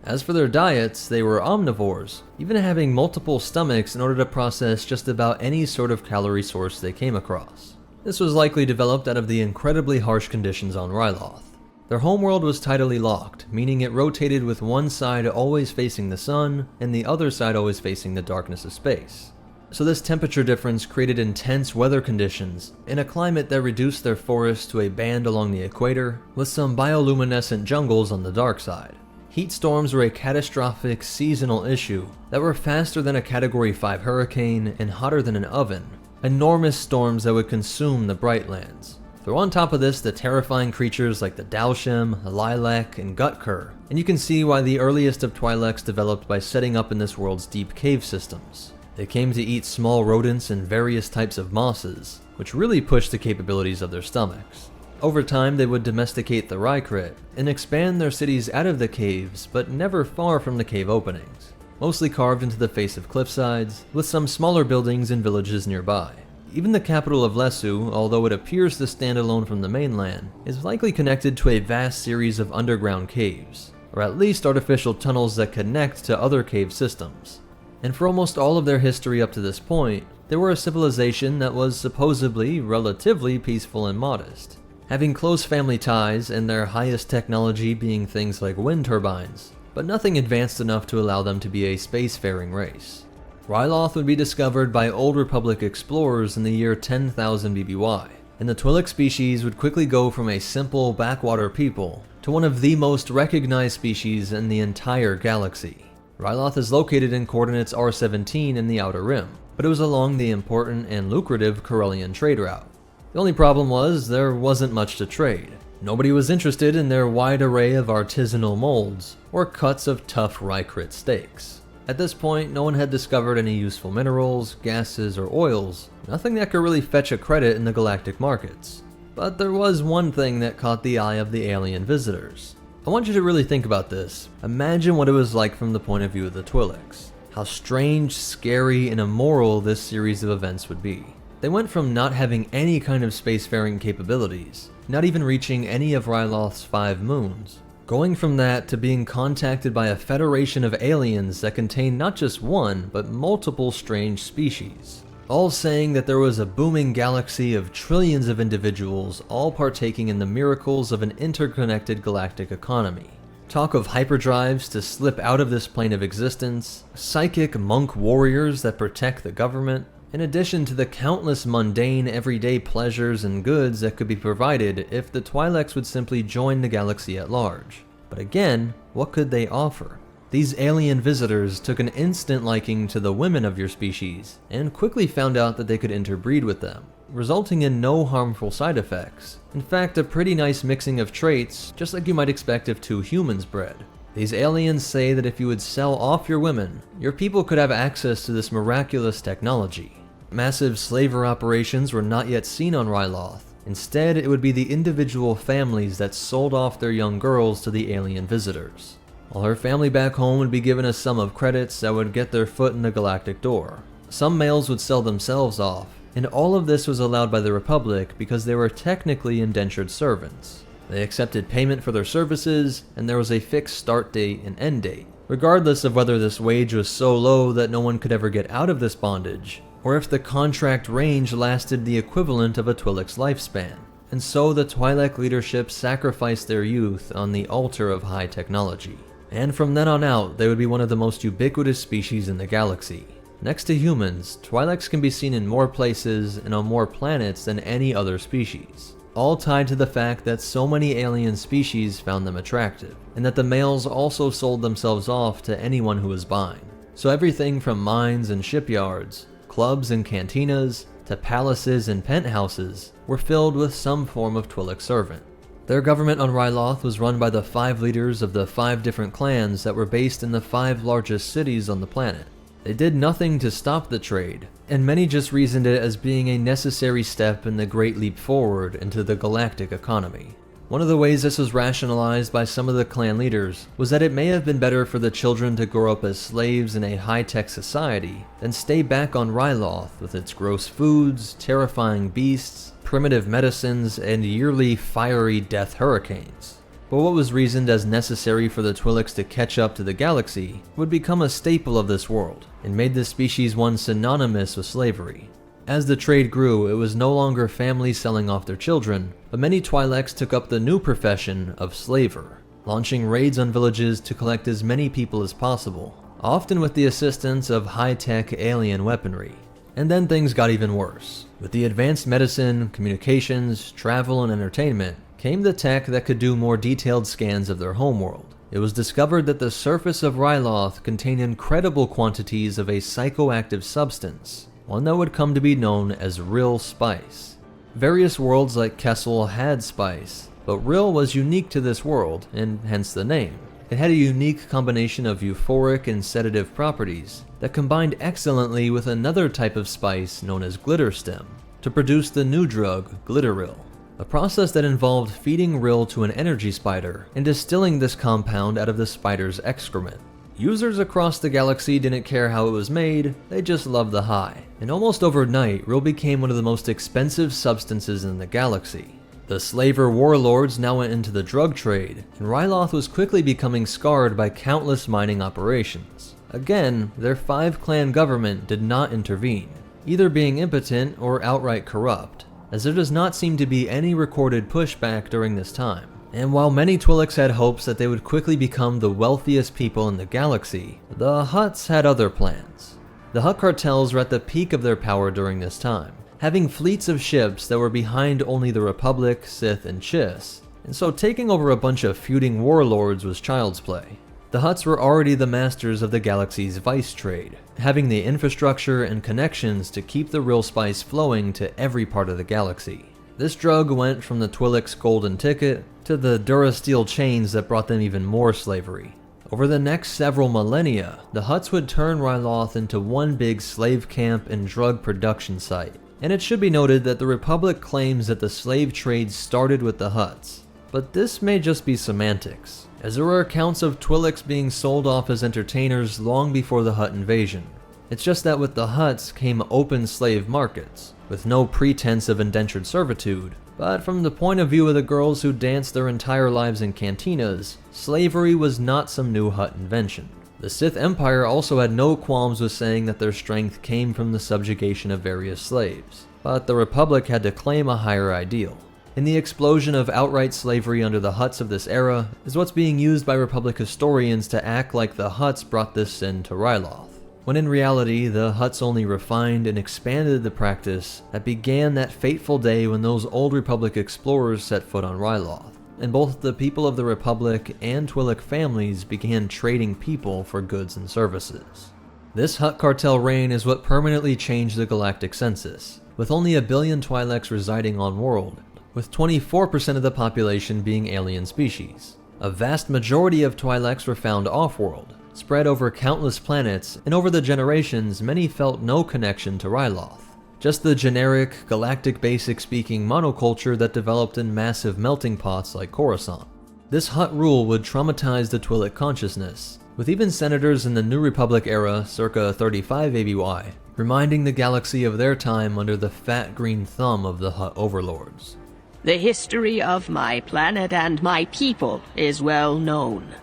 As for their diets, they were omnivores, even having multiple stomachs in order to process just about any sort of calorie source they came across. This was likely developed out of the incredibly harsh conditions on Ryloth. Their homeworld was tidally locked, meaning it rotated with one side always facing the sun, and the other side always facing the darkness of space. So this temperature difference created intense weather conditions, in a climate that reduced their forests to a band along the equator, with some bioluminescent jungles on the dark side. Heat storms were a catastrophic seasonal issue that were faster than a Category 5 hurricane and hotter than an oven, enormous storms that would consume the Brightlands. Throw on top of this the terrifying creatures like the Dalshem, Lilac, and Gutkur, and you can see why the earliest of Twi'leks developed by setting up in this world's deep cave systems. They came to eat small rodents and various types of mosses, which really pushed the capabilities of their stomachs. Over time they would domesticate the Rykrit and expand their cities out of the caves, but never far from the cave openings, mostly carved into the face of cliffsides, with some smaller buildings and villages nearby. Even the capital of Lesu, although it appears to stand alone from the mainland, is likely connected to a vast series of underground caves, or at least artificial tunnels that connect to other cave systems. And for almost all of their history up to this point, they were a civilization that was supposedly relatively peaceful and modest, having close family ties and their highest technology being things like wind turbines, but nothing advanced enough to allow them to be a spacefaring race. Ryloth would be discovered by Old Republic explorers in the year 10,000 BBY, and the Twi'lek species would quickly go from a simple backwater people to one of the most recognized species in the entire galaxy. Ryloth is located in coordinates R17 in the Outer Rim, but it was along the important and lucrative Corellian trade route. The only problem was there wasn't much to trade. Nobody was interested in their wide array of artisanal molds or cuts of tough Rykrit steaks. At this point, no one had discovered any useful minerals, gases, or oils, nothing that could really fetch a credit in the galactic markets. But there was one thing that caught the eye of the alien visitors. I want you to really think about this. Imagine what it was like from the point of view of the Twi'leks. How strange, scary, and immoral this series of events would be. They went from not having any kind of spacefaring capabilities, not even reaching any of Ryloth's 5 moons, going from that to being contacted by a federation of aliens that contained not just one, but multiple strange species, all saying that there was a booming galaxy of trillions of individuals all partaking in the miracles of an interconnected galactic economy. Talk of hyperdrives to slip out of this plane of existence, psychic monk warriors that protect the government, in addition to the countless mundane everyday pleasures and goods that could be provided if the Twi'leks would simply join the galaxy at large. But again, what could they offer? These alien visitors took an instant liking to the women of your species, and quickly found out that they could interbreed with them, resulting in no harmful side effects. In fact, a pretty nice mixing of traits, just like you might expect if two humans bred. These aliens say that if you would sell off your women, your people could have access to this miraculous technology. Massive slaver operations were not yet seen on Ryloth. Instead, it would be the individual families that sold off their young girls to the alien visitors. While her family back home would be given a sum of credits that would get their foot in the galactic door. Some males would sell themselves off, and all of this was allowed by the Republic because they were technically indentured servants. They accepted payment for their services, and there was a fixed start date and end date, regardless of whether this wage was so low that no one could ever get out of this bondage, or if the contract range lasted the equivalent of a Twi'lek's lifespan. And so the Twi'lek leadership sacrificed their youth on the altar of high technology. And from then on out, they would be one of the most ubiquitous species in the galaxy. Next to humans, Twi'leks can be seen in more places and on more planets than any other species, all tied to the fact that so many alien species found them attractive, and that the males also sold themselves off to anyone who was buying. So everything from mines and shipyards, clubs and cantinas, to palaces and penthouses were filled with some form of Twi'lek servant. Their government on Ryloth was run by the 5 leaders of the 5 different clans that were based in the 5 largest cities on the planet. They did nothing to stop the trade, and many just reasoned it as being a necessary step in the great leap forward into the galactic economy. One of the ways this was rationalized by some of the clan leaders was that it may have been better for the children to grow up as slaves in a high-tech society than stay back on Ryloth with its gross foods, terrifying beasts, primitive medicines, and yearly fiery death hurricanes. But what was reasoned as necessary for the Twi'leks to catch up to the galaxy would become a staple of this world, and made this species one synonymous with slavery. As the trade grew, it was no longer families selling off their children, but many Twi'leks took up the new profession of slaver, launching raids on villages to collect as many people as possible, often with the assistance of high-tech alien weaponry. And then things got even worse. With the advanced medicine, communications, travel, and entertainment, came the tech that could do more detailed scans of their homeworld. It was discovered that the surface of Ryloth contained incredible quantities of a psychoactive substance, one that would come to be known as Rill Spice. Various worlds like Kessel had spice, but Rill was unique to this world, and hence the name. It had a unique combination of euphoric and sedative properties that combined excellently with another type of spice known as Glitter Stem to produce the new drug Glitteril, a process that involved feeding Rill to an energy spider and distilling this compound out of the spider's excrement. Users across the galaxy didn't care how it was made, they just loved the high. And almost overnight, Rill became one of the most expensive substances in the galaxy. The slaver warlords now went into the drug trade, and Ryloth was quickly becoming scarred by countless mining operations. Again, their 5-clan government did not intervene, either being impotent or outright corrupt, as there does not seem to be any recorded pushback during this time. And while many Twi'leks had hopes that they would quickly become the wealthiest people in the galaxy, the Hutts had other plans. The Hutt cartels were at the peak of their power during this time, having fleets of ships that were behind only the Republic, Sith, and Chiss, and so taking over a bunch of feuding warlords was child's play. The Hutts were already the masters of the galaxy's vice trade, having the infrastructure and connections to keep the Rill Spice flowing to every part of the galaxy. This drug went from the Twi'lek's golden ticket to the Durasteel chains that brought them even more slavery. Over the next several millennia, the Hutts would turn Ryloth into one big slave camp and drug production site. And it should be noted that the Republic claims that the slave trade started with the Hutts, but this may just be semantics, as there were accounts of Twi'leks being sold off as entertainers long before the Hutt invasion. It's just that with the Hutts came open slave markets, with no pretense of indentured servitude, but from the point of view of the girls who danced their entire lives in cantinas, slavery was not some new Hutt invention. The Sith Empire also had no qualms with saying that their strength came from the subjugation of various slaves, but the Republic had to claim a higher ideal. And the explosion of outright slavery under the Hutts of this era is what's being used by Republic historians to act like the Hutts brought this sin to Ryloth, when in reality the Hutts only refined and expanded the practice that began that fateful day when those old Republic explorers set foot on Ryloth, and both the people of the Republic and Twi'lek families began trading people for goods and services. This Hutt cartel reign is what permanently changed the galactic census, with only 1 billion Twi'leks residing on world, with 24% of the population being alien species. A vast majority of Twi'leks were found off-world, spread over countless planets, and over the generations many felt no connection to Ryloth. Just the generic, galactic basic-speaking monoculture that developed in massive melting pots like Coruscant. This Hutt rule would traumatize the Twi'lek consciousness, with even senators in the New Republic era circa 35 ABY, reminding the galaxy of their time under the fat green thumb of the Hutt overlords. The history of my planet and my people is well known.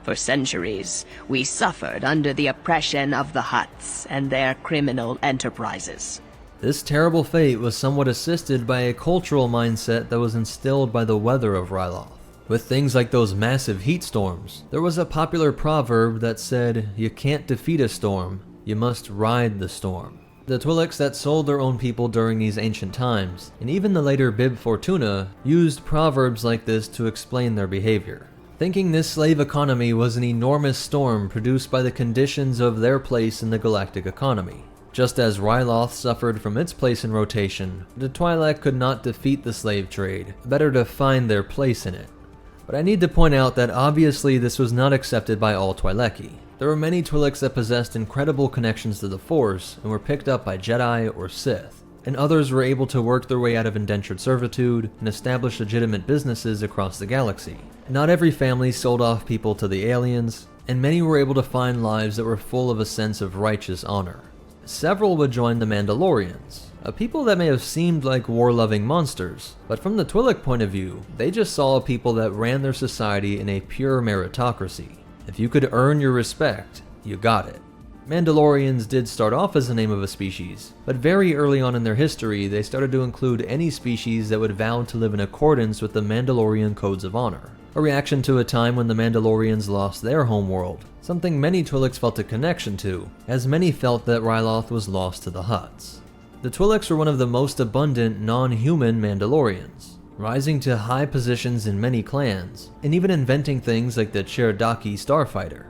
For centuries, we suffered under the oppression of the Hutts and their criminal enterprises. This terrible fate was somewhat assisted by a cultural mindset that was instilled by the weather of Ryloth. With things like those massive heat storms, there was a popular proverb that said, "You can't defeat a storm, you must ride the storm." The Twi'leks that sold their own people during these ancient times, and even the later Bib Fortuna, used proverbs like this to explain their behavior, thinking this slave economy was an enormous storm produced by the conditions of their place in the galactic economy. Just as Ryloth suffered from its place in rotation, the Twi'lek could not defeat the slave trade, better to find their place in it. But I need to point out that obviously this was not accepted by all Twi'leki. There were many Twi'leks that possessed incredible connections to the Force and were picked up by Jedi or Sith, and others were able to work their way out of indentured servitude and establish legitimate businesses across the galaxy. Not every family sold off people to the aliens, and many were able to find lives that were full of a sense of righteous honor. Several would join the Mandalorians, a people that may have seemed like war-loving monsters, but from the Twi'lek point of view, they just saw a people that ran their society in a pure meritocracy. If you could earn your respect, you got it. Mandalorians did start off as the name of a species, but very early on in their history they started to include any species that would vow to live in accordance with the Mandalorian codes of honor, a reaction to a time when the Mandalorians lost their homeworld, something many Twi'leks felt a connection to, as many felt that Ryloth was lost to the Hutts. The Twi'leks were one of the most abundant non-human Mandalorians, rising to high positions in many clans, and even inventing things like the Cherokee starfighter.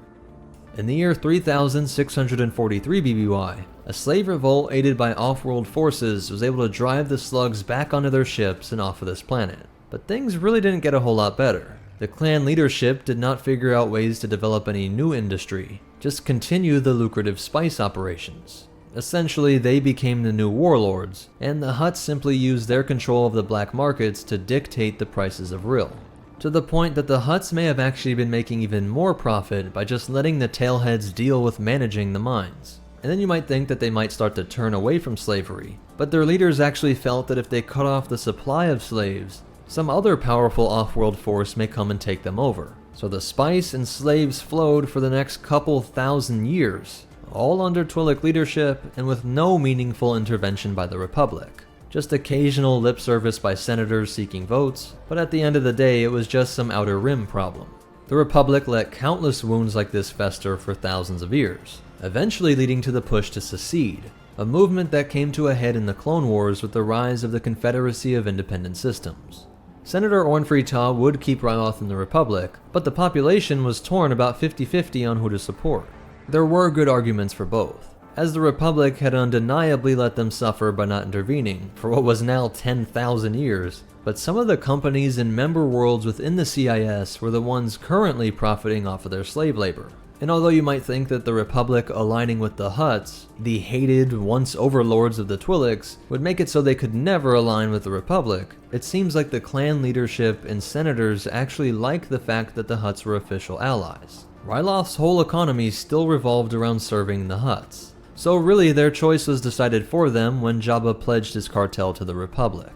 In the year 3643 BBY, a slave revolt aided by off-world forces was able to drive the slugs back onto their ships and off of this planet. But things really didn't get a whole lot better. The clan leadership did not figure out ways to develop any new industry, just continue the lucrative spice operations. Essentially, they became the new warlords, and the Hutts simply used their control of the black markets to dictate the prices of Rill. To the point that the Hutts may have actually been making even more profit by just letting the tailheads deal with managing the mines. And then you might think that they might start to turn away from slavery, but their leaders actually felt that if they cut off the supply of slaves, some other powerful off-world force may come and take them over. So the spice and slaves flowed for the next couple thousand years, all under Twi'lek leadership and with no meaningful intervention by the Republic. Just occasional lip service by senators seeking votes, but at the end of the day it was just some Outer Rim problem. The Republic let countless wounds like this fester for thousands of years, eventually leading to the push to secede, a movement that came to a head in the Clone Wars with the rise of the Confederacy of Independent Systems. Senator Ornfree would keep Ryloth in the Republic, but the population was torn about 50-50 on who to support. There were good arguments for both, as the Republic had undeniably let them suffer by not intervening for what was now 10,000 years, but some of the companies and member worlds within the CIS were the ones currently profiting off of their slave labor. And although you might think that the Republic aligning with the Hutts, the hated once overlords of the Twi'leks, would make it so they could never align with the Republic, it seems like the clan leadership and senators actually liked the fact that the Hutts were official allies. Ryloth's whole economy still revolved around serving the Hutts, so really their choice was decided for them when Jabba pledged his cartel to the Republic.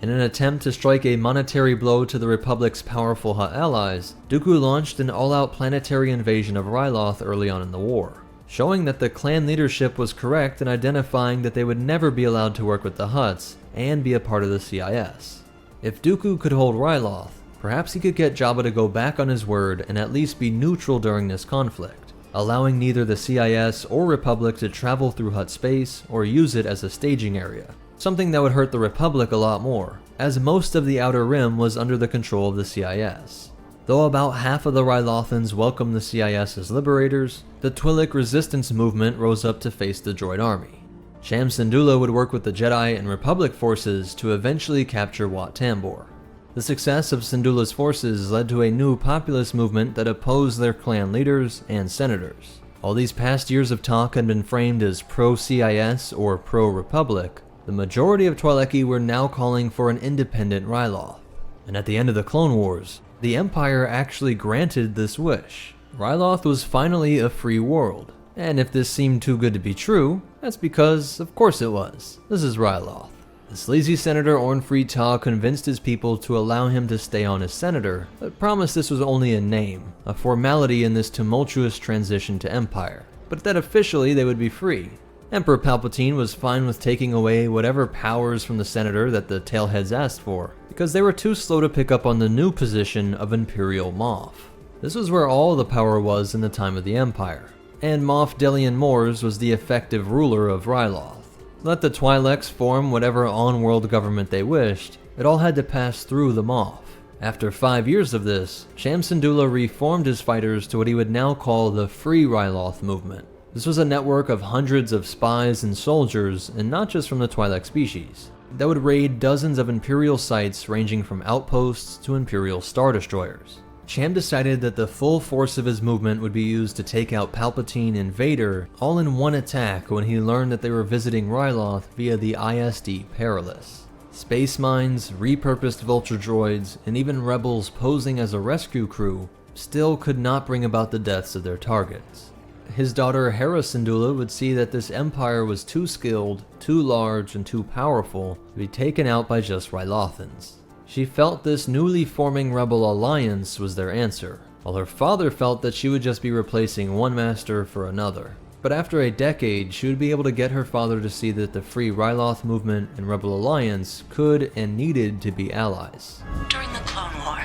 In an attempt to strike a monetary blow to the Republic's powerful Hutt allies, Dooku launched an all-out planetary invasion of Ryloth early on in the war, showing that the clan leadership was correct in identifying that they would never be allowed to work with the Hutts and be a part of the CIS. If Dooku could hold Ryloth, perhaps he could get Jabba to go back on his word and at least be neutral during this conflict, allowing neither the CIS or Republic to travel through Hutt space or use it as a staging area, something that would hurt the Republic a lot more, as most of the Outer Rim was under the control of the CIS. Though about half of the Rylothans welcomed the CIS as liberators, the Twi'lek resistance movement rose up to face the droid army. Cham Syndulla would work with the Jedi and Republic forces to eventually capture Wat Tambor. The success of Syndulla's forces led to a new populist movement that opposed their clan leaders and senators. All these past years of talk had been framed as pro-CIS or pro-Republic. The majority of Twi'leki were now calling for an independent Ryloth. And at the end of the Clone Wars, the Empire actually granted this wish. Ryloth was finally a free world. And if this seemed too good to be true, that's because, of course it was. This is Ryloth. The sleazy Senator Ornfree Taa convinced his people to allow him to stay on as senator, but promised this was only a name, a formality in this tumultuous transition to Empire, but that officially they would be free. Emperor Palpatine was fine with taking away whatever powers from the senator that the tailheads asked for, because they were too slow to pick up on the new position of Imperial Moff. This was where all the power was in the time of the Empire, and Moff Delian Mors was the effective ruler of Ryloth. Let the Twi'leks form whatever on-world government they wished, it all had to pass through the Moff. After 5 years of this, Cham Syndulla reformed his fighters to what he would now call the Free Ryloth movement. This was a network of hundreds of spies and soldiers, and not just from the Twi'lek species, that would raid dozens of Imperial sites ranging from outposts to Imperial Star Destroyers. Cham decided that the full force of his movement would be used to take out Palpatine and Vader all in one attack when he learned that they were visiting Ryloth via the ISD Perilous. Space mines, repurposed vulture droids, and even rebels posing as a rescue crew still could not bring about the deaths of their targets. His daughter Hera Syndulla would see that this empire was too skilled, too large, and too powerful to be taken out by just Rylothans. She felt this newly forming rebel alliance was their answer, while her father felt that she would just be replacing one master for another. But after a decade, she would be able to get her father to see that the Free Ryloth movement and Rebel Alliance could and needed to be allies. During the Clone War,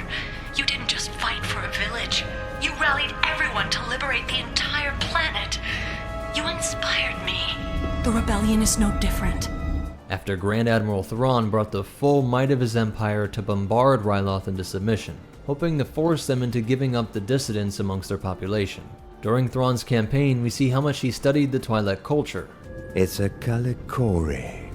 you didn't just fight for a village. You rallied everyone to liberate the entire planet. You inspired me. The rebellion is no different. After Grand Admiral Thrawn brought the full might of his empire to bombard Ryloth into submission, hoping to force them into giving up the dissidents amongst their population. During Thrawn's campaign, we see how much he studied the Twi'lek culture. It's a Kalikori,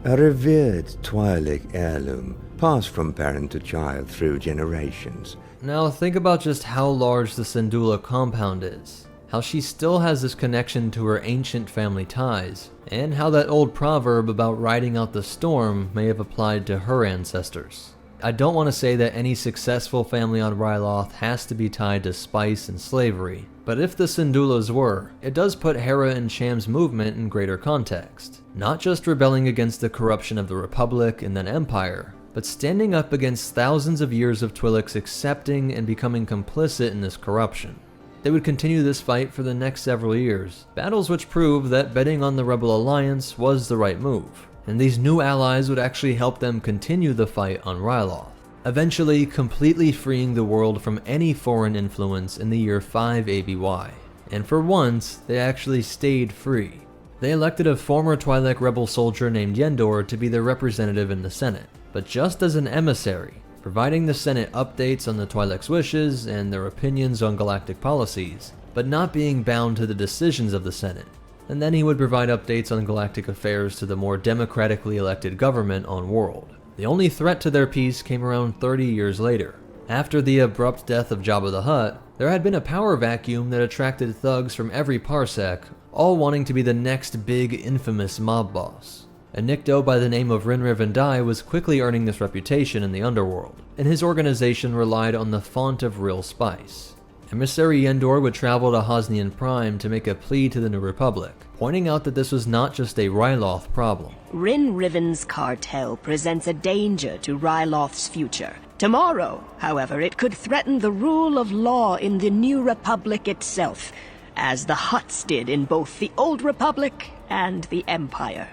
a revered Twi'lek heirloom passed from parent to child through generations. Now think about just how large the Syndulla compound is, how she still has this connection to her ancient family ties, and how that old proverb about riding out the storm may have applied to her ancestors. I don't want to say that any successful family on Ryloth has to be tied to spice and slavery, but if the Syndullas were, it does put Hera and Cham's movement in greater context. Not just rebelling against the corruption of the Republic and then Empire, but standing up against thousands of years of Twi'leks accepting and becoming complicit in this corruption. They would continue this fight for the next several years, battles which prove that betting on the Rebel Alliance was the right move, and these new allies would actually help them continue the fight on Ryloth, eventually completely freeing the world from any foreign influence in the year 5 ABY. And for once, they actually stayed free. They elected a former Twi'lek rebel soldier named Yendor to be their representative in the Senate, but just as an emissary, providing the Senate updates on the Twi'lek's wishes and their opinions on galactic policies, but not being bound to the decisions of the Senate. And then he would provide updates on galactic affairs to the more democratically elected government on world. The only threat to their peace came around 30 years later. After the abrupt death of Jabba the Hutt, there had been a power vacuum that attracted thugs from every parsec, all wanting to be the next big infamous mob boss. A Nikto by the name of Rinrir Vendai was quickly earning this reputation in the underworld, and his organization relied on the font of real spice. Emissary Yendor would travel to Hosnian Prime to make a plea to the New Republic, pointing out that this was not just a Ryloth problem. Rin Riven's cartel presents a danger to Ryloth's future. Tomorrow, however, it could threaten the rule of law in the New Republic itself, as the Hutts did in both the Old Republic and the Empire.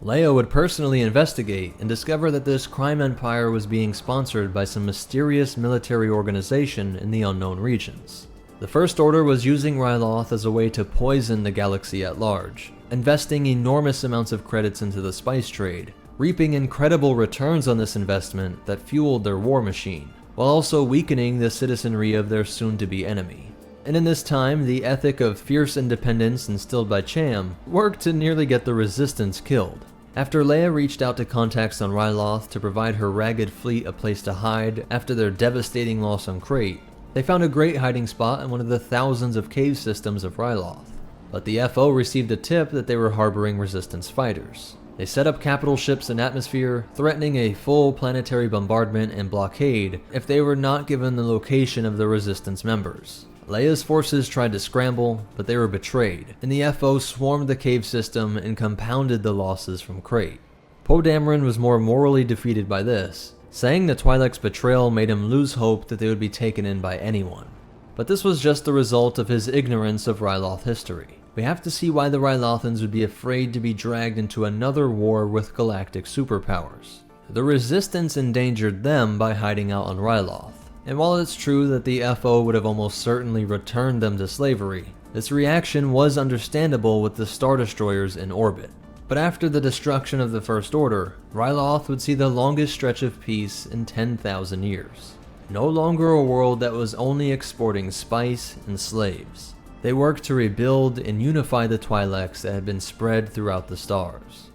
Leia would personally investigate and discover that this crime empire was being sponsored by some mysterious military organization in the unknown regions. The First Order was using Ryloth as a way to poison the galaxy at large, investing enormous amounts of credits into the spice trade, reaping incredible returns on this investment that fueled their war machine, while also weakening the citizenry of their soon-to-be enemy. And in this time, the ethic of fierce independence instilled by Cham worked to nearly get the Resistance killed. After Leia reached out to contacts on Ryloth to provide her ragged fleet a place to hide after their devastating loss on Crate, they found a great hiding spot in one of the thousands of cave systems of Ryloth. But the FO received a tip that they were harboring Resistance fighters. They set up capital ships in atmosphere, threatening a full planetary bombardment and blockade if they were not given the location of the Resistance members. Leia's forces tried to scramble, but they were betrayed, and the FO swarmed the cave system and compounded the losses from Crate. Poe Dameron was more morally defeated by this, saying the Twi'leks' betrayal made him lose hope that they would be taken in by anyone. But this was just the result of his ignorance of Ryloth history. We have to see why the Rylothans would be afraid to be dragged into another war with galactic superpowers. The Resistance endangered them by hiding out on Ryloth, and while it's true that the FO would have almost certainly returned them to slavery, this reaction was understandable with the Star Destroyers in orbit. But after the destruction of the First Order, Ryloth would see the longest stretch of peace in 10,000 years. No longer a world that was only exporting spice and slaves. They worked to rebuild and unify the Twi'leks that had been spread throughout the stars.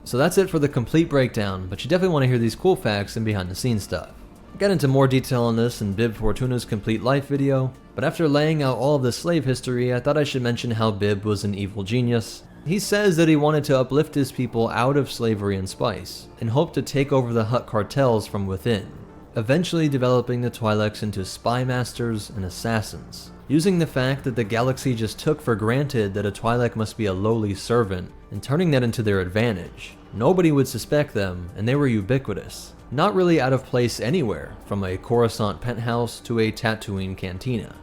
So that's it for the complete breakdown, but you definitely want to hear these cool facts and behind the scenes stuff. I got into more detail on this in Bib Fortuna's Complete Life video, but after laying out all of the slave history, I thought I should mention how Bib was an evil genius. He says that he wanted to uplift his people out of slavery and spice, and hoped to take over the Hutt cartels from within, eventually developing the Twi'leks into spy masters and assassins, using the fact that the galaxy just took for granted that a Twi'lek must be a lowly servant, and turning that into their advantage. Nobody would suspect them, and they were ubiquitous, not really out of place anywhere, from a Coruscant penthouse to a Tatooine cantina.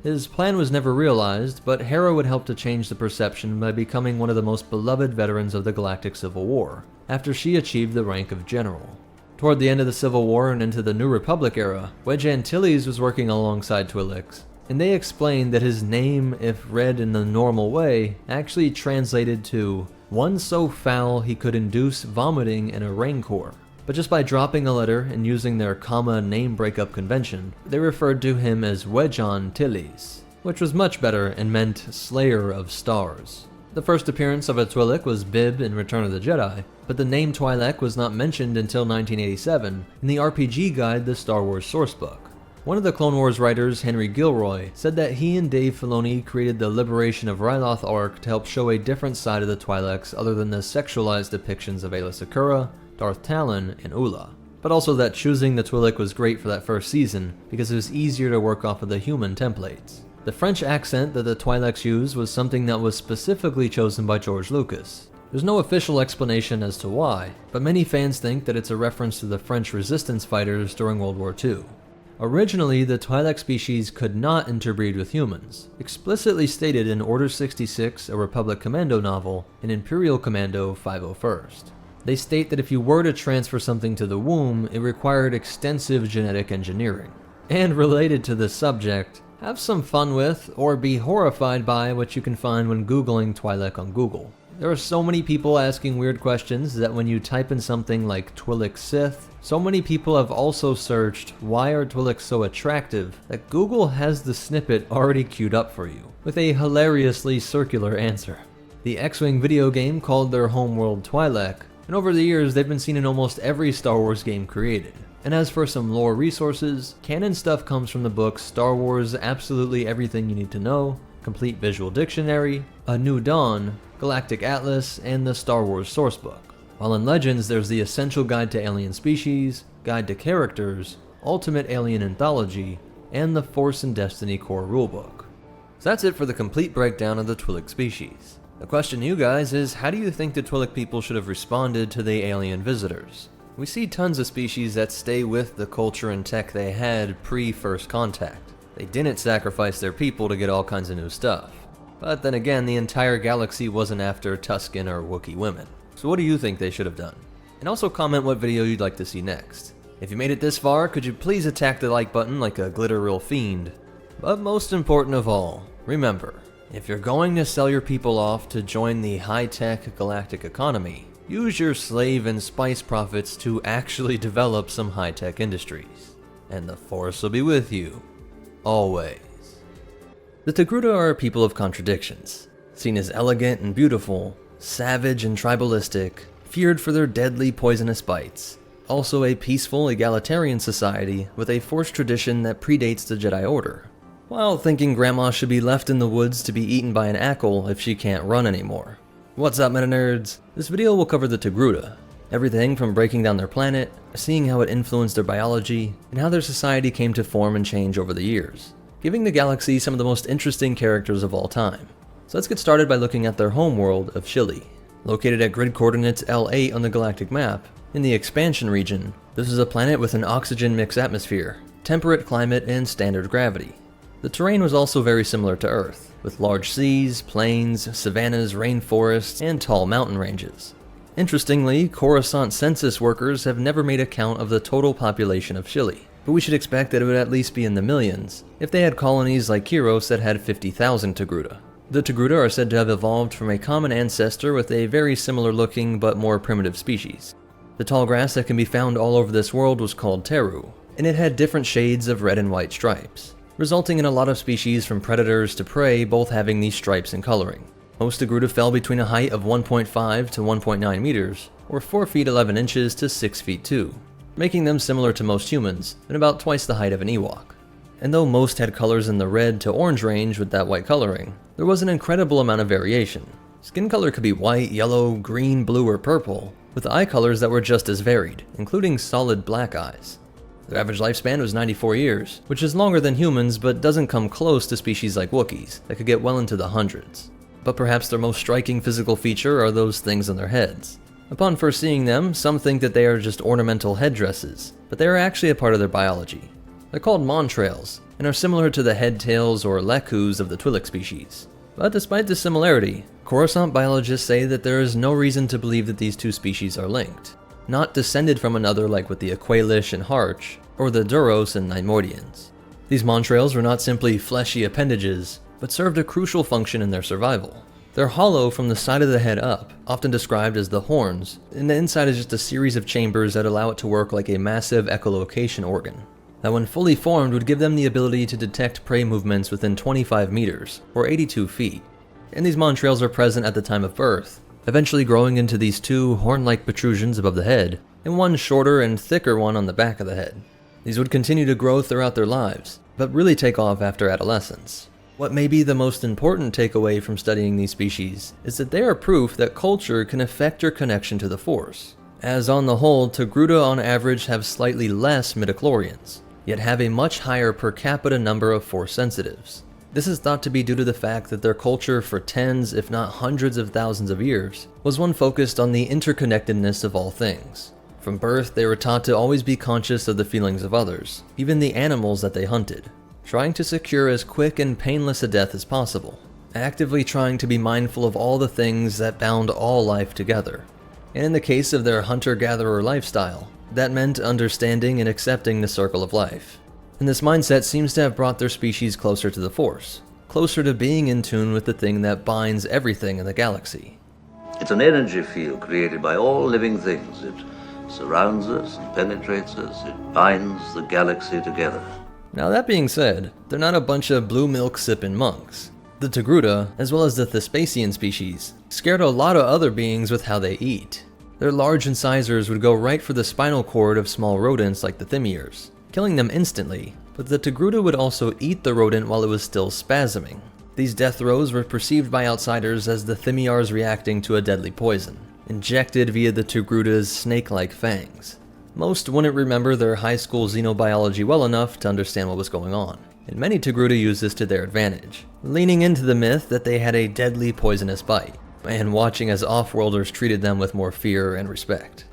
His plan was never realized, but Hera would help to change the perception by becoming one of the most beloved veterans of the Galactic Civil War, after she achieved the rank of general. Toward the end of the Civil War and into the New Republic era, Wedge Antilles was working alongside Twi'leks, and they explained that his name, if read in the normal way, actually translated to one so foul he could induce vomiting in a rancor. But just by dropping a letter and using their comma name breakup convention, they referred to him as Wedge Antilles, which was much better and meant Slayer of Stars. The first appearance of a Twi'lek was Bib in Return of the Jedi, but the name Twi'lek was not mentioned until 1987 in the RPG guide The Star Wars Sourcebook. One of the Clone Wars writers, Henry Gilroy, said that he and Dave Filoni created the Liberation of Ryloth arc to help show a different side of the Twi'leks other than the sexualized depictions of Aayla Secura, Darth Talon, and Ula, but also that choosing the Twi'lek was great for that first season because it was easier to work off of the human templates. The French accent that the Twi'leks used was something that was specifically chosen by George Lucas. There's no official explanation as to why, but many fans think that it's a reference to the French resistance fighters during World War II. Originally, the Twi'lek species could not interbreed with humans, explicitly stated in Order 66, a Republic Commando novel, and Imperial Commando 501st. They state that if you were to transfer something to the womb, it required extensive genetic engineering. And related to this subject, have some fun with, or be horrified by, what you can find when Googling Twi'lek on Google. There are so many people asking weird questions that when you type in something like Twi'lek Sith, so many people have also searched why are Twi'leks so attractive that Google has the snippet already queued up for you, with a hilariously circular answer. The X-Wing video game called their homeworld Twi'lek, and over the years they've been seen in almost every Star Wars game created. And as for some lore resources, canon stuff comes from the books Star Wars Absolutely Everything You Need to Know, Complete Visual Dictionary, A New Dawn, Galactic Atlas, and the Star Wars Sourcebook. While in Legends there's the Essential Guide to Alien Species, Guide to Characters, Ultimate Alien Anthology, and the Force and Destiny Core Rulebook. So that's it for the complete breakdown of the Twi'lek species. The question to you guys is, how do you think the Twi'lek people should have responded to the alien visitors? We see tons of species that stay with the culture and tech they had pre-first contact. They didn't sacrifice their people to get all kinds of new stuff. But then again, the entire galaxy wasn't after Tusken or Wookiee women. So what do you think they should have done? And also comment what video you'd like to see next. If you made it this far, could you please attack the like button like a glitteral fiend? But most important of all, remember, if you're going to sell your people off to join the high-tech galactic economy, use your slave and spice profits to actually develop some high-tech industries. And the Force will be with you. Always. The Togruta are a people of contradictions. Seen as elegant and beautiful, savage and tribalistic, feared for their deadly poisonous bites. Also a peaceful, egalitarian society with a Force tradition that predates the Jedi Order. While thinking Grandma should be left in the woods to be eaten by an Ackle if she can't run anymore. What's up, meta nerds? This video will cover the Togruta. Everything from breaking down their planet, seeing how it influenced their biology, and how their society came to form and change over the years, giving the galaxy some of the most interesting characters of all time. So let's get started by looking at their homeworld of Shili. Located at grid coordinates L8 on the galactic map, in the expansion region, this is a planet with an oxygen-mixed atmosphere, temperate climate, and standard gravity. The terrain was also very similar to Earth, with large seas, plains, savannas, rainforests, and tall mountain ranges. Interestingly, Coruscant census workers have never made a count of the total population of Shili, but we should expect that it would at least be in the millions, if they had colonies like Kiros that had 50,000 Togruta. The Togruta are said to have evolved from a common ancestor with a very similar looking but more primitive species. The tall grass that can be found all over this world was called Teru, and it had different shades of red and white stripes, resulting in a lot of species from predators to prey both having these stripes and coloring. Most Togruta fell between a height of 1.5 to 1.9 meters, or 4 feet 11 inches to 6 feet 2, making them similar to most humans, and about twice the height of an Ewok. And though most had colors in the red to orange range with that white coloring, there was an incredible amount of variation. Skin color could be white, yellow, green, blue, or purple, with eye colors that were just as varied, including solid black eyes. Their average lifespan was 94 years, which is longer than humans but doesn't come close to species like Wookiees that could get well into the hundreds. But perhaps their most striking physical feature are those things on their heads. Upon first seeing them, some think that they are just ornamental headdresses, but they are actually a part of their biology. They're called montrails, and are similar to the head tails or lekus of the Twi'lek species. But despite this similarity, Coruscant biologists say that there is no reason to believe that these two species are linked, not descended from another like with the Aqualish and Harch, or the Duros and Neimoidians. These montrails were not simply fleshy appendages, but served a crucial function in their survival. They're hollow from the side of the head up, often described as the horns, and the inside is just a series of chambers that allow it to work like a massive echolocation organ, that when fully formed would give them the ability to detect prey movements within 25 meters, or 82 feet. And these montrails are present at the time of birth, eventually growing into these two horn-like protrusions above the head, and one shorter and thicker one on the back of the head. These would continue to grow throughout their lives, but really take off after adolescence. What may be the most important takeaway from studying these species is that they are proof that culture can affect your connection to the Force, as on the whole, Togruta on average have slightly less midichlorians, yet have a much higher per capita number of Force sensitives. This is thought to be due to the fact that their culture for tens, if not hundreds of thousands of years, was one focused on the interconnectedness of all things. From birth, they were taught to always be conscious of the feelings of others, even the animals that they hunted, trying to secure as quick and painless a death as possible, actively trying to be mindful of all the things that bound all life together. And in the case of their hunter-gatherer lifestyle, that meant understanding and accepting the circle of life. And this mindset seems to have brought their species closer to the Force, closer to being in tune with the thing that binds everything in the galaxy. It's an energy field created by all living things. It surrounds us and penetrates us. It binds the galaxy together. Now that being said, they're not a bunch of blue milk sipping monks. The Togruta, as well as the Thespasian species, scared a lot of other beings with how they eat. Their large incisors would go right for the spinal cord of small rodents like the Thimirs, killing them instantly, but the Togruta would also eat the rodent while it was still spasming. These death throes were perceived by outsiders as the Thimiars reacting to a deadly poison, injected via the Togruta's snake-like fangs. Most wouldn't remember their high school xenobiology well enough to understand what was going on, and many Togruta used this to their advantage, leaning into the myth that they had a deadly poisonous bite, and watching as off-worlders treated them with more fear and respect.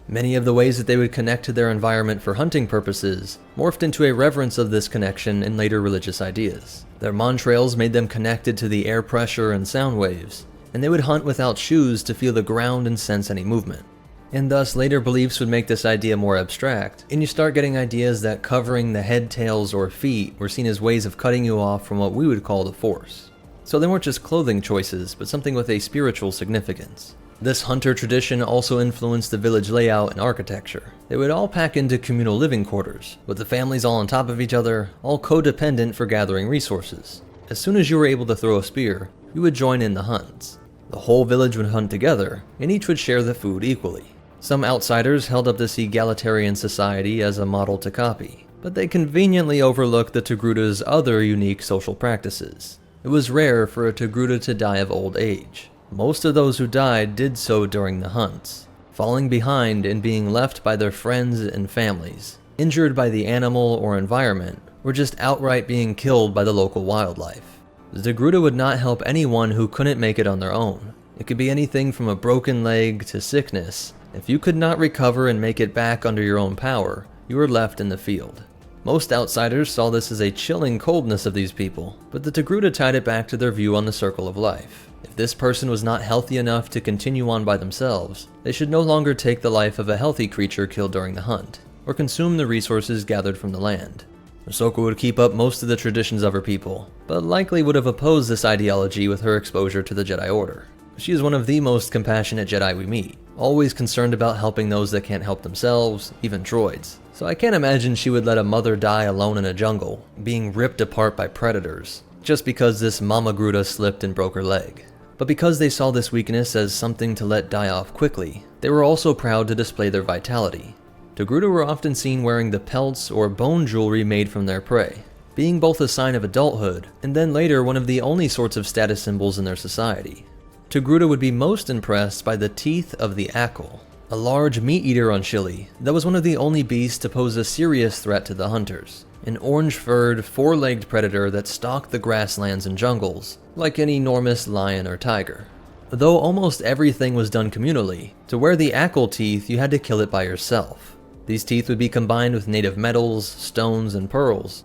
Many of the ways that they would connect to their environment for hunting purposes morphed into a reverence of this connection in later religious ideas. Their montrails made them connected to the air pressure and sound waves, and they would hunt without shoes to feel the ground and sense any movement. And thus later beliefs would make this idea more abstract, and you start getting ideas that covering the head, tails, or feet were seen as ways of cutting you off from what we would call the Force. So they weren't just clothing choices, but something with a spiritual significance. This hunter tradition also influenced the village layout and architecture. They would all pack into communal living quarters, with the families all on top of each other, all codependent for gathering resources. As soon as you were able to throw a spear, you would join in the hunts. The whole village would hunt together, and each would share the food equally. Some outsiders held up this egalitarian society as a model to copy, but they conveniently overlooked the Togruta's other unique social practices. It was rare for a Togruta to die of old age. Most of those who died did so during the hunts, falling behind and being left by their friends and families, injured by the animal or environment, or just outright being killed by the local wildlife. The Togruta would not help anyone who couldn't make it on their own. It could be anything from a broken leg to sickness. If you could not recover and make it back under your own power, you were left in the field. Most outsiders saw this as a chilling coldness of these people, but the Togruta tied it back to their view on the circle of life. If this person was not healthy enough to continue on by themselves, they should no longer take the life of a healthy creature killed during the hunt, or consume the resources gathered from the land. Ahsoka would keep up most of the traditions of her people, but likely would have opposed this ideology with her exposure to the Jedi Order. She is one of the most compassionate Jedi we meet, always concerned about helping those that can't help themselves, even droids. So I can't imagine she would let a mother die alone in a jungle, being ripped apart by predators, just because this Mama Gruta slipped and broke her leg. But because they saw this weakness as something to let die off quickly, they were also proud to display their vitality. Togruta were often seen wearing the pelts or bone jewelry made from their prey, being both a sign of adulthood, and then later one of the only sorts of status symbols in their society. Togruta would be most impressed by the teeth of the Akal, a large meat-eater on Shili that was one of the only beasts to pose a serious threat to the hunters. An orange-furred, four-legged predator that stalked the grasslands and jungles, like an enormous lion or tiger. Though almost everything was done communally, to wear the Akal teeth you had to kill it by yourself. These teeth would be combined with native metals, stones, and pearls.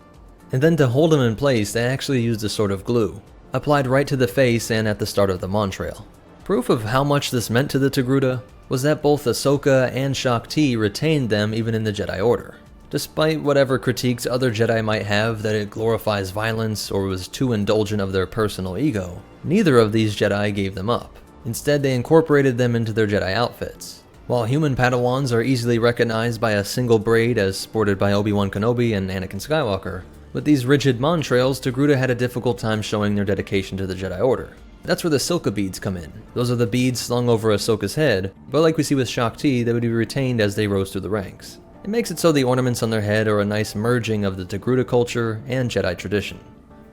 And then to hold them in place they actually used a sort of glue, applied right to the face and at the start of the Montrail. Proof of how much this meant to the Togruta was that both Ahsoka and Shaak Ti retained them even in the Jedi Order. Despite whatever critiques other Jedi might have that it glorifies violence or was too indulgent of their personal ego, neither of these Jedi gave them up. Instead, they incorporated them into their Jedi outfits. While human Padawans are easily recognized by a single braid as sported by Obi-Wan Kenobi and Anakin Skywalker, with these rigid Montrails, Togruta had a difficult time showing their dedication to the Jedi Order. That's where the Silka beads come in. Those are the beads slung over Ahsoka's head, but like we see with Shaak Ti, they would be retained as they rose through the ranks. It makes it so the ornaments on their head are a nice merging of the Togruta culture and Jedi tradition.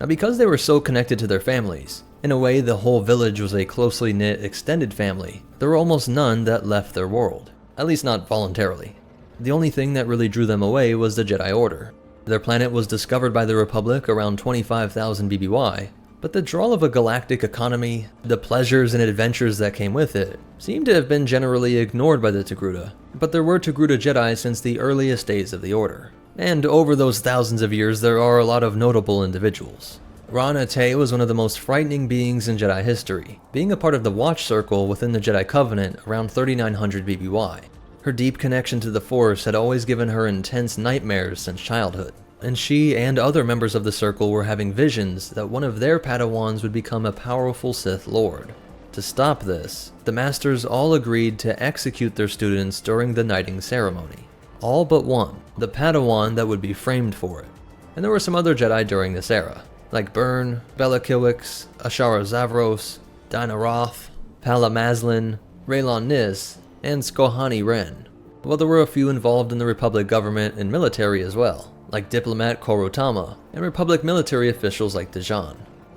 Now because they were so connected to their families, in a way the whole village was a closely knit extended family, there were almost none that left their world, at least not voluntarily. The only thing that really drew them away was the Jedi Order. Their planet was discovered by the Republic around 25,000 BBY, but the draw of a galactic economy, the pleasures and adventures that came with it, seemed to have been generally ignored by the Togruta. But there were Togruta Jedi since the earliest days of the Order. And over those thousands of years there are a lot of notable individuals. Rana Tei was one of the most frightening beings in Jedi history, being a part of the Watch Circle within the Jedi Covenant around 3900 BBY. Her deep connection to the Force had always given her intense nightmares since childhood, and she and other members of the Circle were having visions that one of their Padawans would become a powerful Sith Lord. To stop this, the Masters all agreed to execute their students during the knighting ceremony. All but one, the Padawan that would be framed for it. And there were some other Jedi during this era, like Burn, Bela Kilwix, Ashara Zavros, Dinah Roth, Pala Maslin, Raylon Nis, and Skohani Ren. While there were a few involved in the Republic government and military as well, like diplomat Korotama, and Republic military officials like Dejan.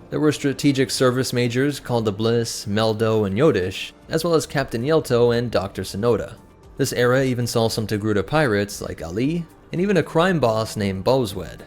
There were strategic service majors called the Bliss, Meldo, and Yodish, as well as Captain Yelto and Dr. Sonoda. This era even saw some Togruta pirates like Ali, and even a crime boss named Bozwed.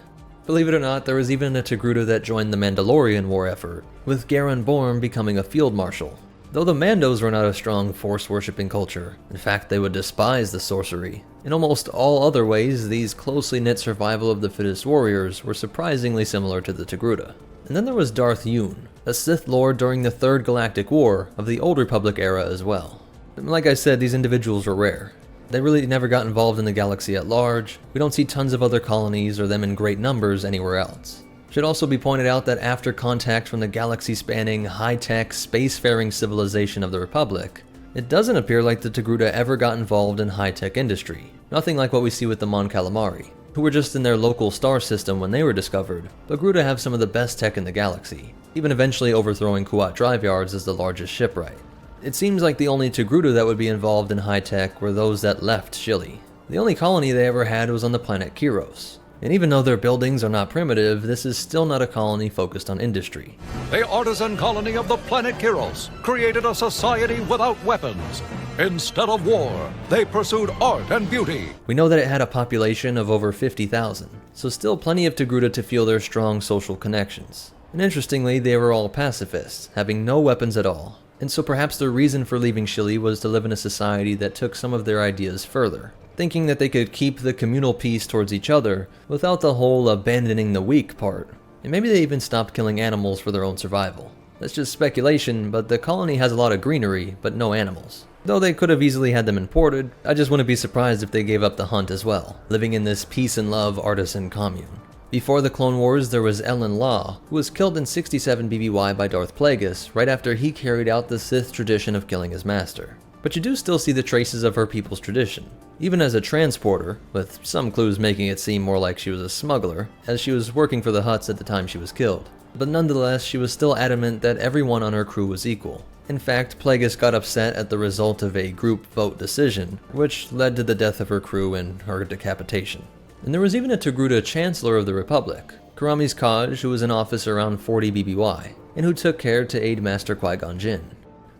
Believe it or not, there was even a Togruta that joined the Mandalorian War effort, with Garen Borm becoming a field marshal. Though the Mandos were not a strong Force-worshipping culture, in fact they would despise the sorcery. In almost all other ways, these closely knit survival of the fittest warriors were surprisingly similar to the Togruta. And then there was Darth Yoon, a Sith Lord during the Third Galactic War of the Old Republic era as well. Like I said, these individuals were rare. They really never got involved in the galaxy at large. We don't see tons of other colonies or them in great numbers anywhere else. Should also be pointed out that after contact from the galaxy-spanning, high-tech, spacefaring civilization of the Republic, it doesn't appear like the Togruta ever got involved in high-tech industry. Nothing like what we see with the Mon Calamari, who were just in their local star system when they were discovered, but grew to have some of the best tech in the galaxy, even eventually overthrowing Kuat drive yards as the largest shipwright. It seems like the only Togruta that would be involved in high-tech were those that left Shili. The only colony they ever had was on the planet Kiros. And even though their buildings are not primitive, this is still not a colony focused on industry. The artisan colony of the planet Kiros created a society without weapons. Instead of war, they pursued art and beauty. We know that it had a population of over 50,000, so still plenty of Togruta to feel their strong social connections. And interestingly, they were all pacifists, having no weapons at all. And so perhaps their reason for leaving Shili was to live in a society that took some of their ideas further, thinking that they could keep the communal peace towards each other without the whole abandoning the weak part. And maybe they even stopped killing animals for their own survival. That's just speculation, but the colony has a lot of greenery, but no animals. Though they could have easily had them imported, I just wouldn't be surprised if they gave up the hunt as well, living in this peace and love artisan commune. Before the Clone Wars, there was Ellen Law, who was killed in 67 BBY by Darth Plagueis right after he carried out the Sith tradition of killing his master. But you do still see the traces of her people's tradition, even as a transporter, with some clues making it seem more like she was a smuggler, as she was working for the Hutts at the time she was killed. But nonetheless, she was still adamant that everyone on her crew was equal. In fact, Plagueis got upset at the result of a group vote decision, which led to the death of her crew and her decapitation. And there was even a Togruta Chancellor of the Republic, Karamis Kaj, who was in office around 40 BBY, and who took care to aid Master Qui-Gon Jinn.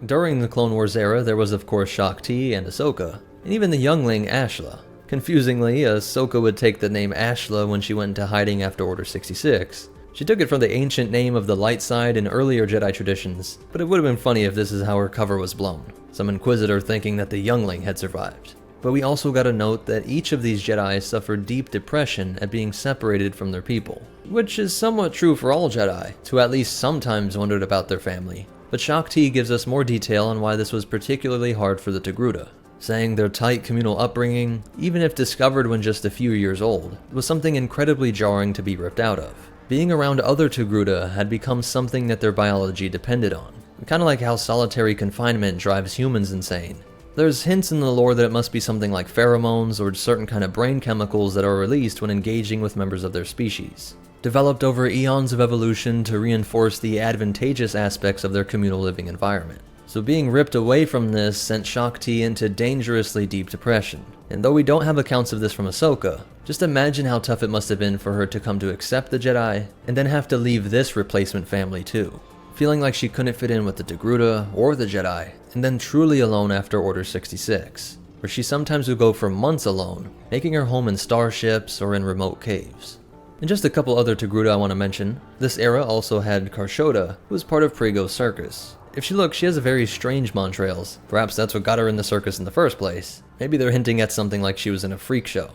During the Clone Wars era, there was of course Shaak Ti and Ahsoka, and even the youngling Ashla. Confusingly, Ahsoka would take the name Ashla when she went into hiding after Order 66. She took it from the ancient name of the light side in earlier Jedi traditions, but it would have been funny if this is how her cover was blown. Some Inquisitor thinking that the youngling had survived. But we also got to note that each of these Jedi suffered deep depression at being separated from their people, which is somewhat true for all Jedi, who at least sometimes wondered about their family. But Shaak Ti gives us more detail on why this was particularly hard for the Togruta, saying their tight communal upbringing, even if discovered when just a few years old, was something incredibly jarring to be ripped out of. Being around other Togruta had become something that their biology depended on, kind of like how solitary confinement drives humans insane. There's hints in the lore that it must be something like pheromones or certain kind of brain chemicals that are released when engaging with members of their species, developed over eons of evolution to reinforce the advantageous aspects of their communal living environment. So being ripped away from this sent Shaak Ti into dangerously deep depression. And though we don't have accounts of this from Ahsoka, just imagine how tough it must have been for her to come to accept the Jedi, and then have to leave this replacement family too. Feeling like she couldn't fit in with the Togruta or the Jedi, and then truly alone after Order 66, where she sometimes would go for months alone, making her home in starships or in remote caves. And just a couple other Togruta I want to mention. This era also had Karshoda, who was part of Prego's circus. If you look, she has a very strange montrails. Perhaps that's what got her in the circus in the first place. Maybe they're hinting at something like she was in a freak show.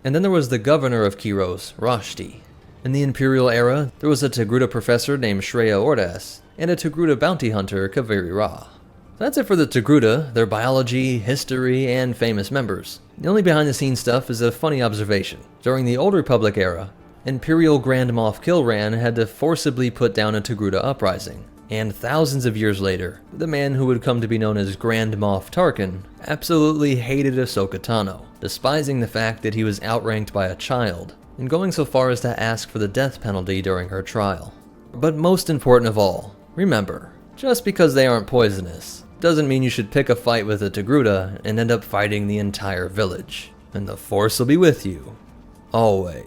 And then there was the governor of Kiros, Rashti. In the Imperial era, there was a Togruta professor named Shreya Ordas, and a Togruta bounty hunter, Kaveri Ra. That's it for the Togruta, their biology, history, and famous members. The only behind-the-scenes stuff is a funny observation. During the Old Republic era, Imperial Grand Moff Kilran had to forcibly put down a Togruta uprising. And thousands of years later, the man who would come to be known as Grand Moff Tarkin absolutely hated Ahsoka Tano, despising the fact that he was outranked by a child, and going so far as to ask for the death penalty during her trial. But most important of all, remember, just because they aren't poisonous, doesn't mean you should pick a fight with a Togruta and end up fighting the entire village. And the Force will be with you, always.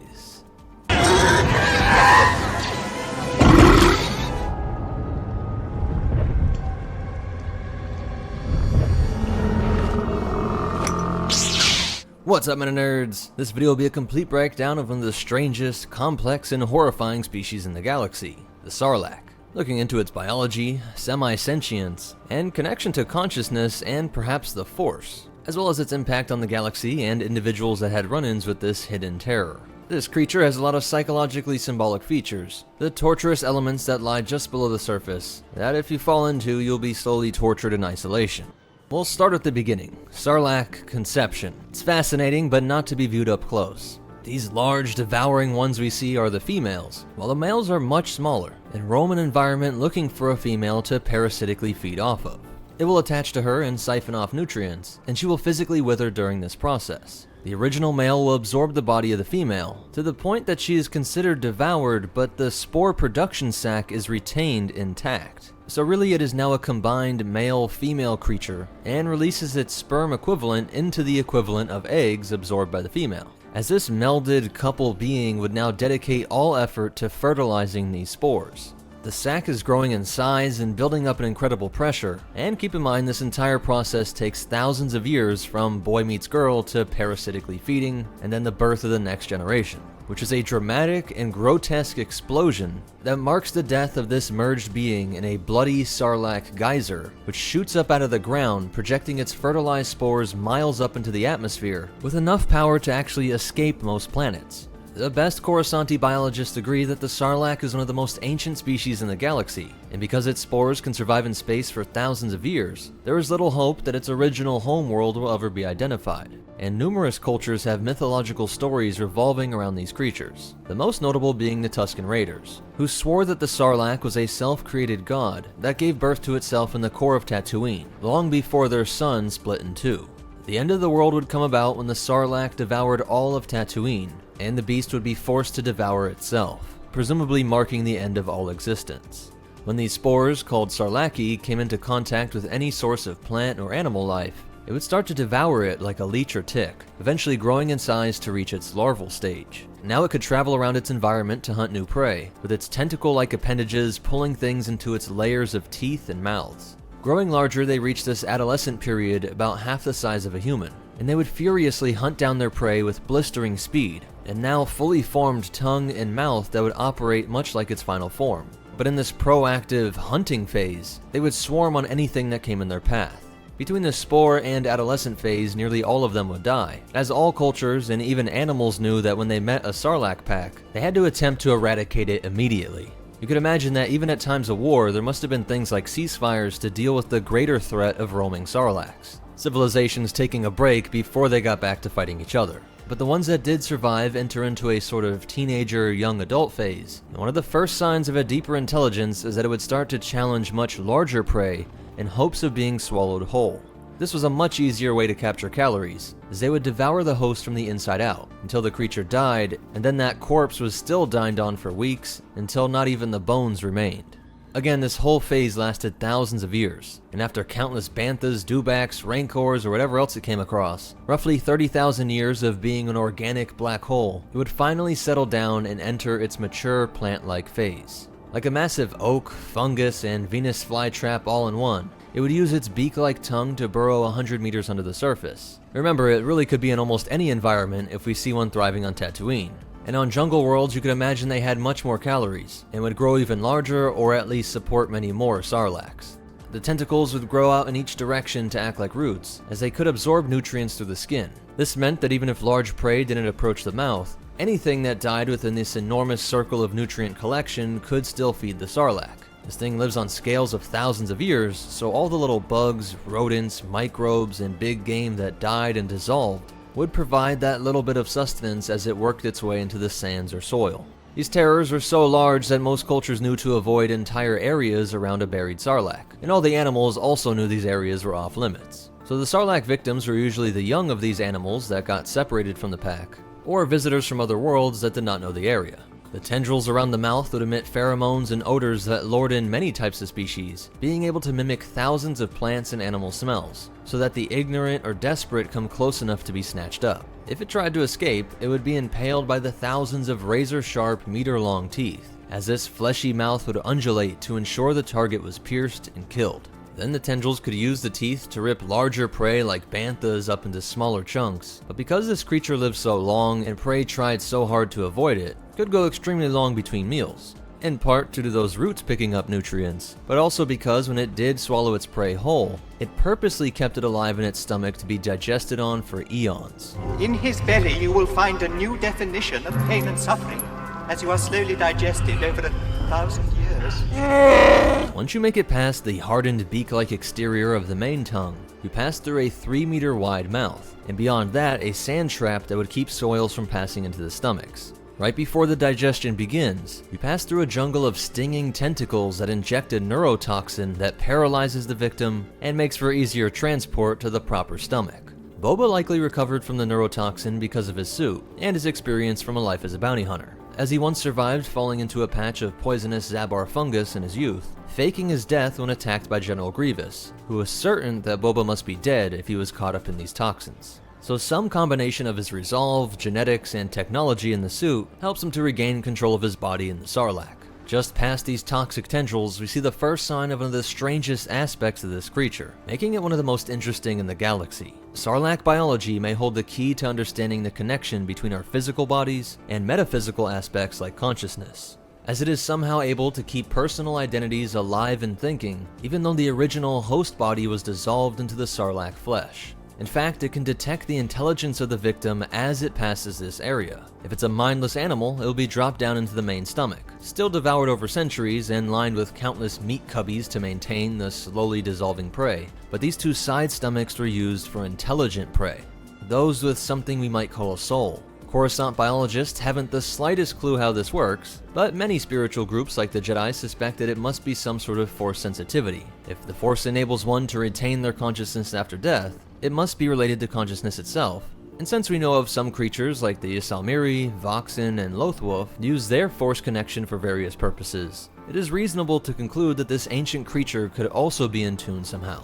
What's up, Meta Nerds? This video will be a complete breakdown of one of the strangest, complex, and horrifying species in the galaxy, the Sarlacc, looking into its biology, semi-sentience, and connection to consciousness and perhaps the Force, as well as its impact on the galaxy and individuals that had run-ins with this hidden terror. This creature has a lot of psychologically symbolic features, the torturous elements that lie just below the surface, that if you fall into, you'll be slowly tortured in isolation. We'll start at the beginning, Sarlacc conception. It's fascinating, but not to be viewed up close. These large, devouring ones we see are the females, while the males are much smaller, and roam an environment looking for a female to parasitically feed off of. It will attach to her and siphon off nutrients, and she will physically wither during this process. The original male will absorb the body of the female, to the point that she is considered devoured, but the spore production sac is retained intact. So really it is now a combined male-female creature, and releases its sperm equivalent into the equivalent of eggs absorbed by the female. As this melded couple being would now dedicate all effort to fertilizing these spores. The sac is growing in size and building up an incredible pressure, and keep in mind this entire process takes thousands of years from boy meets girl to parasitically feeding, and then the birth of the next generation, which is a dramatic and grotesque explosion that marks the death of this merged being in a bloody Sarlacc geyser, which shoots up out of the ground, projecting its fertilized spores miles up into the atmosphere, with enough power to actually escape most planets. The best Coruscanti biologists agree that the Sarlacc is one of the most ancient species in the galaxy, and because its spores can survive in space for thousands of years, there is little hope that its original homeworld will ever be identified, and numerous cultures have mythological stories revolving around these creatures, the most notable being the Tusken Raiders, who swore that the Sarlacc was a self-created god that gave birth to itself in the core of Tatooine, long before their sun split in two. The end of the world would come about when the Sarlacc devoured all of Tatooine, and the beast would be forced to devour itself, presumably marking the end of all existence. When these spores, called Sarlacci, came into contact with any source of plant or animal life, it would start to devour it like a leech or tick, eventually growing in size to reach its larval stage. Now it could travel around its environment to hunt new prey, with its tentacle-like appendages pulling things into its layers of teeth and mouths. Growing larger, they reached this adolescent period about half the size of a human, and they would furiously hunt down their prey with blistering speed, and now fully formed tongue and mouth that would operate much like its final form. But in this proactive hunting phase, they would swarm on anything that came in their path. Between the spore and adolescent phase, nearly all of them would die, as all cultures and even animals knew that when they met a Sarlacc pack, they had to attempt to eradicate it immediately. You could imagine that even at times of war, there must have been things like ceasefires to deal with the greater threat of roaming Sarlaccs. Civilizations taking a break before they got back to fighting each other. But the ones that did survive enter into a sort of teenager, young adult phase. And one of the first signs of a deeper intelligence is that it would start to challenge much larger prey in hopes of being swallowed whole. This was a much easier way to capture calories, as they would devour the host from the inside out, until the creature died, and then that corpse was still dined on for weeks, until not even the bones remained. Again, this whole phase lasted thousands of years, and after countless banthas, dewbacks, rancors, or whatever else it came across, roughly 30,000 years of being an organic black hole, it would finally settle down and enter its mature plant-like phase. Like a massive oak, fungus, and Venus flytrap all in one, it would use its beak-like tongue to burrow 100 meters under the surface. Remember, it really could be in almost any environment if we see one thriving on Tatooine. And on jungle worlds, you could imagine they had much more calories, and would grow even larger or at least support many more Sarlaccs. The tentacles would grow out in each direction to act like roots, as they could absorb nutrients through the skin. This meant that even if large prey didn't approach the mouth, anything that died within this enormous circle of nutrient collection could still feed the Sarlacc. This thing lives on scales of thousands of years, so all the little bugs, rodents, microbes, and big game that died and dissolved would provide that little bit of sustenance as it worked its way into the sands or soil. These terrors were so large that most cultures knew to avoid entire areas around a buried Sarlacc, and all the animals also knew these areas were off limits. So the Sarlacc victims were usually the young of these animals that got separated from the pack, or visitors from other worlds that did not know the area. The tendrils around the mouth would emit pheromones and odors that lured in many types of species, being able to mimic thousands of plants and animal smells, so that the ignorant or desperate come close enough to be snatched up. If it tried to escape, it would be impaled by the thousands of razor-sharp, meter-long teeth, as this fleshy mouth would undulate to ensure the target was pierced and killed. Then the tendrils could use the teeth to rip larger prey like banthas up into smaller chunks, but because this creature lived so long and prey tried so hard to avoid it, could go extremely long between meals. in part due to those roots picking up nutrients, but also because when it did swallow its prey whole, it purposely kept it alive in its stomach to be digested on for eons. In his belly you will find a new definition of pain and suffering, as you are slowly digested over 1,000 years. Once you make it past the hardened beak-like exterior of the main tongue, you pass through a 3-meter wide mouth, and beyond that a sand trap that would keep soils from passing into the stomachs. Right before the digestion begins, you pass through a jungle of stinging tentacles that inject a neurotoxin that paralyzes the victim and makes for easier transport to the proper stomach. Boba likely recovered from the neurotoxin because of his suit and his experience from a life as a bounty hunter, as he once survived falling into a patch of poisonous Zabar fungus in his youth, faking his death when attacked by General Grievous, who was certain that Boba must be dead if he was caught up in these toxins. So some combination of his resolve, genetics, and technology in the suit helps him to regain control of his body in the Sarlacc. Just past these toxic tendrils, we see the first sign of one of the strangest aspects of this creature, making it one of the most interesting in the galaxy. Sarlacc biology may hold the key to understanding the connection between our physical bodies and metaphysical aspects like consciousness, as it is somehow able to keep personal identities alive and thinking, even though the original host body was dissolved into the Sarlacc flesh. In fact, it can detect the intelligence of the victim as it passes this area. If it's a mindless animal, it will be dropped down into the main stomach, still devoured over centuries and lined with countless meat cubbies to maintain the slowly dissolving prey. But these two side stomachs were used for intelligent prey, those with something we might call a soul. Coruscant biologists haven't the slightest clue how this works, but many spiritual groups like the Jedi suspect that it must be some sort of Force sensitivity. If the Force enables one to retain their consciousness after death, it must be related to consciousness itself. And since we know of some creatures like the Ysalmiri, Voxen, and Lothwolf use their Force connection for various purposes, it is reasonable to conclude that this ancient creature could also be in tune somehow.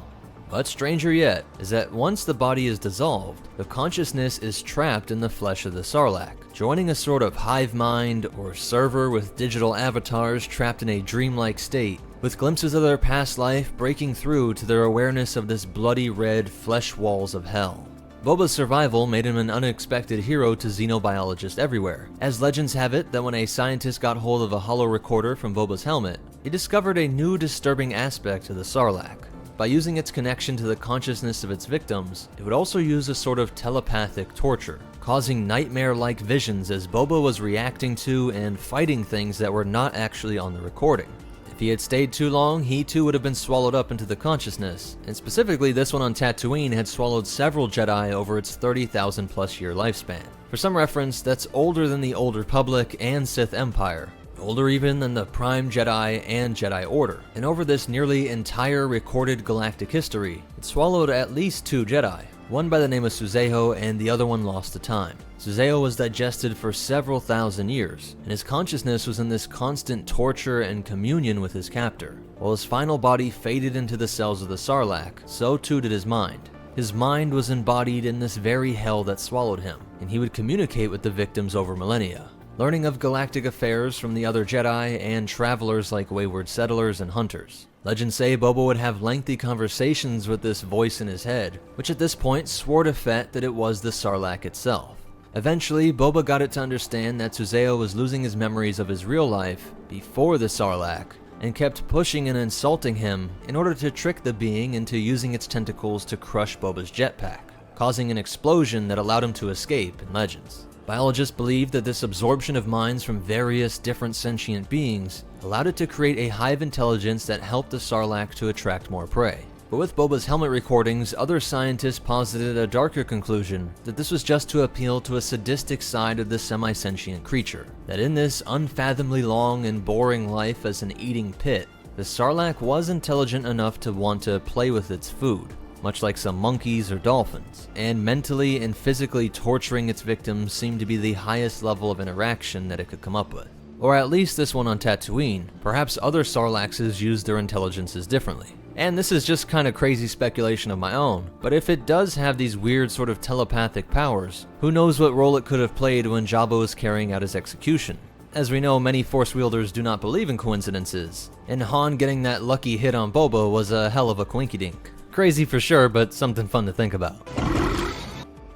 But stranger yet is that once the body is dissolved, the consciousness is trapped in the flesh of the Sarlacc, joining a sort of hive mind or server with digital avatars trapped in a dreamlike state, with glimpses of their past life breaking through to their awareness of this bloody red flesh walls of hell. Boba's survival made him an unexpected hero to xenobiologists everywhere, as legends have it that when a scientist got hold of a hollow recorder from Boba's helmet, he discovered a new disturbing aspect to the Sarlacc. By using its connection to the consciousness of its victims, it would also use a sort of telepathic torture, causing nightmare-like visions as Boba was reacting to and fighting things that were not actually on the recording. If he had stayed too long, he too would have been swallowed up into the consciousness, and specifically this one on Tatooine had swallowed several Jedi over its 30,000 plus year lifespan. For some reference, that's older than the Old Republic and Sith Empire, older even than the Prime Jedi and Jedi Order, and over this nearly entire recorded galactic history, it swallowed at least 2 Jedi, one by the name of Suzeho and the other one lost to time. Suzeho was digested for several thousand years, and his consciousness was in this constant torture and communion with his captor. While his final body faded into the cells of the Sarlacc, so too did his mind. His mind was embodied in this very hell that swallowed him, and he would communicate with the victims over millennia, learning of galactic affairs from the other Jedi and travelers like wayward settlers and hunters. Legends say Boba would have lengthy conversations with this voice in his head, which at this point swore to Fett that it was the Sarlacc itself. Eventually, Boba got it to understand that Suzeho was losing his memories of his real life before the Sarlacc, and kept pushing and insulting him in order to trick the being into using its tentacles to crush Boba's jetpack, causing an explosion that allowed him to escape in Legends. Biologists believe that this absorption of minds from various different sentient beings allowed it to create a hive intelligence that helped the Sarlacc to attract more prey. But with Boba's helmet recordings, other scientists posited a darker conclusion, that this was just to appeal to a sadistic side of the semi-sentient creature, that in this unfathomably long and boring life as an eating pit, the Sarlacc was intelligent enough to want to play with its food, much like some monkeys or dolphins, and mentally and physically torturing its victims seemed to be the highest level of interaction that it could come up with. Or at least this one on Tatooine. Perhaps other Sarlaccses used their intelligences differently. And this is just kind of crazy speculation of my own, but if it does have these weird sort of telepathic powers, who knows what role it could have played when Jabba was carrying out his execution. As we know, many Force wielders do not believe in coincidences, and Han getting that lucky hit on Boba was a hell of a coinkydink. Crazy for sure, but something fun to think about.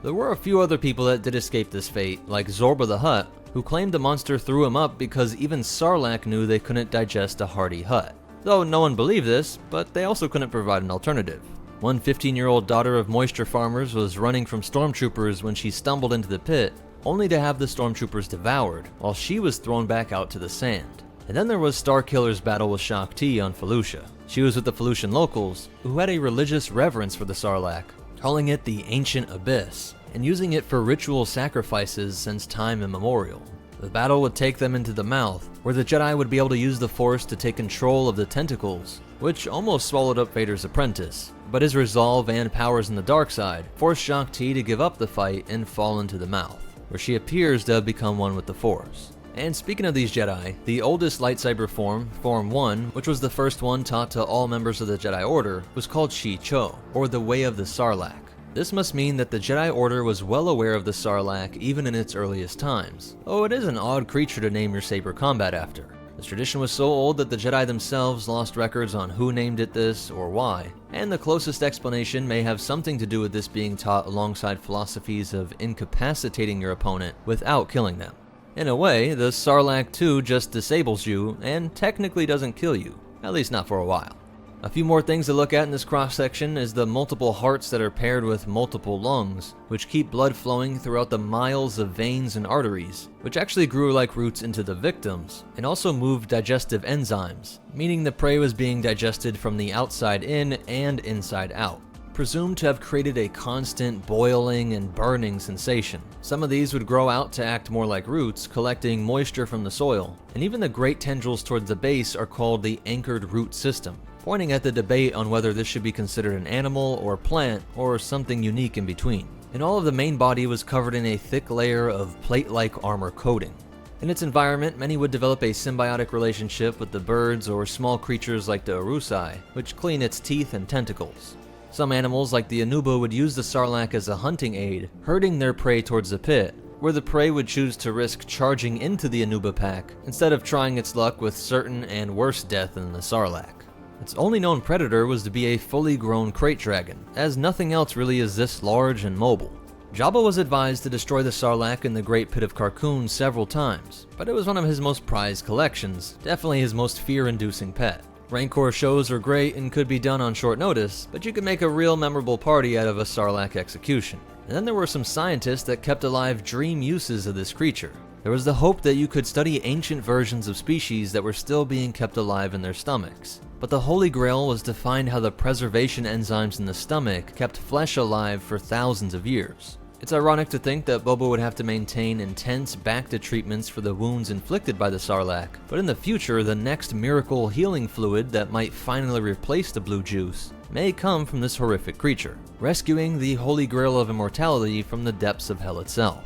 There were a few other people that did escape this fate, like Zorba the Hutt, who claimed the monster threw him up because even Sarlacc knew they couldn't digest a hearty Hutt. Though no one believed this, but they also couldn't provide an alternative. One 15-year-old daughter of moisture farmers was running from stormtroopers when she stumbled into the pit, only to have the stormtroopers devoured, while she was thrown back out to the sand. And then there was Starkiller's battle with Shaak Ti on Felucia. She was with the Felucian locals, who had a religious reverence for the Sarlacc, calling it the Ancient Abyss, and using it for ritual sacrifices since time immemorial. The battle would take them into the mouth, where the Jedi would be able to use the Force to take control of the tentacles, which almost swallowed up Vader's apprentice. But his resolve and powers in the dark side forced Shaak Ti to give up the fight and fall into the mouth, where she appears to have become one with the Force. And speaking of these Jedi, the oldest lightsaber form, Form 1, which was the first one taught to all members of the Jedi Order, was called Shi-Cho, or the Way of the Sarlacc. This must mean that the Jedi Order was well aware of the Sarlacc even in its earliest times. Oh, it is an odd creature to name your saber combat after. This tradition was so old that the Jedi themselves lost records on who named it this or why, and the closest explanation may have something to do with this being taught alongside philosophies of incapacitating your opponent without killing them. In a way, the Sarlacc 2 just disables you and technically doesn't kill you, at least not for a while. A few more things to look at in this cross-section is the multiple hearts that are paired with multiple lungs, which keep blood flowing throughout the miles of veins and arteries, which actually grew like roots into the victims, and also moved digestive enzymes, meaning the prey was being digested from the outside in and inside out, presumed to have created a constant boiling and burning sensation. Some of these would grow out to act more like roots, collecting moisture from the soil, and even the great tendrils towards the base are called the anchored root system, pointing at the debate on whether this should be considered an animal or plant or something unique in between. And all of the main body was covered in a thick layer of plate-like armor coating. In its environment, many would develop a symbiotic relationship with the birds or small creatures like the Urusai, which clean its teeth and tentacles. Some animals like the Anuba would use the Sarlacc as a hunting aid, herding their prey towards the pit, where the prey would choose to risk charging into the Anuba pack instead of trying its luck with certain and worse death than the Sarlacc. Its only known predator was to be a fully grown krayt dragon, as nothing else really is this large and mobile. Jabba was advised to destroy the Sarlacc in the Great Pit of Carkoon several times, but it was one of his most prized collections, definitely his most fear-inducing pet. Rancor shows are great and could be done on short notice, but you could make a real memorable party out of a Sarlacc execution. And then there were some scientists that kept alive dream uses of this creature. There was the hope that you could study ancient versions of species that were still being kept alive in their stomachs. But the Holy Grail was to find how the preservation enzymes in the stomach kept flesh alive for thousands of years. It's ironic to think that Boba would have to maintain intense Bacta treatments for the wounds inflicted by the Sarlacc, but in the future, the next miracle healing fluid that might finally replace the blue juice may come from this horrific creature, rescuing the Holy Grail of immortality from the depths of hell itself.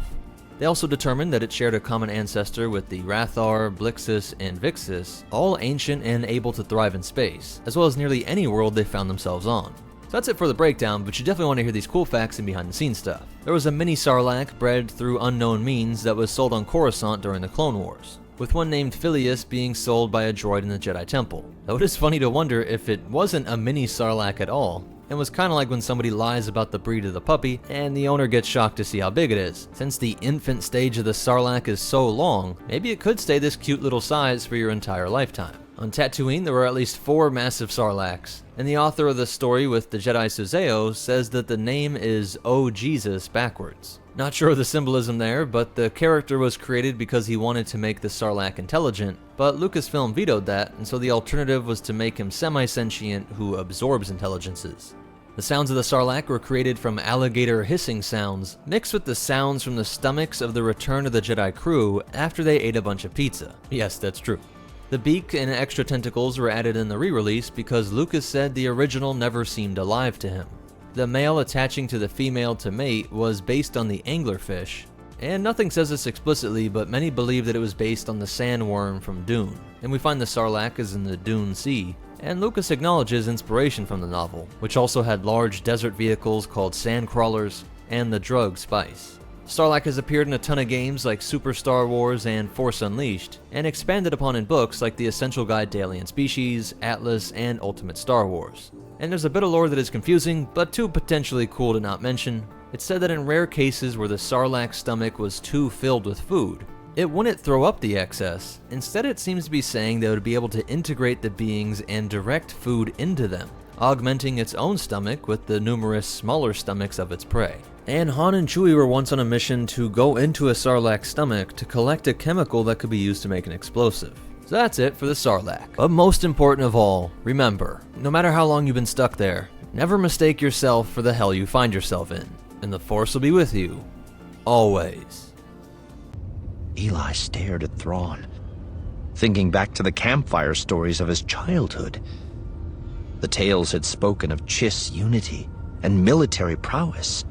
They also determined that it shared a common ancestor with the Rathar, Blixus, and Vixus, all ancient and able to thrive in space, as well as nearly any world they found themselves on. So that's it for the breakdown, but you definitely want to hear these cool facts and behind the scenes stuff. There was a mini Sarlacc bred through unknown means that was sold on Coruscant during the Clone Wars, with one named Phileas being sold by a droid in the Jedi Temple. Though it is funny to wonder if it wasn't a mini Sarlacc at all, and was kind of like when somebody lies about the breed of the puppy, and the owner gets shocked to see how big it is. Since the infant stage of the Sarlacc is so long, maybe it could stay this cute little size for your entire lifetime. On Tatooine, there were at least 4 massive Sarlaccs, and the author of the story with the Jedi Suzeo says that the name is "Oh Jesus" backwards. Not sure of the symbolism there, but the character was created because he wanted to make the Sarlacc intelligent, but Lucasfilm vetoed that, and so the alternative was to make him semi-sentient who absorbs intelligences. The sounds of the Sarlacc were created from alligator hissing sounds, mixed with the sounds from the stomachs of the Return of the Jedi crew after they ate a bunch of pizza. Yes, that's true. The beak and extra tentacles were added in the re-release because Lucas said the original never seemed alive to him. The male attaching to the female to mate was based on the anglerfish, and nothing says this explicitly, but many believe that it was based on the sandworm from Dune, and we find the Sarlacc is in the Dune Sea, and Lucas acknowledges inspiration from the novel, which also had large desert vehicles called sandcrawlers, and the drug Spice. Sarlacc has appeared in a ton of games like Super Star Wars and Force Unleashed, and expanded upon in books like The Essential Guide to Alien Species, Atlas, and Ultimate Star Wars. And there's a bit of lore that is confusing, but too potentially cool to not mention. It's said that in rare cases where the Sarlacc's stomach was too filled with food, It wouldn't throw up the excess. Instead, it seems to be saying that it would be able to integrate the beings and direct food into them, augmenting its own stomach with the numerous smaller stomachs of its prey. And Han and Chewie were once on a mission to go into a Sarlacc's stomach to collect a chemical that could be used to make an explosive. So that's it for the Sarlacc. But most important of all, remember, no matter how long you've been stuck there, never mistake yourself for the hell you find yourself in, and the Force will be with you, always. Eli stared at Thrawn, thinking back to the campfire stories of his childhood. The tales had spoken of Chiss unity and military prowess.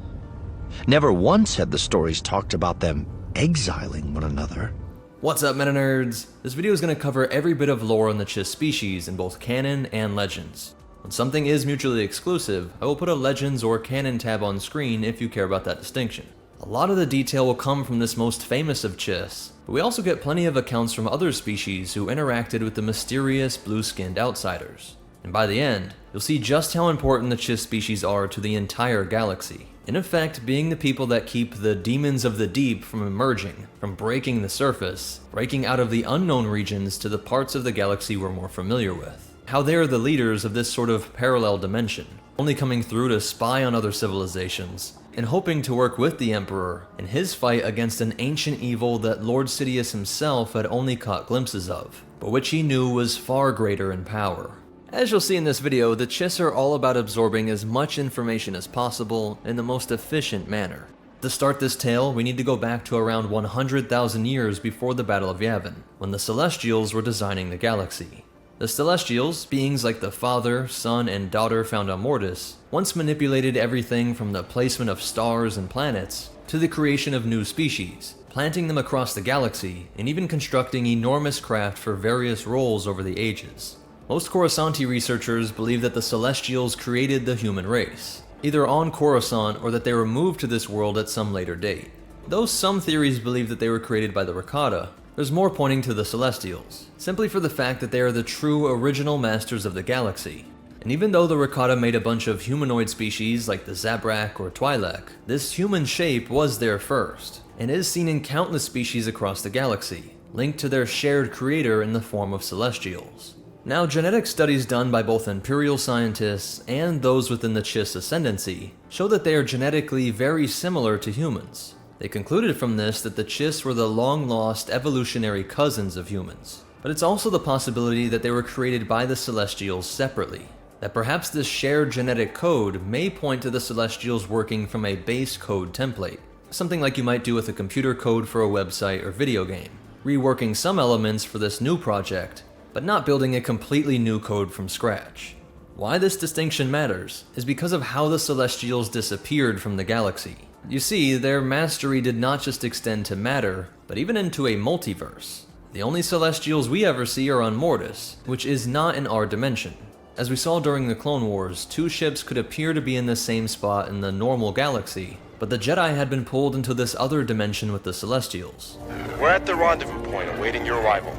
Never once had the stories talked about them exiling one another. What's up, meta nerds? This video is going to cover every bit of lore on the Chiss species in both canon and legends. When something is mutually exclusive, I will put a legends or canon tab on screen if you care about that distinction. A lot of the detail will come from this most famous of Chiss, but we also get plenty of accounts from other species who interacted with the mysterious blue-skinned outsiders. And by the end, you'll see just how important the Chiss species are to the entire galaxy. In effect, being the people that keep the demons of the deep from emerging, from breaking the surface, breaking out of the unknown regions to the parts of the galaxy we're more familiar with. How they are the leaders of this sort of parallel dimension, only coming through to spy on other civilizations, and hoping to work with the Emperor in his fight against an ancient evil that Lord Sidious himself had only caught glimpses of, but which he knew was far greater in power. As you'll see in this video, the Chiss are all about absorbing as much information as possible in the most efficient manner. To start this tale, we need to go back to around 100,000 years before the Battle of Yavin, when the Celestials were designing the galaxy. The Celestials, beings like the father, son, and daughter found on Mortis, once manipulated everything from the placement of stars and planets to the creation of new species, planting them across the galaxy, and even constructing enormous craft for various roles over the ages. Most Coruscanti researchers believe that the Celestials created the human race, either on Coruscant or that they were moved to this world at some later date. Though some theories believe that they were created by the Rakata, there's more pointing to the Celestials, simply for the fact that they are the true original masters of the galaxy. And even though the Rakata made a bunch of humanoid species like the Zabrak or Twi'lek, this human shape was there first, and is seen in countless species across the galaxy, linked to their shared creator in the form of Celestials. Now, genetic studies done by both Imperial scientists and those within the Chiss Ascendancy show that they are genetically very similar to humans. They concluded from this that the Chiss were the long-lost evolutionary cousins of humans. But it's also the possibility that they were created by the Celestials separately, that perhaps this shared genetic code may point to the Celestials working from a base code template, something like you might do with a computer code for a website or video game, reworking some elements for this new project, but not building a completely new code from scratch. Why this distinction matters is because of how the Celestials disappeared from the galaxy. You see, their mastery did not just extend to matter, but even into a multiverse. The only Celestials we ever see are on Mortis, which is not in our dimension. As we saw during the Clone Wars, two ships could appear to be in the same spot in the normal galaxy, but the Jedi had been pulled into this other dimension with the Celestials. We're at the rendezvous point awaiting your arrival.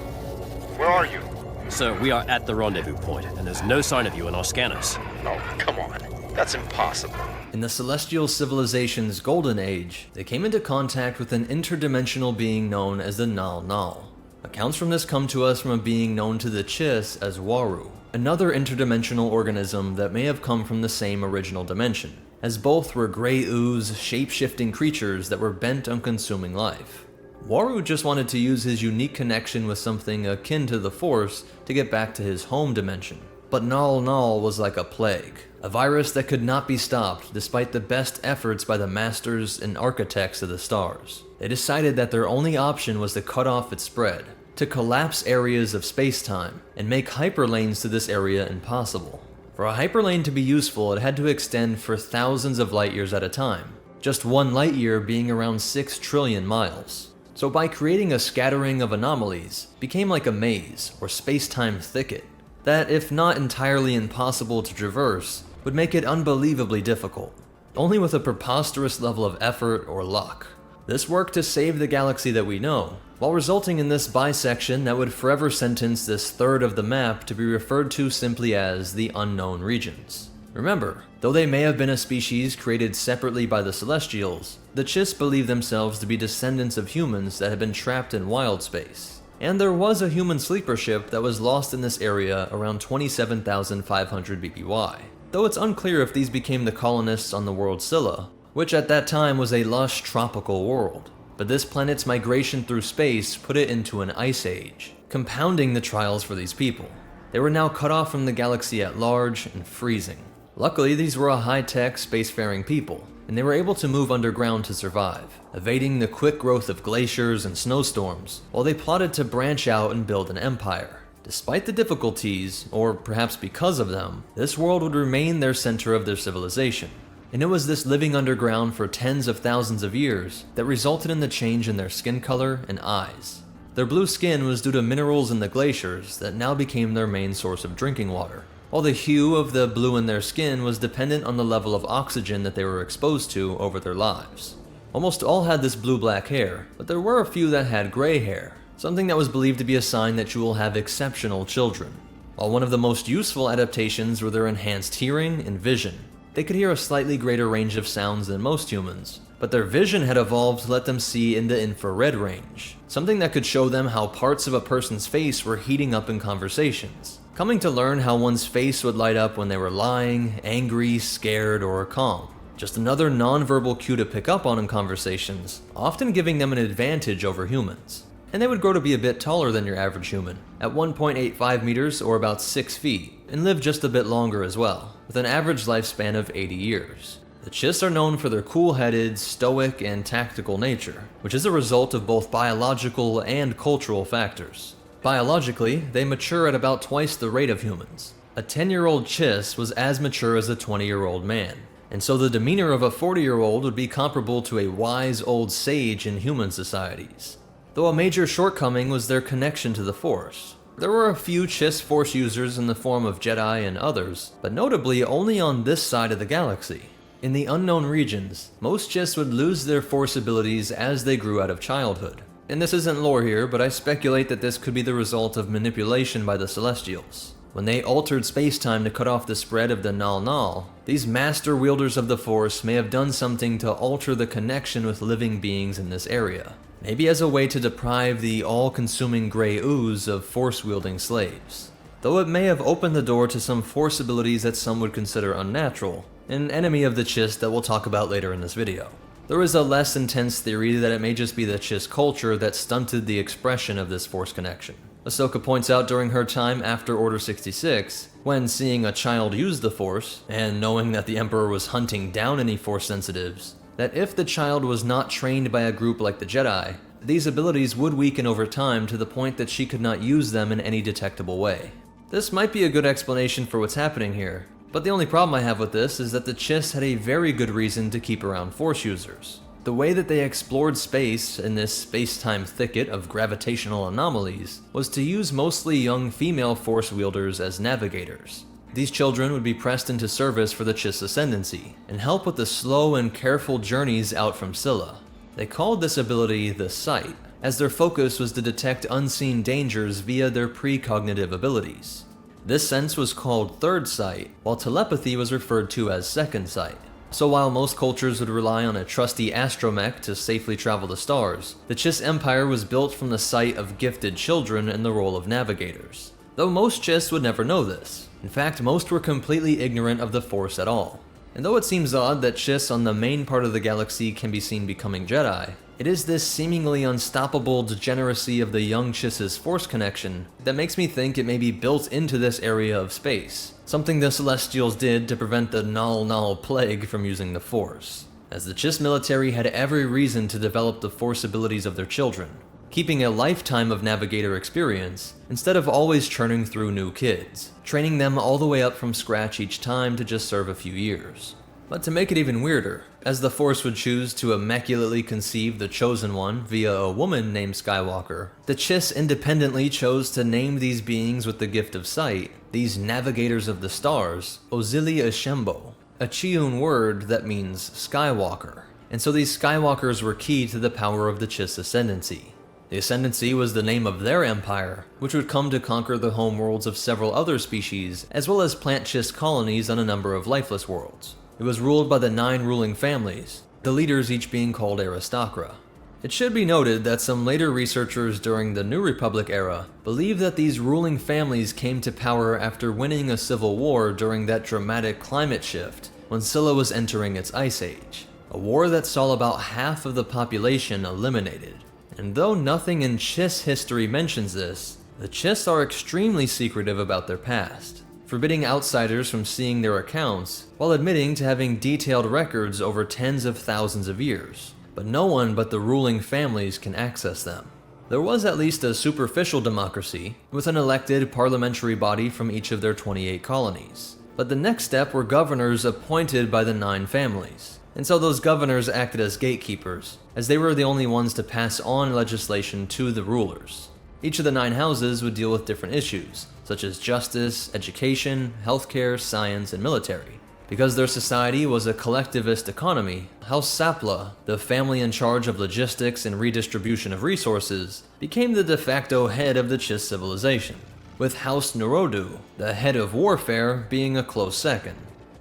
Where are you? Sir, we are at the rendezvous point, and there's no sign of you in our scanners. Oh, come on. That's impossible. In the Celestial civilization's golden age, they came into contact with an interdimensional being known as the Nal Nal. Accounts from this come to us from a being known to the Chiss as Waru, another interdimensional organism that may have come from the same original dimension, as both were gray ooze, shape-shifting creatures that were bent on consuming life. Waru just wanted to use his unique connection with something akin to the Force to get back to his home dimension. But Nal Nal was like a plague, a virus that could not be stopped despite the best efforts by the masters and architects of the stars. They decided that their only option was to cut off its spread, to collapse areas of space-time, and make hyperlanes to this area impossible. For a hyperlane to be useful, it had to extend for thousands of light years at a time, just one light year being around 6 trillion miles. So by creating a scattering of anomalies, it became like a maze or space-time thicket that, if not entirely impossible to traverse, would make it unbelievably difficult, only with a preposterous level of effort or luck. This worked to save the galaxy that we know, while resulting in this bisection that would forever sentence this third of the map to be referred to simply as the Unknown Regions. Remember, though they may have been a species created separately by the Celestials, the Chiss believed themselves to be descendants of humans that had been trapped in wild space. And there was a human sleeper ship that was lost in this area around 27,500 BBY, though it's unclear if these became the colonists on the world Scylla, which at that time was a lush tropical world. But this planet's migration through space put it into an ice age, compounding the trials for these people. They were now cut off from the galaxy at large and freezing. Luckily, these were a high-tech, spacefaring people, and they were able to move underground to survive, evading the quick growth of glaciers and snowstorms, while they plotted to branch out and build an empire. Despite the difficulties, or perhaps because of them, this world would remain their center of their civilization. And it was this living underground for tens of thousands of years that resulted in the change in their skin color and eyes. Their blue skin was due to minerals in the glaciers that now became their main source of drinking water, while the hue of the blue in their skin was dependent on the level of oxygen that they were exposed to over their lives. Almost all had this blue-black hair, but there were a few that had gray hair, something that was believed to be a sign that you will have exceptional children. While one of the most useful adaptations were their enhanced hearing and vision. They could hear a slightly greater range of sounds than most humans, but their vision had evolved to let them see in the infrared range, something that could show them how parts of a person's face were heating up in conversations, coming to learn how one's face would light up when they were lying, angry, scared, or calm. Just another non-verbal cue to pick up on in conversations, often giving them an advantage over humans. And they would grow to be a bit taller than your average human, at 1.85 meters or about 6 feet, and live just a bit longer as well, with an average lifespan of 80 years. The Chiss are known for their cool-headed, stoic, and tactical nature, which is a result of both biological and cultural factors. Biologically, they mature at about twice the rate of humans. A 10-year-old Chiss was as mature as a 20-year-old man, and so the demeanor of a 40-year-old would be comparable to a wise old sage in human societies. Though a major shortcoming was their connection to the Force. There were a few Chiss Force users in the form of Jedi and others, but notably only on this side of the galaxy. In the unknown regions, most Chiss would lose their Force abilities as they grew out of childhood. And this isn't lore here, but I speculate that this could be the result of manipulation by the Celestials. When they altered space-time to cut off the spread of the Nal Nal, these master wielders of the Force may have done something to alter the connection with living beings in this area. Maybe as a way to deprive the all-consuming gray ooze of Force-wielding slaves. Though it may have opened the door to some Force abilities that some would consider unnatural, an enemy of the Chiss that we'll talk about later in this video. There is a less intense theory that it may just be the Chiss culture that stunted the expression of this Force connection. Ahsoka points out during her time after Order 66, when seeing a child use the Force, and knowing that the Emperor was hunting down any Force sensitives, that if the child was not trained by a group like the Jedi, these abilities would weaken over time to the point that she could not use them in any detectable way. This might be a good explanation for what's happening here, but the only problem I have with this is that the Chiss had a very good reason to keep around Force users. The way that they explored space in this space-time thicket of gravitational anomalies was to use mostly young female Force wielders as navigators. These children would be pressed into service for the Chiss Ascendancy, and help with the slow and careful journeys out from Scylla. They called this ability the Sight, as their focus was to detect unseen dangers via their precognitive abilities. This sense was called Third Sight, while telepathy was referred to as Second Sight. So while most cultures would rely on a trusty astromech to safely travel the stars, the Chiss Empire was built from the sight of gifted children in the role of navigators. Though most Chiss would never know this. In fact, most were completely ignorant of the Force at all. And though it seems odd that Chiss on the main part of the galaxy can be seen becoming Jedi, it is this seemingly unstoppable degeneracy of the young Chiss's Force connection that makes me think it may be built into this area of space, something the Celestials did to prevent the Nal Nal plague from using the Force, as the Chiss military had every reason to develop the Force abilities of their children, keeping a lifetime of navigator experience instead of always churning through new kids, training them all the way up from scratch each time to just serve a few years. But to make it even weirder, as the Force would choose to immaculately conceive the Chosen One via a woman named Skywalker, the Chiss independently chose to name these beings with the gift of sight, these navigators of the stars, Ozili Ashembo, a Chiun word that means Skywalker. And so these Skywalkers were key to the power of the Chiss Ascendancy. The Ascendancy was the name of their empire, which would come to conquer the homeworlds of several other species, as well as plant Chiss colonies on a number of lifeless worlds. It was ruled by the 9 ruling families, the leaders each being called aristocra. It should be noted that some later researchers during the New Republic era believe that these ruling families came to power after winning a civil war during that dramatic climate shift when Scylla was entering its ice age, a war that saw about half of the population eliminated. And though nothing in Chiss history mentions this, the Chiss are extremely secretive about their past, forbidding outsiders from seeing their accounts while admitting to having detailed records over tens of thousands of years. But no one but the ruling families can access them. There was at least a superficial democracy, with an elected parliamentary body from each of their 28 colonies. But the next step were governors appointed by the 9 families, and so those governors acted as gatekeepers, as they were the only ones to pass on legislation to the rulers. Each of the 9 houses would deal with different issues, such as justice, education, healthcare, science, and military. Because their society was a collectivist economy, House Sapla, the family in charge of logistics and redistribution of resources, became the de facto head of the Chiss civilization, with House Nurodu, the head of warfare, being a close second.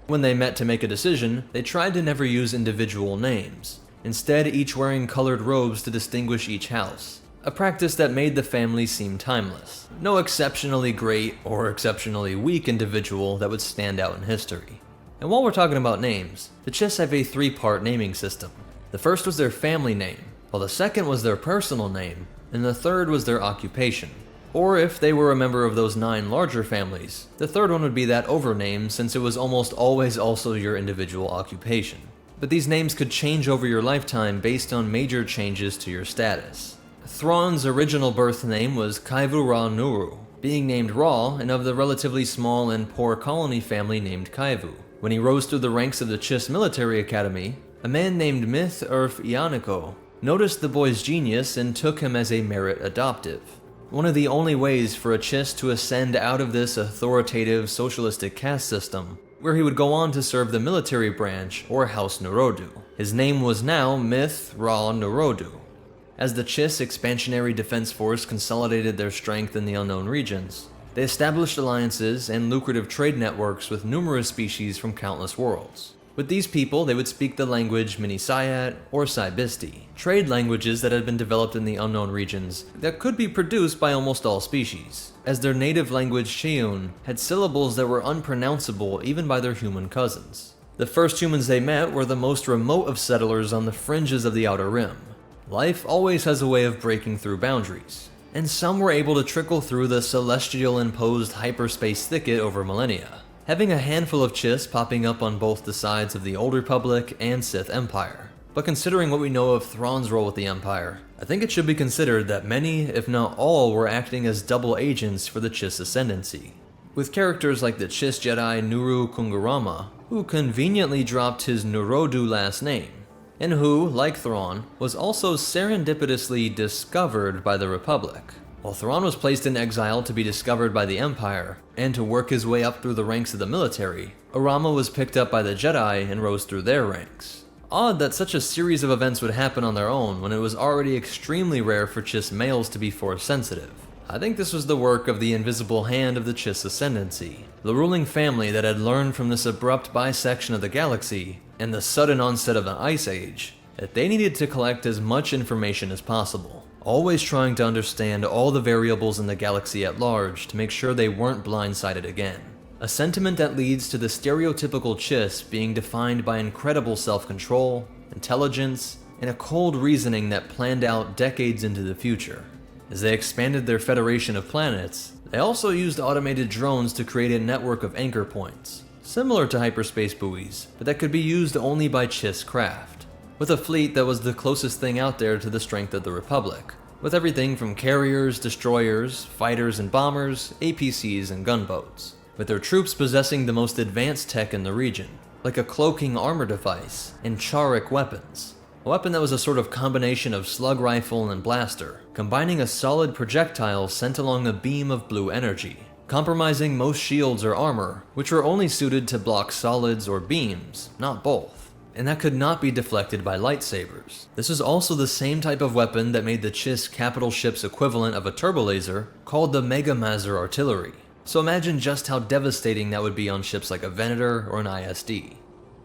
When they met to make a decision, they tried to never use individual names, instead each wearing colored robes to distinguish each house, a practice that made the family seem timeless. No exceptionally great or exceptionally weak individual that would stand out in history. And while we're talking about names, the Chiss have a 3-part naming system. The first was their family name, while the second was their personal name, and the third was their occupation. Or if they were a member of those 9 larger families, the third one would be that overname, since it was almost always also your individual occupation. But these names could change over your lifetime based on major changes to your status. Thrawn's original birth name was Kaivu Ra Nuru, being named Ra and of the relatively small and poor colony family named Kaivu. When he rose through the ranks of the Chiss military academy, a man named Myth Urf Ianiko noticed the boy's genius and took him as a merit adoptive. One of the only ways for a Chiss to ascend out of this authoritative socialistic caste system, where he would go on to serve the military branch or House Nurodu. His name was now Myth Ra Nurodu. As the Chiss Expansionary Defense Force consolidated their strength in the unknown regions, they established alliances and lucrative trade networks with numerous species from countless worlds. With these people, they would speak the language Minisayat or Saibisti, trade languages that had been developed in the unknown regions that could be produced by almost all species, as their native language Sheun had syllables that were unpronounceable even by their human cousins. The first humans they met were the most remote of settlers on the fringes of the Outer Rim. Life always has a way of breaking through boundaries, and some were able to trickle through the celestial-imposed hyperspace thicket over millennia, having a handful of Chiss popping up on both the sides of the Old Republic and Sith Empire. But considering what we know of Thrawn's role with the Empire, I think it should be considered that many, if not all, were acting as double agents for the Chiss Ascendancy, with characters like the Chiss Jedi Nuru Kungurama, who conveniently dropped his Nurodu last name, and who, like Thrawn, was also serendipitously discovered by the Republic. While Thrawn was placed in exile to be discovered by the Empire, and to work his way up through the ranks of the military, Orama was picked up by the Jedi and rose through their ranks. Odd that such a series of events would happen on their own when it was already extremely rare for Chiss males to be Force sensitive. I think this was the work of the invisible hand of the Chiss Ascendancy, the ruling family that had learned from this abrupt bisection of the galaxy and the sudden onset of an ice age, that they needed to collect as much information as possible, always trying to understand all the variables in the galaxy at large to make sure they weren't blindsided again. A sentiment that leads to the stereotypical Chiss being defined by incredible self-control, intelligence, and a cold reasoning that planned out decades into the future. As they expanded their federation of planets, they also used automated drones to create a network of anchor points, similar to hyperspace buoys, but that could be used only by Chiss craft, with a fleet that was the closest thing out there to the strength of the Republic, with everything from carriers, destroyers, fighters and bombers, APCs and gunboats, with their troops possessing the most advanced tech in the region, like a cloaking armor device and Charic weapons, a weapon that was a sort of combination of slug rifle and blaster, combining a solid projectile sent along a beam of blue energy, compromising most shields or armor, which were only suited to block solids or beams, not both. and that could not be deflected by lightsabers. This is also the same type of weapon that made the Chiss capital ship's equivalent of a turbolaser, called the Mega Mazer artillery. So imagine just how devastating that would be on ships like a Venator or an ISD.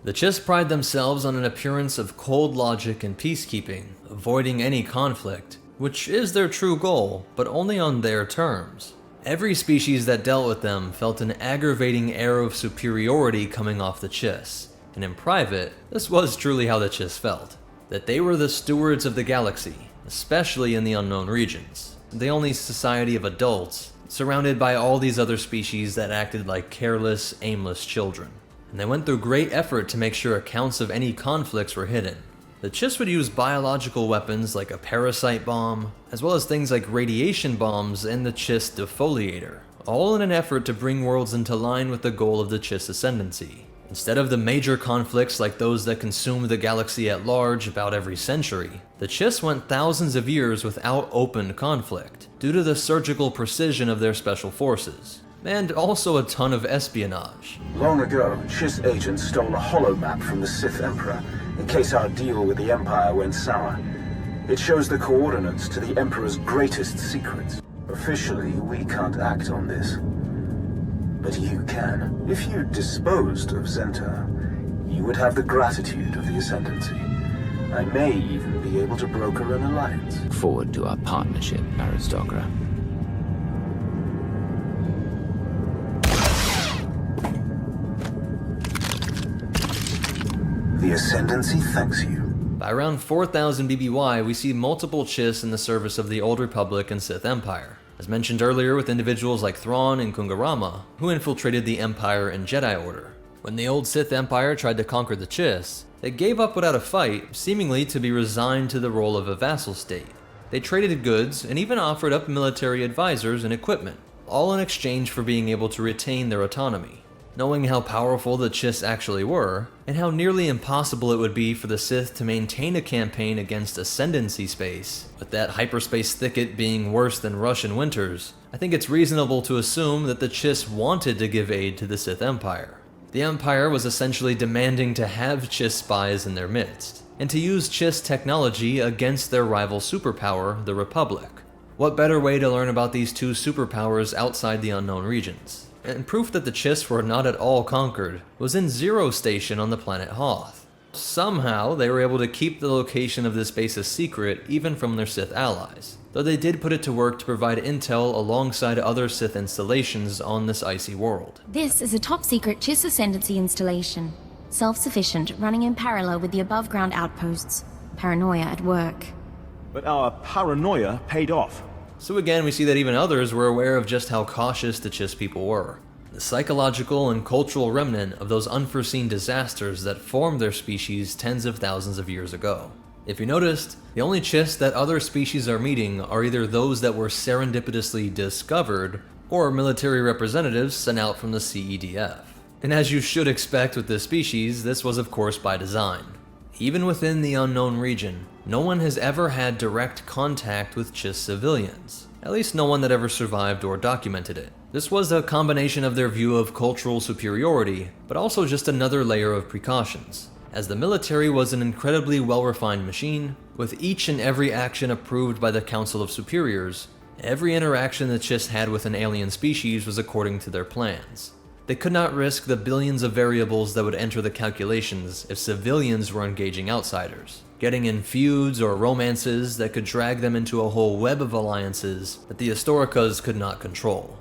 The Chiss pride themselves on an appearance of cold logic and peacekeeping, avoiding any conflict, which is their true goal, but only on their terms. Every species that dealt with them felt an aggravating air of superiority coming off the Chiss, and in private, this was truly how the Chiss felt, that they were the stewards of the galaxy, especially in the unknown regions, the only society of adults, surrounded by all these other species that acted like careless, aimless children. And they went through great effort to make sure accounts of any conflicts were hidden. The Chiss would use biological weapons like a parasite bomb, as well as things like radiation bombs and the Chiss defoliator, all in an effort to bring worlds into line with the goal of the Chiss Ascendancy. Instead of the major conflicts like those that consumed the galaxy at large about every century, the Chiss went thousands of years without open conflict, due to the surgical precision of their special forces, and also a ton of espionage. Long ago, Chiss agents stole a holo map from the Sith Emperor in case our deal with the Empire went sour. It shows the coordinates to the Emperor's greatest secrets. Officially, we can't act on this. But you can. If you disposed of Zenta, you would have the gratitude of the Ascendancy. I may even be able to broker an alliance. Forward to our partnership, Aristocrat. The Ascendancy thanks you. By around 4000 BBY, we see multiple Chiss in the service of the Old Republic and Sith Empire, as mentioned earlier with individuals like Thrawn and Kungarama, who infiltrated the Empire and Jedi Order. When the old Sith Empire tried to conquer the Chiss, they gave up without a fight, seemingly to be resigned to the role of a vassal state. They traded goods and even offered up military advisors and equipment, all in exchange for being able to retain their autonomy. Knowing how powerful the Chiss actually were, and how nearly impossible it would be for the Sith to maintain a campaign against Ascendancy space, with that hyperspace thicket being worse than Russian winters, I think it's reasonable to assume that the Chiss wanted to give aid to the Sith Empire. The Empire was essentially demanding to have Chiss spies in their midst, and to use Chiss technology against their rival superpower, the Republic. What better way to learn about these two superpowers outside the unknown regions? And proof that the Chiss were not at all conquered was in Zero Station on the planet Hoth. Somehow, they were able to keep the location of this base a secret even from their Sith allies, though they did put it to work to provide intel alongside other Sith installations on this icy world. This is a top-secret Chiss Ascendancy installation. Self-sufficient, running in parallel with the above-ground outposts. Paranoia at work. But our paranoia paid off. So again, we see that even others were aware of just how cautious the Chiss people were. The psychological and cultural remnant of those unforeseen disasters that formed their species tens of thousands of years ago. If you noticed, the only Chiss that other species are meeting are either those that were serendipitously discovered, or military representatives sent out from the CEDF. And as you should expect with this species, this was of course by design. Even within the unknown region, no one has ever had direct contact with Chiss civilians. At least no one that ever survived or documented it. This was a combination of their view of cultural superiority, but also just another layer of precautions, as the military was an incredibly well-refined machine, with each and every action approved by the Council of Superiors. Every interaction the Chiss had with an alien species was according to their plans. They could not risk the billions of variables that would enter the calculations if civilians were engaging outsiders, getting in feuds or romances that could drag them into a whole web of alliances that the Historicas could not control.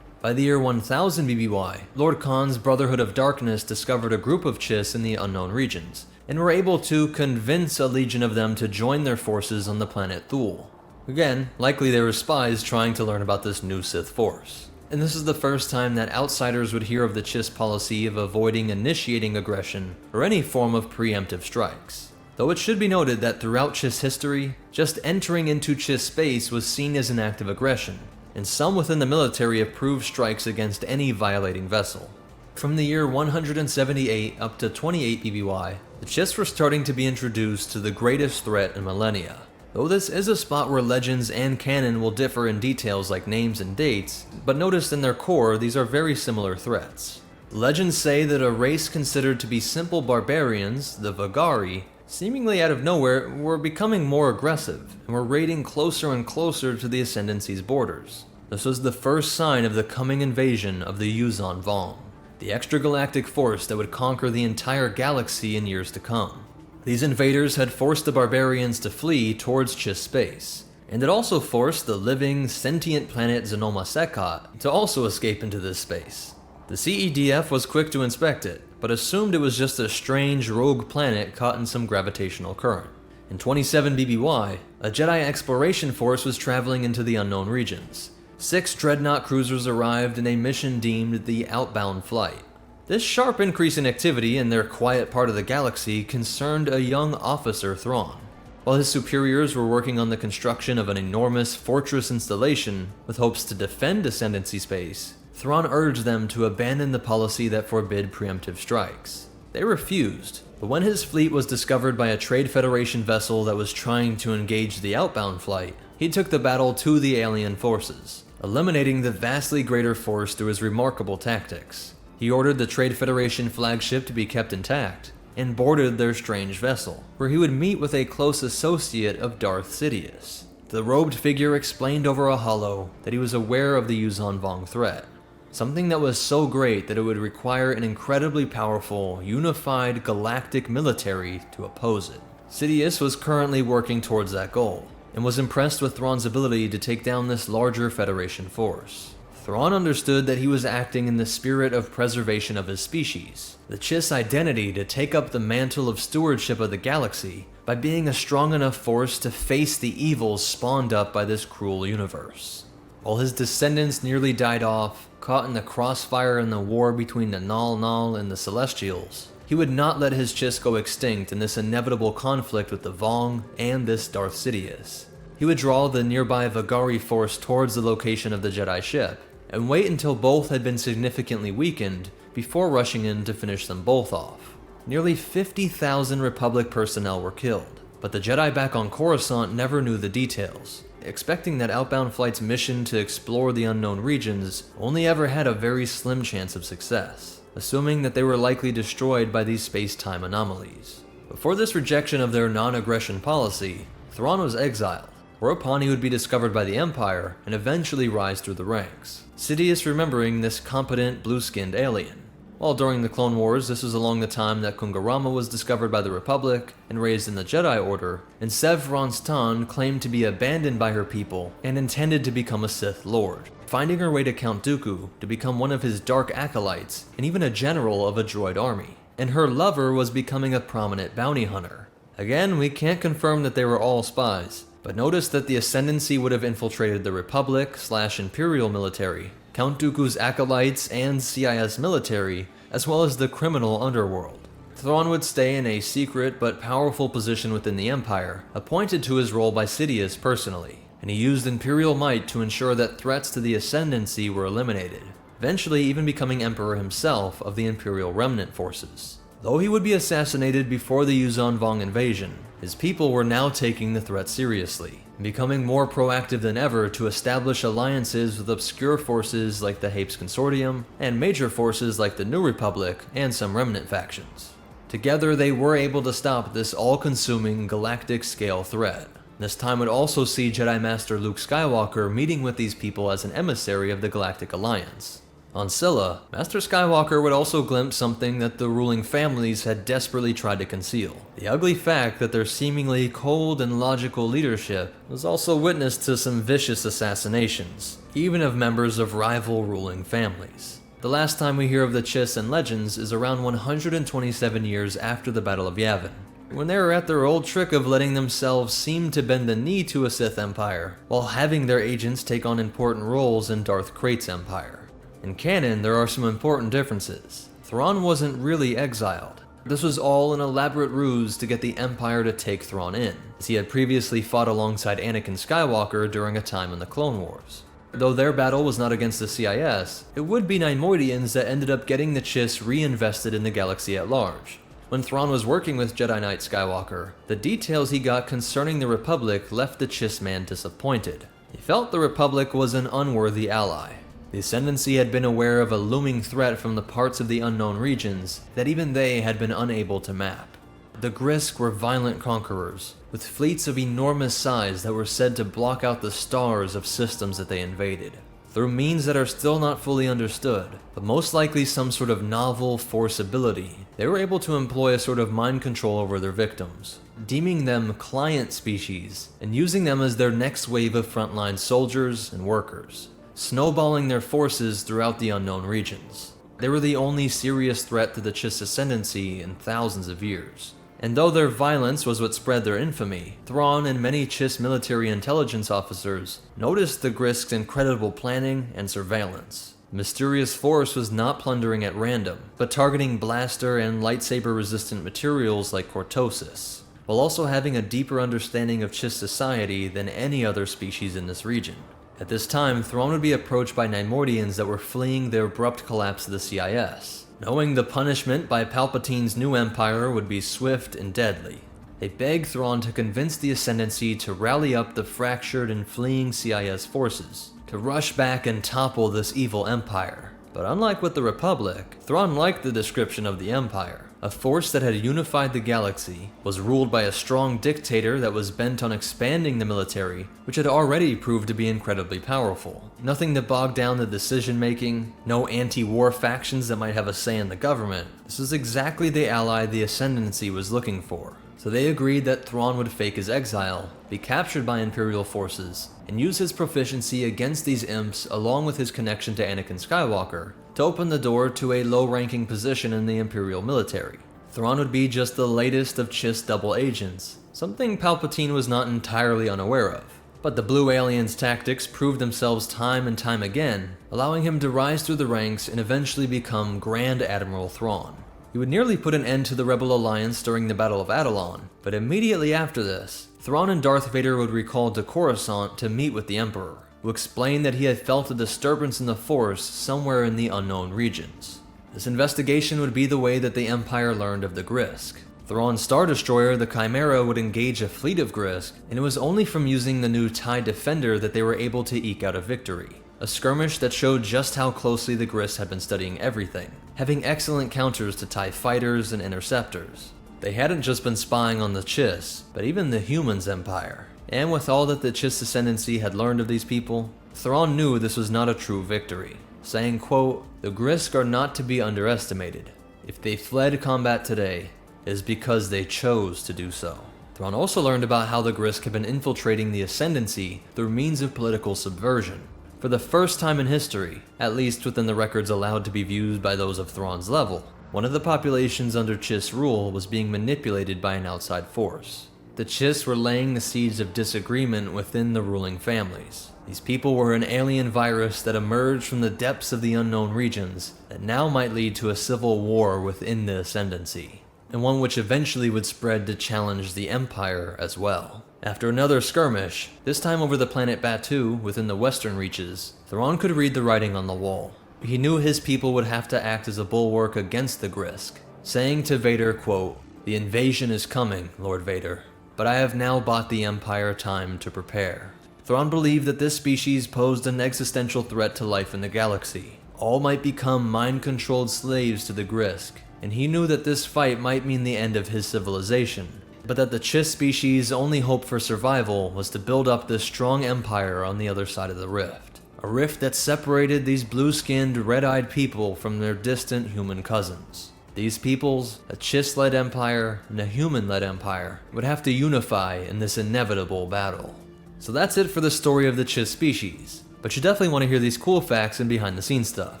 By the year 1000 BBY, Lord Khan's Brotherhood of Darkness discovered a group of Chiss in the unknown regions, and were able to convince a legion of them to join their forces on the planet Thule. Again, likely they were spies trying to learn about this new Sith force. And this is the first time that outsiders would hear of the Chiss policy of avoiding initiating aggression or any form of preemptive strikes. Though it should be noted that throughout Chiss history, just entering into Chiss space was seen as an act of aggression, and some within the military approved strikes against any violating vessel. From the year 178 up to 28 BBY, the Chiss were starting to be introduced to the greatest threat in millennia. Though this is a spot where legends and canon will differ in details like names and dates, but notice in their core these are very similar threats. Legends say that a race considered to be simple barbarians, the Vagari, seemingly out of nowhere, were becoming more aggressive, and were raiding closer and closer to the Ascendancy's borders. This was the first sign of the coming invasion of the Yuuzhan Vong, the extragalactic force that would conquer the entire galaxy in years to come. These invaders had forced the barbarians to flee towards Chiss space, and it also forced the living, sentient planet Xenoma Sekot to also escape into this space. The CEDF was quick to inspect it, but assumed it was just a strange rogue planet caught in some gravitational current. In 27 BBY, a Jedi exploration force was traveling into the unknown regions. 6 dreadnought cruisers arrived in a mission deemed the Outbound Flight. This sharp increase in activity in their quiet part of the galaxy concerned a young officer Thrawn. While his superiors were working on the construction of an enormous fortress installation with hopes to defend Ascendancy space, Thrawn urged them to abandon the policy that forbid preemptive strikes. They refused, but when his fleet was discovered by a Trade Federation vessel that was trying to engage the Outbound Flight, he took the battle to the alien forces, eliminating the vastly greater force through his remarkable tactics. He ordered the Trade Federation flagship to be kept intact, and boarded their strange vessel, where he would meet with a close associate of Darth Sidious. The robed figure explained over a holo that he was aware of the Yuuzhan Vong threat, something that was so great that it would require an incredibly powerful, unified galactic military to oppose it. Sidious was currently working towards that goal, and was impressed with Thrawn's ability to take down this larger Federation force. Thrawn understood that he was acting in the spirit of preservation of his species, the Chiss identity to take up the mantle of stewardship of the galaxy by being a strong enough force to face the evils spawned up by this cruel universe. While his descendants nearly died off, caught in the crossfire in the war between the Nal Nal and the Celestials, he would not let his Chiss go extinct in this inevitable conflict with the Vong and this Darth Sidious. He would draw the nearby Vagari force towards the location of the Jedi ship, and wait until both had been significantly weakened before rushing in to finish them both off. Nearly 50,000 Republic personnel were killed, but the Jedi back on Coruscant never knew the details, expecting that Outbound Flight's mission to explore the unknown regions only ever had a very slim chance of success, assuming that they were likely destroyed by these space-time anomalies. Before this rejection of their non-aggression policy, Thrawn was exiled, whereupon he would be discovered by the Empire and eventually rise through the ranks, Sidious remembering this competent blue-skinned alien. While during the Clone Wars, this was along the time that Kungarama was discovered by the Republic and raised in the Jedi Order, and Sev Ronstan claimed to be abandoned by her people and intended to become a Sith Lord, finding her way to Count Dooku to become one of his dark acolytes and even a general of a droid army. And her lover was becoming a prominent bounty hunter. Again, we can't confirm that they were all spies, but notice that the Ascendancy would have infiltrated the Republic/Imperial military, Count Dooku's acolytes and CIS military, as well as the criminal underworld. Thrawn would stay in a secret but powerful position within the Empire, appointed to his role by Sidious personally, and he used Imperial might to ensure that threats to the Ascendancy were eliminated, eventually even becoming Emperor himself of the Imperial Remnant forces. Though he would be assassinated before the Yuuzhan Vong invasion, his people were now taking the threat seriously, and becoming more proactive than ever to establish alliances with obscure forces like the Hapes Consortium, and major forces like the New Republic and some remnant factions. Together they were able to stop this all-consuming galactic-scale threat. This time would also see Jedi Master Luke Skywalker meeting with these people as an emissary of the Galactic Alliance. On Silla, Master Skywalker would also glimpse something that the ruling families had desperately tried to conceal. The ugly fact that their seemingly cold and logical leadership was also witness to some vicious assassinations, even of members of rival ruling families. The last time we hear of the Chiss in Legends is around 127 years after the Battle of Yavin, when they were at their old trick of letting themselves seem to bend the knee to a Sith Empire, while having their agents take on important roles in Darth Krayt's empire. In canon, there are some important differences. Thrawn wasn't really exiled. This was all an elaborate ruse to get the Empire to take Thrawn in, as he had previously fought alongside Anakin Skywalker during a time in the Clone Wars. Though their battle was not against the CIS, it would be Neimoidians that ended up getting the Chiss reinvested in the galaxy at large. When Thrawn was working with Jedi Knight Skywalker, the details he got concerning the Republic left the Chiss man disappointed. He felt the Republic was an unworthy ally. The Ascendancy had been aware of a looming threat from the parts of the unknown regions that even they had been unable to map. The Grisk were violent conquerors, with fleets of enormous size that were said to block out the stars of systems that they invaded, through means that are still not fully understood, but most likely some sort of novel force ability. They were able to employ a sort of mind control over their victims, deeming them client species and using them as their next wave of frontline soldiers and workers, snowballing their forces throughout the unknown regions. They were the only serious threat to the Chiss Ascendancy in thousands of years. And though their violence was what spread their infamy, Thrawn and many Chiss military intelligence officers noticed the Grisk's incredible planning and surveillance. The mysterious force was not plundering at random, but targeting blaster and lightsaber-resistant materials like cortosis, while also having a deeper understanding of Chiss society than any other species in this region. At this time, Thrawn would be approached by Neimoidians that were fleeing the abrupt collapse of the CIS. Knowing the punishment by Palpatine's new empire would be swift and deadly, they begged Thrawn to convince the Ascendancy to rally up the fractured and fleeing CIS forces, to rush back and topple this evil empire. But unlike with the Republic, Thrawn liked the description of the Empire. A force that had unified the galaxy, was ruled by a strong dictator that was bent on expanding the military, which had already proved to be incredibly powerful. Nothing to bog down the decision-making, no anti-war factions that might have a say in the government. This was exactly the ally the Ascendancy was looking for. So they agreed that Thrawn would fake his exile, be captured by Imperial forces, and use his proficiency against these imps along with his connection to Anakin Skywalker to open the door to a low-ranking position in the Imperial military. Thrawn would be just the latest of Chiss double agents, something Palpatine was not entirely unaware of. But the Blue Alien's tactics proved themselves time and time again, allowing him to rise through the ranks and eventually become Grand Admiral Thrawn. He would nearly put an end to the Rebel Alliance during the Battle of Atollon, but immediately after this, Thrawn and Darth Vader would recall to Coruscant to meet with the Emperor, who explained that he had felt a disturbance in the Force somewhere in the unknown regions. This investigation would be the way that the Empire learned of the Grisk. Thrawn's Star Destroyer, the Chimera, would engage a fleet of Grisk, and it was only from using the new TIE Defender that they were able to eke out a victory. A skirmish that showed just how closely the Grisk had been studying everything, having excellent counters to TIE fighters and interceptors. They hadn't just been spying on the Chiss, but even the Humans' Empire. And with all that the Chiss Ascendancy had learned of these people, Thrawn knew this was not a true victory, saying, quote, "The Grisk are not to be underestimated. If they fled combat today, it is because they chose to do so." Thrawn also learned about how the Grisk had been infiltrating the Ascendancy through means of political subversion. For the first time in history, at least within the records allowed to be viewed by those of Thrawn's level, one of the populations under Chiss rule was being manipulated by an outside force. The Chiss were laying the seeds of disagreement within the ruling families. These people were an alien virus that emerged from the depths of the unknown regions that now might lead to a civil war within the Ascendancy, and one which eventually would spread to challenge the Empire as well. After another skirmish, this time over the planet Batuu within the western reaches, Thrawn could read the writing on the wall. He knew his people would have to act as a bulwark against the Grisk, saying to Vader, quote, "The invasion is coming, Lord Vader, but I have now bought the Empire time to prepare." Thrawn believed that this species posed an existential threat to life in the galaxy. All might become mind-controlled slaves to the Grisk, and he knew that this fight might mean the end of his civilization, but that the Chiss species' only hope for survival was to build up this strong empire on the other side of the rift. A rift that separated these blue-skinned, red-eyed people from their distant human cousins. These peoples, a Chiss-led empire and a human-led empire, would have to unify in this inevitable battle. So that's it for the story of the Chiss species, but you definitely want to hear these cool facts and behind-the-scenes stuff.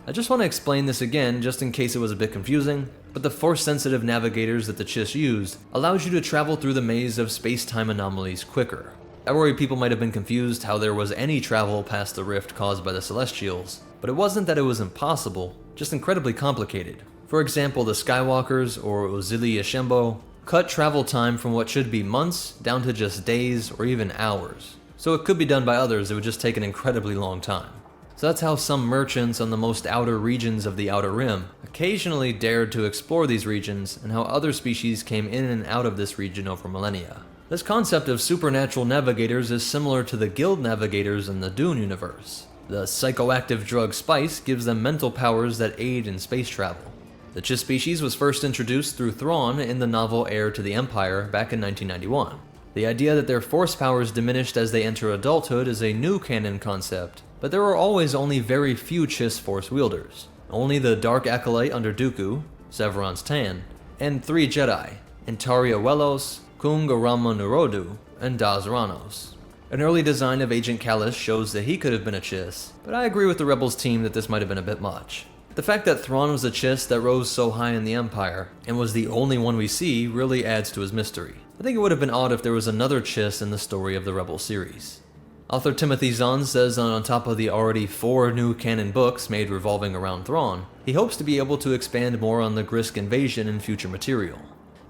I just want to explain this again just in case it was a bit confusing, but the Force-sensitive navigators that the Chiss used allowed you to travel through the maze of space-time anomalies quicker. I worry people might have been confused how there was any travel past the rift caused by the Celestials, but it wasn't that it was impossible, just incredibly complicated. For example, the Skywalkers, or Ozili Ashembo, cut travel time from what should be months down to just days or even hours. So it could be done by others, it would just take an incredibly long time. So that's how some merchants on the most outer regions of the Outer Rim occasionally dared to explore these regions, and how other species came in and out of this region over millennia. This concept of supernatural navigators is similar to the guild navigators in the Dune universe. The psychoactive drug spice gives them mental powers that aid in space travel. The Chiss species was first introduced through Thrawn in the novel Heir to the Empire back in 1991. The idea that their force powers diminished as they enter adulthood is a new canon concept, but there were always only very few Chiss force wielders. Only the Dark Acolyte under Dooku, Severon's Tan, and 3 Jedi, Intari Awelos, Kung Arama Nurodu, and Daz Ranos. An early design of Agent Kallus shows that he could have been a Chiss, but I agree with the Rebels team that this might have been a bit much. The fact that Thrawn was a Chiss that rose so high in the Empire, and was the only one we see, really adds to his mystery. I think it would have been odd if there was another Chiss in the story of the Rebel series. Author Timothy Zahn says that on top of the already 4 new canon books made revolving around Thrawn, he hopes to be able to expand more on the Grisk invasion in future material.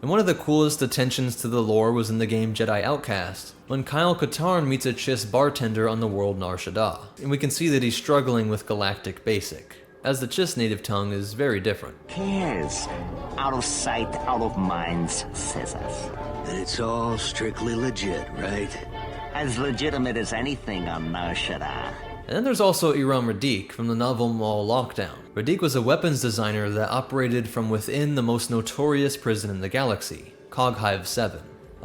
And one of the coolest attentions to the lore was in the game Jedi Outcast, when Kyle Katarn meets a Chiss bartender on the world Nar Shaddaa, and we can see that he's struggling with Galactic Basic, as the Chiss native tongue is very different. Yes, out of sight, out of mind, says us. And it's all strictly legit, right? As legitimate as anything on Nar Shaddaa. And then there's also Iram Radiq from the novel Maul Lockdown. Radiq was a weapons designer that operated from within the most notorious prison in the galaxy, Coghive 7.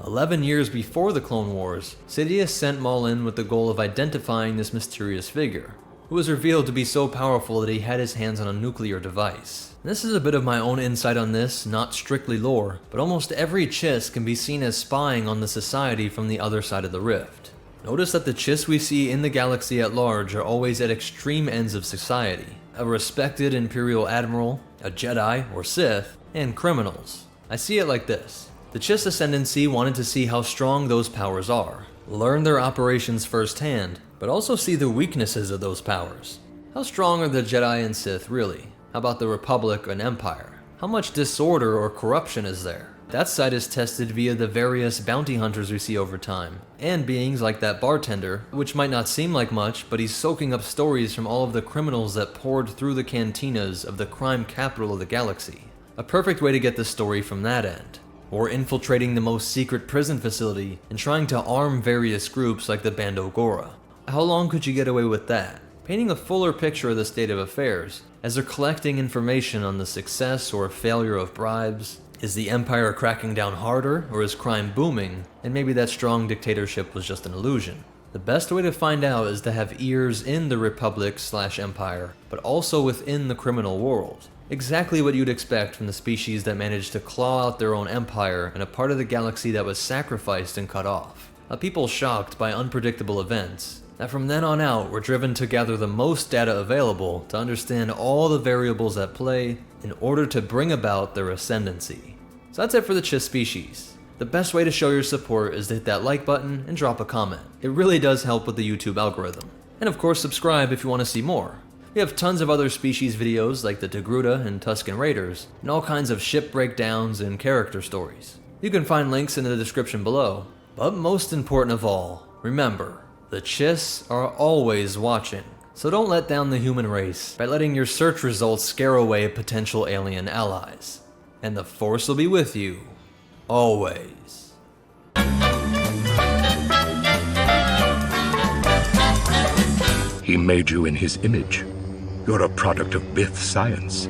11 years before the Clone Wars, Sidious sent Maul in with the goal of identifying this mysterious figure, who was revealed to be so powerful that he had his hands on a nuclear device. And this is a bit of my own insight on this, not strictly lore, but almost every Chiss can be seen as spying on the society from the other side of the rift. Notice that the Chiss we see in the galaxy at large are always at extreme ends of society. A respected Imperial Admiral, a Jedi or Sith, and criminals. I see it like this. The Chiss Ascendancy wanted to see how strong those powers are, learn their operations firsthand, but also see the weaknesses of those powers. How strong are the Jedi and Sith really? How about the Republic and Empire? How much disorder or corruption is there? That side is tested via the various bounty hunters we see over time, and beings like that bartender, which might not seem like much, but he's soaking up stories from all of the criminals that poured through the cantinas of the crime capital of the galaxy. A perfect way to get the story from that end. Or infiltrating the most secret prison facility and trying to arm various groups like the Bando Gora. How long could you get away with that? Painting a fuller picture of the state of affairs, as they're collecting information on the success or failure of bribes. Is the Empire cracking down harder, or is crime booming, and maybe that strong dictatorship was just an illusion? The best way to find out is to have ears in the Republic/Empire, but also within the criminal world. Exactly what you'd expect from the species that managed to claw out their own empire in a part of the galaxy that was sacrificed and cut off. A people shocked by unpredictable events, that from then on out were driven to gather the most data available to understand all the variables at play in order to bring about their ascendancy. So that's it for the Chiss species. The best way to show your support is to hit that like button and drop a comment. It really does help with the YouTube algorithm. And of course subscribe if you want to see more. We have tons of other species videos like the Togruta and Tusken Raiders, and all kinds of ship breakdowns and character stories. You can find links in the description below. But most important of all, remember, the Chiss are always watching, so don't let down the human race by letting your search results scare away potential alien allies. And the Force will be with you, always. He made you in his image. You're a product of Bith science.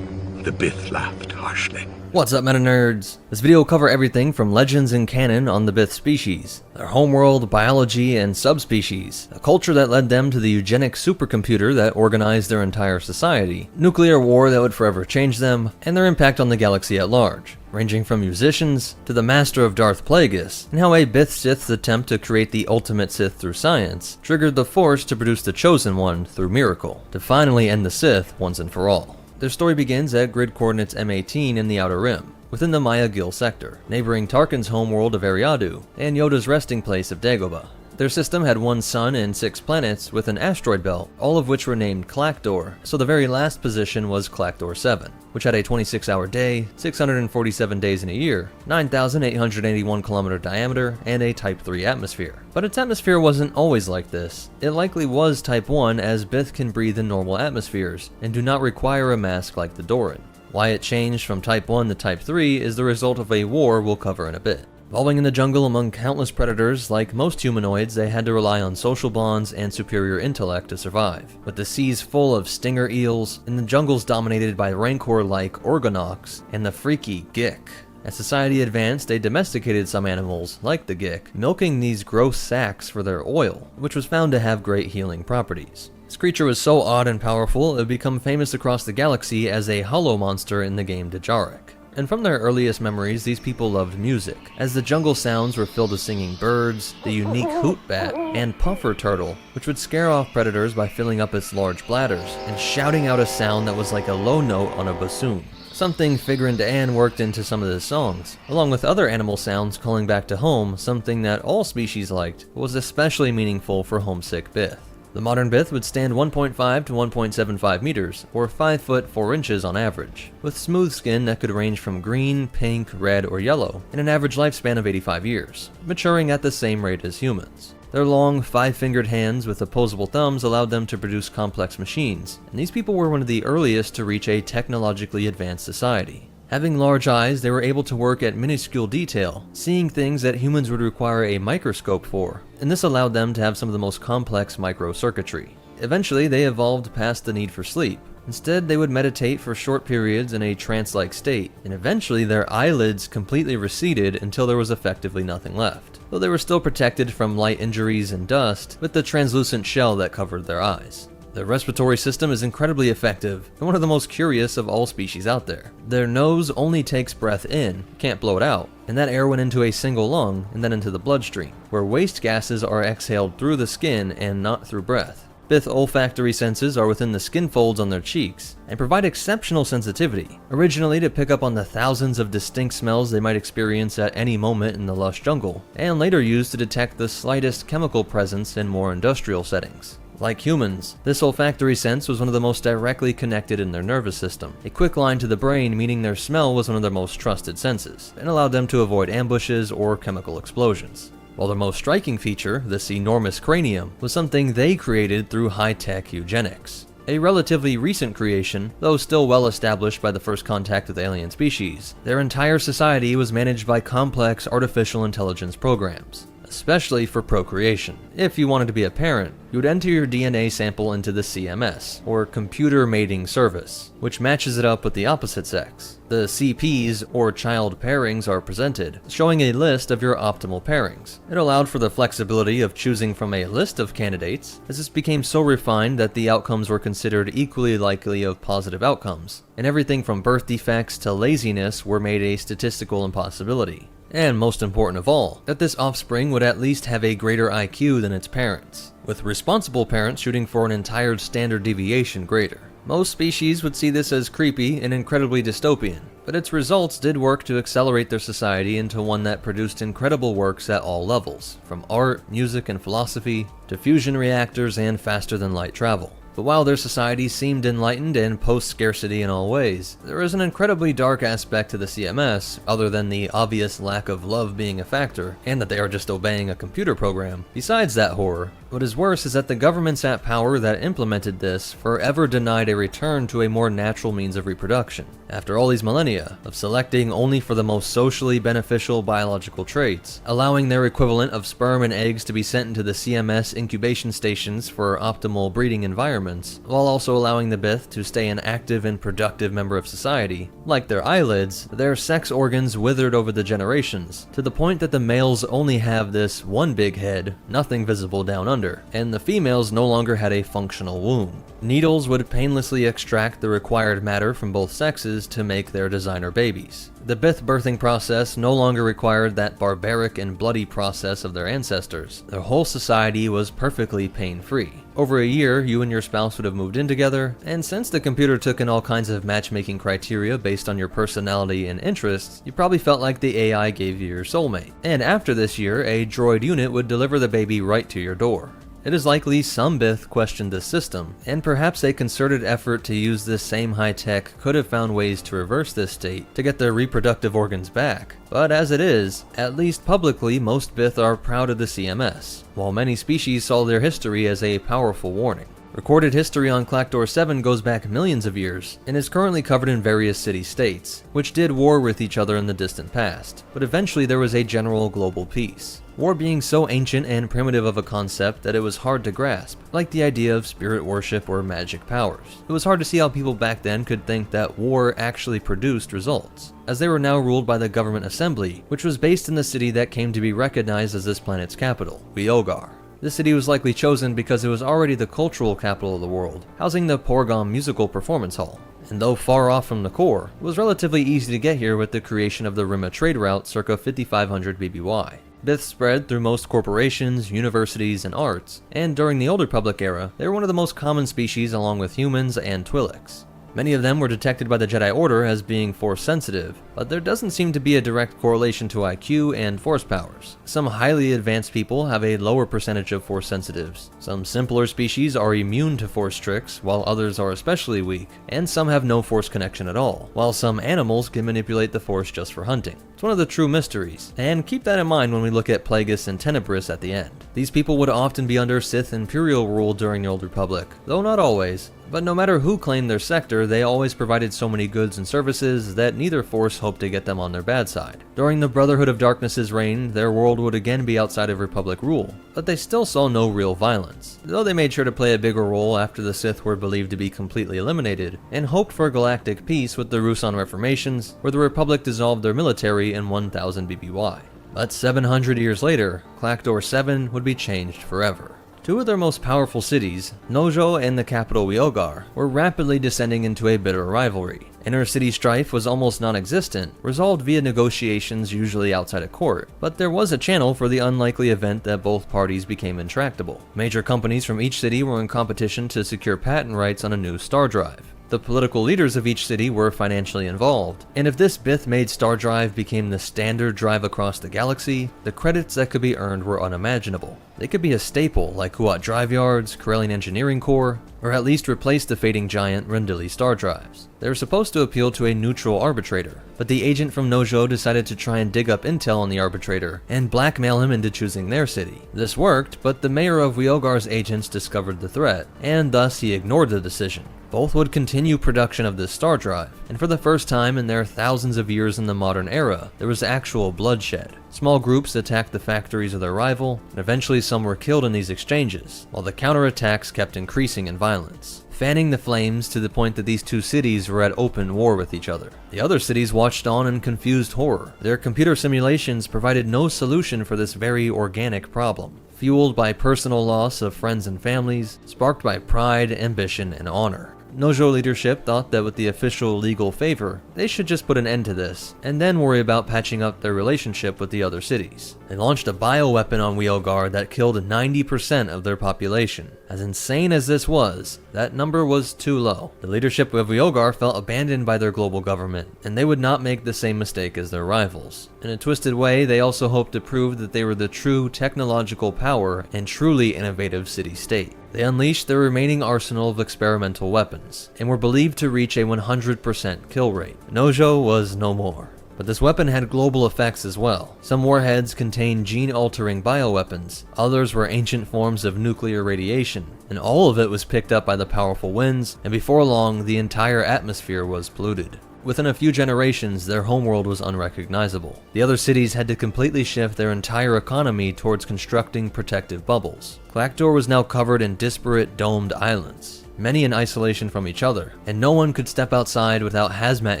The Bith laughed harshly. What's up, meta nerds? This video will cover everything from legends and canon on the Bith species, their homeworld, biology, and subspecies, a culture that led them to the eugenics supercomputer that organized their entire society, nuclear war that would forever change them, and their impact on the galaxy at large, ranging from musicians to the master of Darth Plagueis, and how a Bith Sith's attempt to create the ultimate Sith through science triggered the Force to produce the Chosen One through miracle, to finally end the Sith once and for all. Their story begins at grid coordinates M18 in the Outer Rim, within the Maya Gil sector, neighboring Tarkin's homeworld of Eriadu and Yoda's resting place of Dagobah. Their system had 1 sun and 6 planets with an asteroid belt, all of which were named Clactor, so the very last position was Clactor 7, which had a 26-hour day, 647 days in a year, 9,881 kilometer diameter, and a Type 3 atmosphere. But its atmosphere wasn't always like this. It likely was Type 1, as Bith can breathe in normal atmospheres, and do not require a mask like the Doran. Why it changed from Type 1 to Type 3 is the result of a war we'll cover in a bit. Evolving in the jungle among countless predators, like most humanoids, they had to rely on social bonds and superior intellect to survive. With the seas full of stinger eels, and the jungles dominated by rancor-like organoks and the freaky gik. As society advanced, they domesticated some animals, like the gik, milking these gross sacks for their oil, which was found to have great healing properties. This creature was so odd and powerful, it would become famous across the galaxy as a hollow monster in the game Zabrak. And from their earliest memories, these people loved music, as the jungle sounds were filled with singing birds, the unique hoot bat, and puffer turtle, which would scare off predators by filling up its large bladders, and shouting out a sound that was like a low note on a bassoon. Something Figrin D'an worked into some of his songs, along with other animal sounds calling back to home, something that all species liked, but was especially meaningful for homesick Bith. The modern Bith would stand 1.5 to 1.75 meters, or 5 foot 4 inches on average, with smooth skin that could range from green, pink, red, or yellow, and an average lifespan of 85 years, maturing at the same rate as humans. Their long, 5-fingered hands with opposable thumbs allowed them to produce complex machines, and these people were one of the earliest to reach a technologically advanced society. Having large eyes, they were able to work at minuscule detail, seeing things that humans would require a microscope for, and this allowed them to have some of the most complex microcircuitry. Eventually, they evolved past the need for sleep. Instead, they would meditate for short periods in a trance-like state, and eventually their eyelids completely receded until there was effectively nothing left, though they were still protected from light injuries and dust with the translucent shell that covered their eyes. Their respiratory system is incredibly effective, and one of the most curious of all species out there. Their nose only takes breath in, can't blow it out, and that air went into a single lung and then into the bloodstream, where waste gases are exhaled through the skin and not through breath. Bith olfactory senses are within the skin folds on their cheeks, and provide exceptional sensitivity, originally to pick up on the thousands of distinct smells they might experience at any moment in the lush jungle, and later used to detect the slightest chemical presence in more industrial settings. Like humans, this olfactory sense was one of the most directly connected in their nervous system, a quick line to the brain meaning their smell was one of their most trusted senses, and allowed them to avoid ambushes or chemical explosions. While their most striking feature, this enormous cranium, was something they created through high-tech eugenics. A relatively recent creation, though still well established by the first contact with alien species, their entire society was managed by complex artificial intelligence programs, especially for procreation. If you wanted to be a parent, you would enter your DNA sample into the CMS, or Computer Mating Service, which matches it up with the opposite sex. The CPs, or child pairings, are presented, showing a list of your optimal pairings. It allowed for the flexibility of choosing from a list of candidates, as this became so refined that the outcomes were considered equally likely of positive outcomes, and everything from birth defects to laziness were made a statistical impossibility. And most important of all, that this offspring would at least have a greater IQ than its parents, with responsible parents shooting for an entire standard deviation greater. Most species would see this as creepy and incredibly dystopian, but its results did work to accelerate their society into one that produced incredible works at all levels, from art, music, and philosophy, to fusion reactors and faster-than-light travel. But while their society seemed enlightened and post-scarcity in all ways, there is an incredibly dark aspect to the CMS, other than the obvious lack of love being a factor, and that they are just obeying a computer program. Besides that horror, what is worse is that the governments at power that implemented this forever denied a return to a more natural means of reproduction. After all these millennia of selecting only for the most socially beneficial biological traits, allowing their equivalent of sperm and eggs to be sent into the CMS incubation stations for optimal breeding environments, while also allowing the Bith to stay an active and productive member of society, like their eyelids, their sex organs withered over the generations, to the point that the males only have this one big head, nothing visible down under, and the females no longer had a functional womb. Needles would painlessly extract the required matter from both sexes to make their designer babies. The Bith birthing process no longer required that barbaric and bloody process of their ancestors. Their whole society was perfectly pain-free. Over a year, you and your spouse would have moved in together, and since the computer took in all kinds of matchmaking criteria based on your personality and interests, you probably felt like the AI gave you your soulmate. And after this year, a droid unit would deliver the baby right to your door. It is likely some Bith questioned this system, and perhaps a concerted effort to use this same high tech could have found ways to reverse this state to get their reproductive organs back. But as it is, at least publicly, most Bith are proud of the CMS, while many species saw their history as a powerful warning. Recorded history on Clactor 7 goes back millions of years, and is currently covered in various city-states, which did war with each other in the distant past, but eventually there was a general global peace. War being so ancient and primitive of a concept that it was hard to grasp, like the idea of spirit worship or magic powers. It was hard to see how people back then could think that war actually produced results, as they were now ruled by the government assembly, which was based in the city that came to be recognized as this planet's capital, Weogar. This city was likely chosen because it was already the cultural capital of the world, housing the Porgom Musical Performance Hall. And though far off from the core, it was relatively easy to get here with the creation of the Rima trade route circa 5500 BBY. Biths spread through most corporations, universities, and arts, and during the Old Republic era, they were one of the most common species along with humans and Twi'leks. Many of them were detected by the Jedi Order as being Force-sensitive, but there doesn't seem to be a direct correlation to IQ and Force powers. Some highly advanced people have a lower percentage of Force-sensitives. Some simpler species are immune to Force tricks, while others are especially weak, and some have no Force connection at all, while some animals can manipulate the Force just for hunting. It's one of the true mysteries, and keep that in mind when we look at Plagueis and Tenebris at the end. These people would often be under Sith Imperial rule during the Old Republic, though not always. But no matter who claimed their sector, they always provided so many goods and services that neither force hoped to get them on their bad side. During the Brotherhood of Darkness's reign, their world would again be outside of Republic rule, but they still saw no real violence, though they made sure to play a bigger role after the Sith were believed to be completely eliminated, and hoped for galactic peace with the Ruusan Reformations, where the Republic dissolved their military in 1000 BBY. But 700 years later, Clactor 7 would be changed forever. Two of their most powerful cities, Nojo and the capital Weogar, were rapidly descending into a bitter rivalry. Inter-city strife was almost non-existent, resolved via negotiations usually outside of court, but there was a channel for the unlikely event that both parties became intractable. Major companies from each city were in competition to secure patent rights on a new star drive. The political leaders of each city were financially involved, and if this Bith-made star drive became the standard drive across the galaxy, the credits that could be earned were unimaginable. They could be a staple like Huat Drive Yards, Corellian Engineering Corps, or at least replace the fading giant Rendili star drives. They were supposed to appeal to a neutral arbitrator, but the agent from Nojo decided to try and dig up intel on the arbitrator and blackmail him into choosing their city. This worked, but the mayor of Weogar's agents discovered the threat, and thus he ignored the decision. Both would continue production of this star drive, and for the first time in their thousands of years in the modern era, there was actual bloodshed. Small groups attacked the factories of their rival, and eventually some were killed in these exchanges, while the counterattacks kept increasing in violence, fanning the flames to the point that these two cities were at open war with each other. The other cities watched on in confused horror. Their computer simulations provided no solution for this very organic problem, fueled by personal loss of friends and families, sparked by pride, ambition, and honor. Nojo leadership thought that with the official legal favor, they should just put an end to this, and then worry about patching up their relationship with the other cities. They launched a bioweapon on Weogar that killed 90% of their population. As insane as this was, that number was too low. The leadership of Weogar felt abandoned by their global government, and they would not make the same mistake as their rivals. In a twisted way, they also hoped to prove that they were the true technological power and truly innovative city-state. They unleashed their remaining arsenal of experimental weapons, and were believed to reach a 100% kill rate. Nojo was no more. But this weapon had global effects as well. Some warheads contained gene-altering bioweapons, others were ancient forms of nuclear radiation, and all of it was picked up by the powerful winds, and before long, the entire atmosphere was polluted. Within a few generations, their homeworld was unrecognizable. The other cities had to completely shift their entire economy towards constructing protective bubbles. Clactor was now covered in disparate domed islands, many in isolation from each other, and no one could step outside without hazmat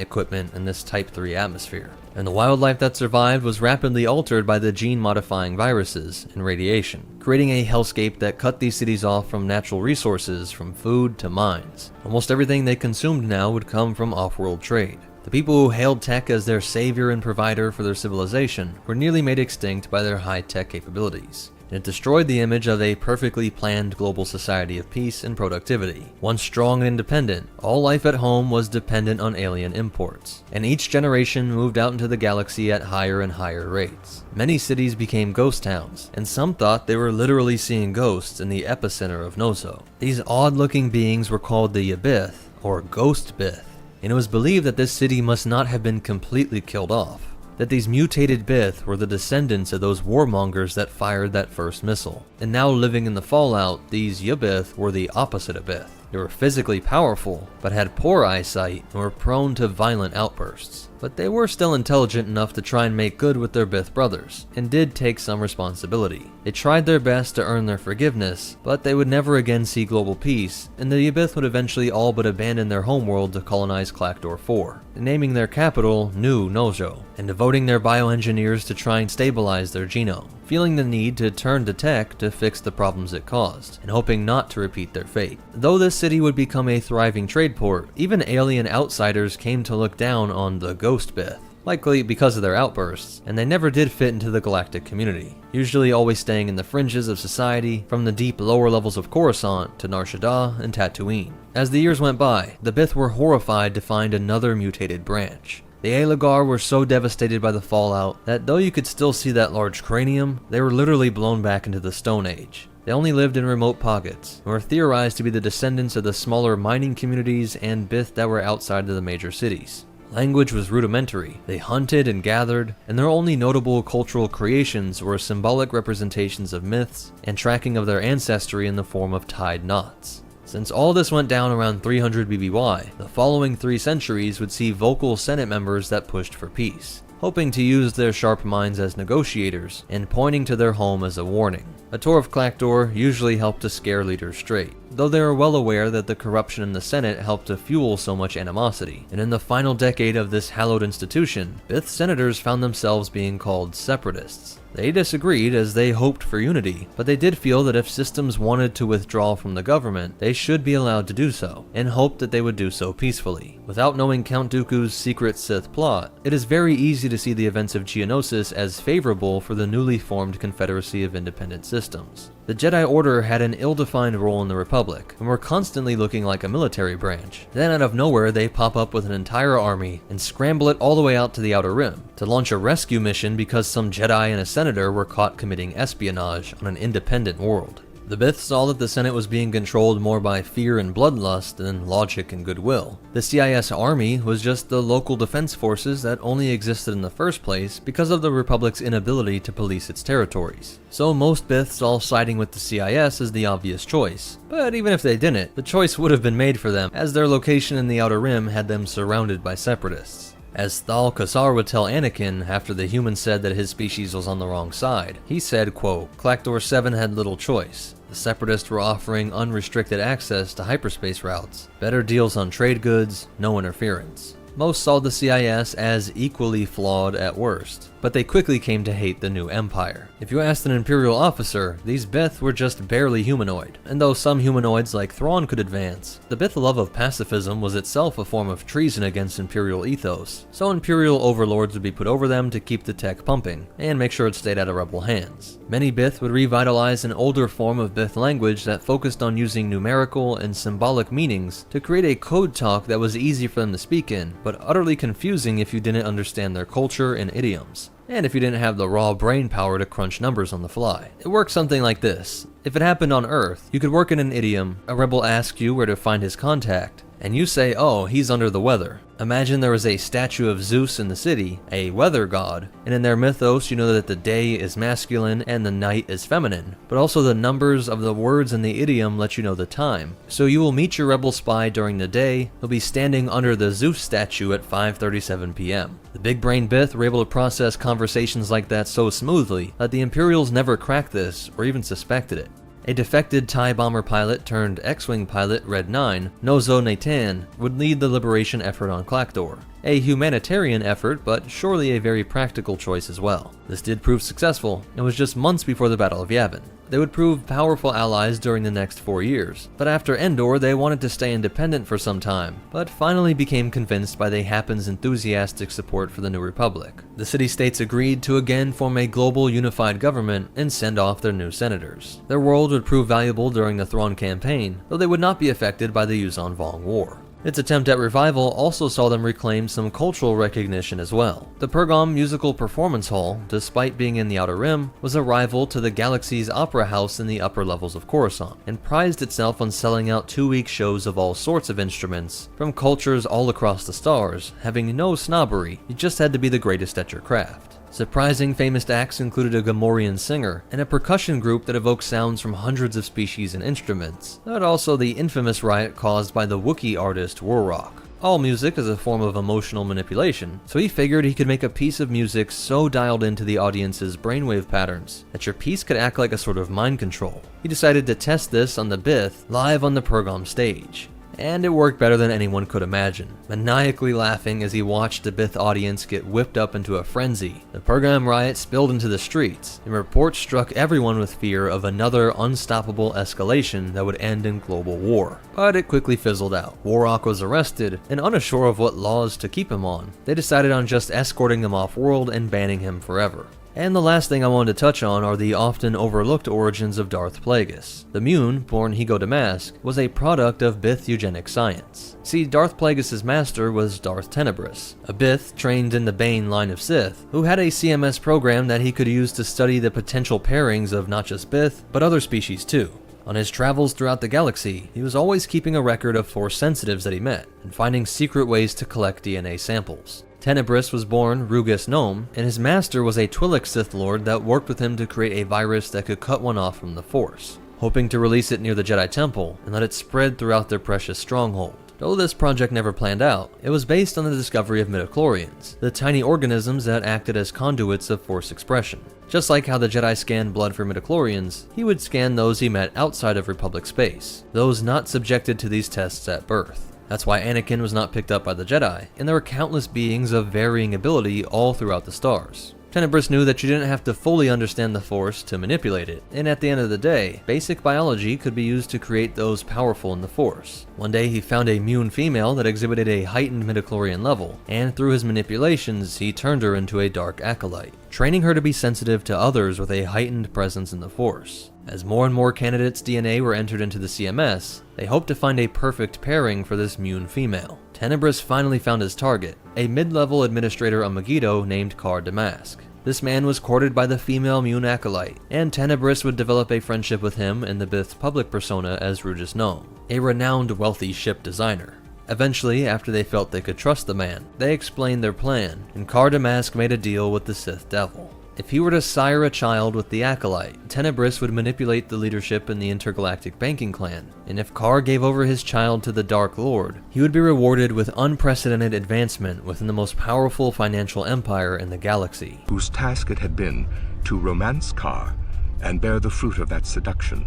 equipment in this Type 3 atmosphere. And the wildlife that survived was rapidly altered by the gene-modifying viruses and radiation, creating a hellscape that cut these cities off from natural resources, from food to mines. Almost everything they consumed now would come from off-world trade. The people who hailed tech as their savior and provider for their civilization were nearly made extinct by their high-tech capabilities. And it destroyed the image of a perfectly planned global society of peace and productivity. Once strong and independent, all life at home was dependent on alien imports, and each generation moved out into the galaxy at higher and higher rates. Many cities became ghost towns, and some thought they were literally seeing ghosts in the epicenter of Nozo. These odd-looking beings were called the Yabith, or Ghost Bith, and it was believed that this city must not have been completely killed off. that these mutated Bith were the descendants of those warmongers that fired that first missile. And now living in the fallout, these Yabith were the opposite of Bith. They were physically powerful, but had poor eyesight and were prone to violent outbursts. But they were still intelligent enough to try and make good with their Bith brothers, and did take some responsibility. They tried their best to earn their forgiveness, but they would never again see global peace, and the Yabith would eventually all but abandon their homeworld to colonize Clactor 4, naming their capital New Nojo, and devoting their bioengineers to try and stabilize their genome, feeling the need to turn to tech to fix the problems it caused, and hoping not to repeat their fate. Though this city would become a thriving trade port, even alien outsiders came to look down on the Ghost Bith, likely because of their outbursts, and they never did fit into the galactic community, usually always staying in the fringes of society, from the deep lower levels of Coruscant to Nar Shaddaa and Tatooine. As the years went by, the Bith were horrified to find another mutated branch. The Aelagar were so devastated by the fallout that though you could still see that large cranium, they were literally blown back into the Stone Age. They only lived in remote pockets, and were theorized to be the descendants of the smaller mining communities and Bith that were outside of the major cities. Language was rudimentary, they hunted and gathered, and their only notable cultural creations were symbolic representations of myths and tracking of their ancestry in the form of tied knots. Since all this went down around 300 BBY, the following 3 centuries would see vocal Senate members that pushed for peace, hoping to use their sharp minds as negotiators and pointing to their home as a warning. A tour of Clactor usually helped to scare leaders straight, though they were well aware that the corruption in the Senate helped to fuel so much animosity, and in the final decade of this hallowed institution, Bith senators found themselves being called separatists. They disagreed as they hoped for unity, but they did feel that if systems wanted to withdraw from the government, they should be allowed to do so, and hoped that they would do so peacefully. Without knowing Count Dooku's secret Sith plot, it is very easy to see the events of Geonosis as favorable for the newly formed Confederacy of Independent Systems. The Jedi Order had an ill-defined role in the Republic, and were constantly looking like a military branch. Then out of nowhere they pop up with an entire army, and scramble it all the way out to the Outer Rim, to launch a rescue mission because some Jedi and a senator were caught committing espionage on an independent world. The Bith saw that the Senate was being controlled more by fear and bloodlust than logic and goodwill. The CIS army was just the local defense forces that only existed in the first place because of the Republic's inability to police its territories. So most Bith saw siding with the CIS as the obvious choice. But even if they didn't, the choice would have been made for them, as their location in the Outer Rim had them surrounded by separatists. As Thal Kassar would tell Anakin after the human said that his species was on the wrong side, he said, quote, Clactor 7 had little choice. The Separatists were offering unrestricted access to hyperspace routes, better deals on trade goods, no interference. Most saw the CIS as equally flawed at worst, but they quickly came to hate the new empire. If you asked an Imperial officer, these Bith were just barely humanoid, and though some humanoids like Thrawn could advance, the Bith love of pacifism was itself a form of treason against Imperial ethos, so Imperial overlords would be put over them to keep the tech pumping, and make sure it stayed out of rebel hands. Many Bith would revitalize an older form of Bith language that focused on using numerical and symbolic meanings to create a code talk that was easy for them to speak in, but utterly confusing if you didn't understand their culture and idioms, and if you didn't have the raw brain power to crunch numbers on the fly. It works something like this. If it happened on Earth, you could work in an idiom, a rebel asks you where to find his contact, and you say, oh, he's under the weather. Imagine there was a statue of Zeus in the city, a weather god, and in their mythos you know that the day is masculine and the night is feminine, but also the numbers of the words in the idiom let you know the time. So you will meet your rebel spy during the day, he'll be standing under the Zeus statue at 5:37 p.m. The big brain Bith were able to process conversations like that so smoothly that the Imperials never cracked this or even suspected it. A defected TIE bomber pilot turned X-Wing pilot Red 9, Nozo Natan, would lead the liberation effort on Clactor. A humanitarian effort, but surely a very practical choice as well. This did prove successful, and was just months before the Battle of Yavin. They would prove powerful allies during the next 4 years, but after Endor they wanted to stay independent for some time, but finally became convinced by the Hapan's enthusiastic support for the New Republic. The city-states agreed to again form a global unified government and send off their new senators. Their world would prove valuable during the Thrawn campaign, though they would not be affected by the Yuuzhan Vong War. Its attempt at revival also saw them reclaim some cultural recognition as well. The Pergam Musical Performance Hall, despite being in the Outer Rim, was a rival to the galaxy's opera house in the upper levels of Coruscant, and prized itself on selling out 2-week shows of all sorts of instruments, from cultures all across the stars, having no snobbery, you just had to be the greatest at your craft. Surprising famous acts included a Gamorrean singer, and a percussion group that evoked sounds from hundreds of species and instruments, but also the infamous riot caused by the Wookiee artist Warrock. All music is a form of emotional manipulation, so he figured he could make a piece of music so dialed into the audience's brainwave patterns that your piece could act like a sort of mind control. He decided to test this on the Bith live on the Pergam stage. And it worked better than anyone could imagine, maniacally laughing as he watched the Bith audience get whipped up into a frenzy. The Pergam riot spilled into the streets, and reports struck everyone with fear of another unstoppable escalation that would end in global war. But it quickly fizzled out. Warrock was arrested, and unsure of what laws to keep him on, they decided on just escorting him off-world and banning him forever. And the last thing I wanted to touch on are the often overlooked origins of Darth Plagueis. The Mun, born Higo Damask, was a product of Bith eugenic science. See, Darth Plagueis' master was Darth Tenebris, a Bith trained in the Bane line of Sith, who had a CMS program that he could use to study the potential pairings of not just Bith, but other species too. On his travels throughout the galaxy, he was always keeping a record of Force sensitives that he met, and finding secret ways to collect DNA samples. Tenebris was born Rugus Nome, and his master was a Twi'lek Sith Lord that worked with him to create a virus that could cut one off from the Force, hoping to release it near the Jedi Temple and let it spread throughout their precious stronghold. Though this project never planned out, it was based on the discovery of midichlorians, the tiny organisms that acted as conduits of Force expression. Just like how the Jedi scanned blood for midichlorians, he would scan those he met outside of Republic space, those not subjected to these tests at birth. That's why Anakin was not picked up by the Jedi, and there were countless beings of varying ability all throughout the stars. Tenebris knew that you didn't have to fully understand the Force to manipulate it, and at the end of the day, basic biology could be used to create those powerful in the Force. One day he found a Mun female that exhibited a heightened midichlorian level, and through his manipulations, he turned her into a dark acolyte, training her to be sensitive to others with a heightened presence in the Force. As more and more candidates' DNA were entered into the CMS, they hoped to find a perfect pairing for this Mun female. Tenebris finally found his target, a mid-level administrator on Megiddo named Kar Damask. This man was courted by the female Mun acolyte, and Tenebris would develop a friendship with him in the Bith's public persona as Rugus Nome, a renowned wealthy ship designer. Eventually, after they felt they could trust the man, they explained their plan, and Kar Damask made a deal with the Sith Devil. If he were to sire a child with the Acolyte, Tenebris would manipulate the leadership in the intergalactic banking clan, and if Kar gave over his child to the Dark Lord, he would be rewarded with unprecedented advancement within the most powerful financial empire in the galaxy. Whose task it had been to romance Kar and bear the fruit of that seduction.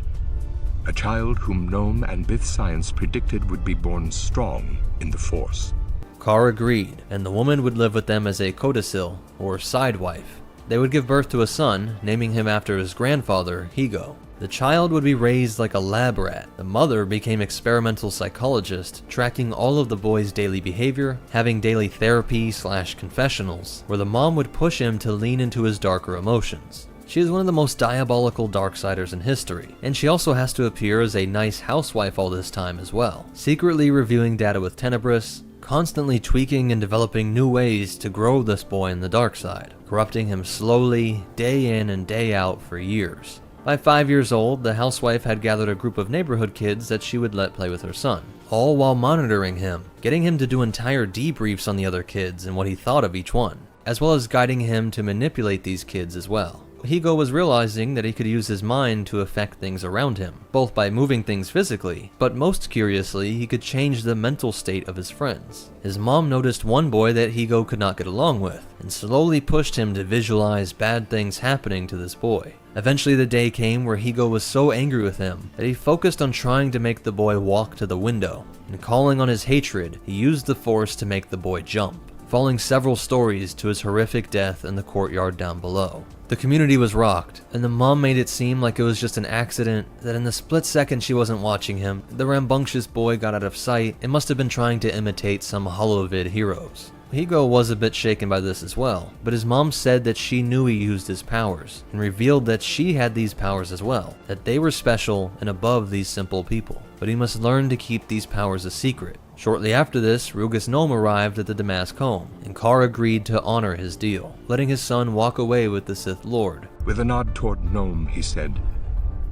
A child whom Nome and Bith science predicted would be born strong in the Force. Kar agreed, and the woman would live with them as a codicil, or side wife. They would give birth to a son, naming him after his grandfather, Higo. The child would be raised like a lab rat. The mother became experimental psychologist, tracking all of the boy's daily behavior, having daily therapy/confessionals, where the mom would push him to lean into his darker emotions. She is one of the most diabolical Darksiders in history, and she also has to appear as a nice housewife all this time as well, secretly reviewing data with Tenebris, constantly tweaking and developing new ways to grow this boy in the dark side, corrupting him slowly, day in and day out for years. By 5 years old, the housewife had gathered a group of neighborhood kids that she would let play with her son, all while monitoring him, getting him to do entire debriefs on the other kids and what he thought of each one, as well as guiding him to manipulate these kids as well. Higo was realizing that he could use his mind to affect things around him, both by moving things physically, but most curiously, he could change the mental state of his friends. His mom noticed one boy that Higo could not get along with, and slowly pushed him to visualize bad things happening to this boy. Eventually the day came where Higo was so angry with him that he focused on trying to make the boy walk to the window, and calling on his hatred, he used the Force to make the boy jump, falling several stories to his horrific death in the courtyard down below. The community was rocked, and the mom made it seem like it was just an accident, that in the split second she wasn't watching him, the rambunctious boy got out of sight and must have been trying to imitate some holovid heroes. Higo was a bit shaken by this as well, but his mom said that she knew he used his powers, and revealed that she had these powers as well, that they were special and above these simple people, but he must learn to keep these powers a secret. Shortly after this, Rugus Nome arrived at the Damask home, and Karr agreed to honor his deal, letting his son walk away with the Sith Lord. With a nod toward Nome, he said,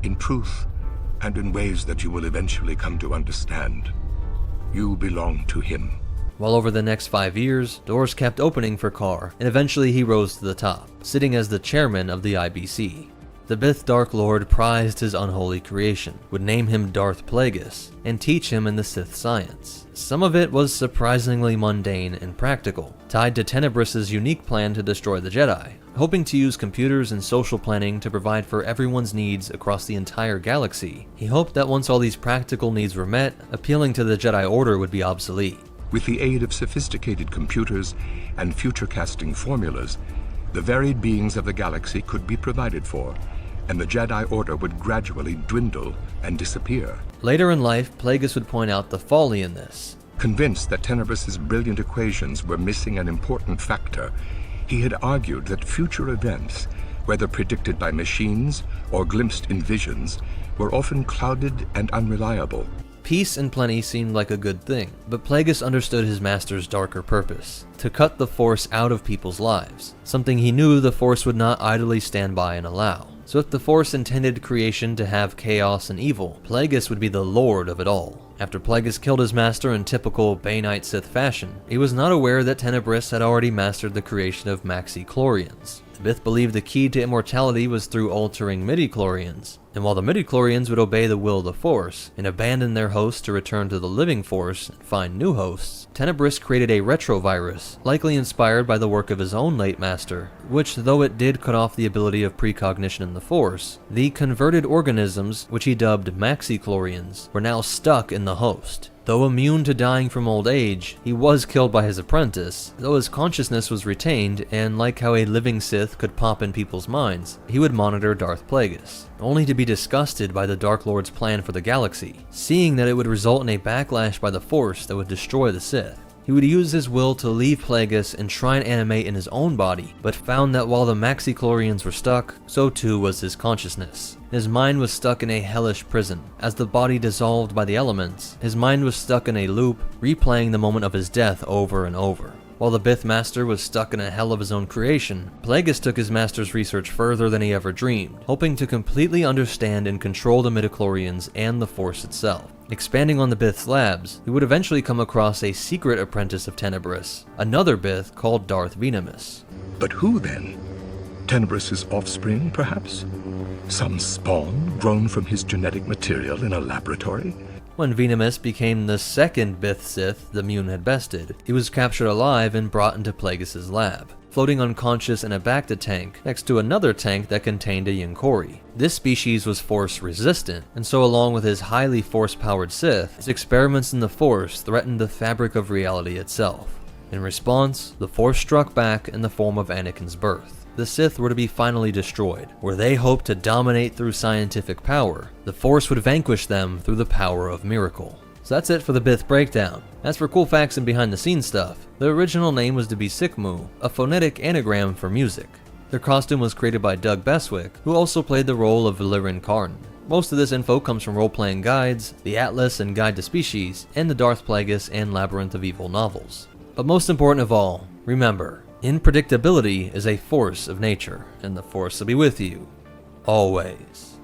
"In truth, and in ways that you will eventually come to understand, you belong to him." While over the next 5 years, doors kept opening for Karr, and eventually he rose to the top, sitting as the chairman of the IBC. The Bith Dark Lord prized his unholy creation, would name him Darth Plagueis, and teach him in the Sith science. Some of it was surprisingly mundane and practical, tied to Tenebris's unique plan to destroy the Jedi, hoping to use computers and social planning to provide for everyone's needs across the entire galaxy. He hoped that once all these practical needs were met, appealing to the Jedi Order would be obsolete. With the aid of sophisticated computers and future-casting formulas, the varied beings of the galaxy could be provided for, and the Jedi Order would gradually dwindle and disappear. Later in life, Plagueis would point out the folly in this. Convinced that Tenebris's brilliant equations were missing an important factor, he had argued that future events, whether predicted by machines or glimpsed in visions, were often clouded and unreliable. Peace and plenty seemed like a good thing, but Plagueis understood his master's darker purpose, to cut the Force out of people's lives, something he knew the Force would not idly stand by and allow. So if the Force intended creation to have chaos and evil, Plagueis would be the lord of it all. After Plagueis killed his master in typical Bainite Sith fashion, he was not aware that Tenebris had already mastered the creation of maxi-chlorians. The Bith believed the key to immortality was through altering midi-chlorians, and while the midi-chlorians would obey the will of the Force and abandon their hosts to return to the living Force and find new hosts, Tenebris created a retrovirus, likely inspired by the work of his own late master, which, though it did cut off the ability of precognition in the Force, the converted organisms, which he dubbed maxi-chlorians, were now stuck in the host. Though immune to dying from old age, he was killed by his apprentice, though his consciousness was retained, and like how a living Sith could pop in people's minds, he would monitor Darth Plagueis, only to be disgusted by the Dark Lord's plan for the galaxy, seeing that it would result in a backlash by the Force that would destroy the Sith. He would use his will to leave Plagueis and try and animate in his own body, but found that while the maxi-chlorians were stuck, so too was his consciousness. His mind was stuck in a hellish prison. As the body dissolved by the elements, his mind was stuck in a loop, replaying the moment of his death over and over. While the Bith Master was stuck in a hell of his own creation, Plagueis took his master's research further than he ever dreamed, hoping to completely understand and control the midichlorians and the Force itself. Expanding on the Bith's labs, he would eventually come across a secret apprentice of Tenebris, another Bith called Darth Venemus. But who then? Tenebris's offspring, perhaps? Some spawn grown from his genetic material in a laboratory? When Venemus became the second Bith Sith the Mun had bested, he was captured alive and brought into Plagueis' lab, floating unconscious in a Bacta tank next to another tank that contained a Yinkori. This species was Force resistant, and so along with his highly Force-powered Sith, his experiments in the Force threatened the fabric of reality itself. In response, the Force struck back in the form of Anakin's birth. The Sith were to be finally destroyed. Where they hoped to dominate through scientific power, the Force would vanquish them through the power of miracle. So that's it for the Bith breakdown. As for cool facts and behind the scenes stuff, the original name was to be Sikmu, a phonetic anagram for music. Their costume was created by Doug Beswick, who also played the role of Valyrian Karn. Most of this info comes from role-playing guides, the Atlas and Guide to Species, and the Darth Plagueis and Labyrinth of Evil novels. But most important of all, remember, unpredictability is a force of nature, and the Force will be with you, always.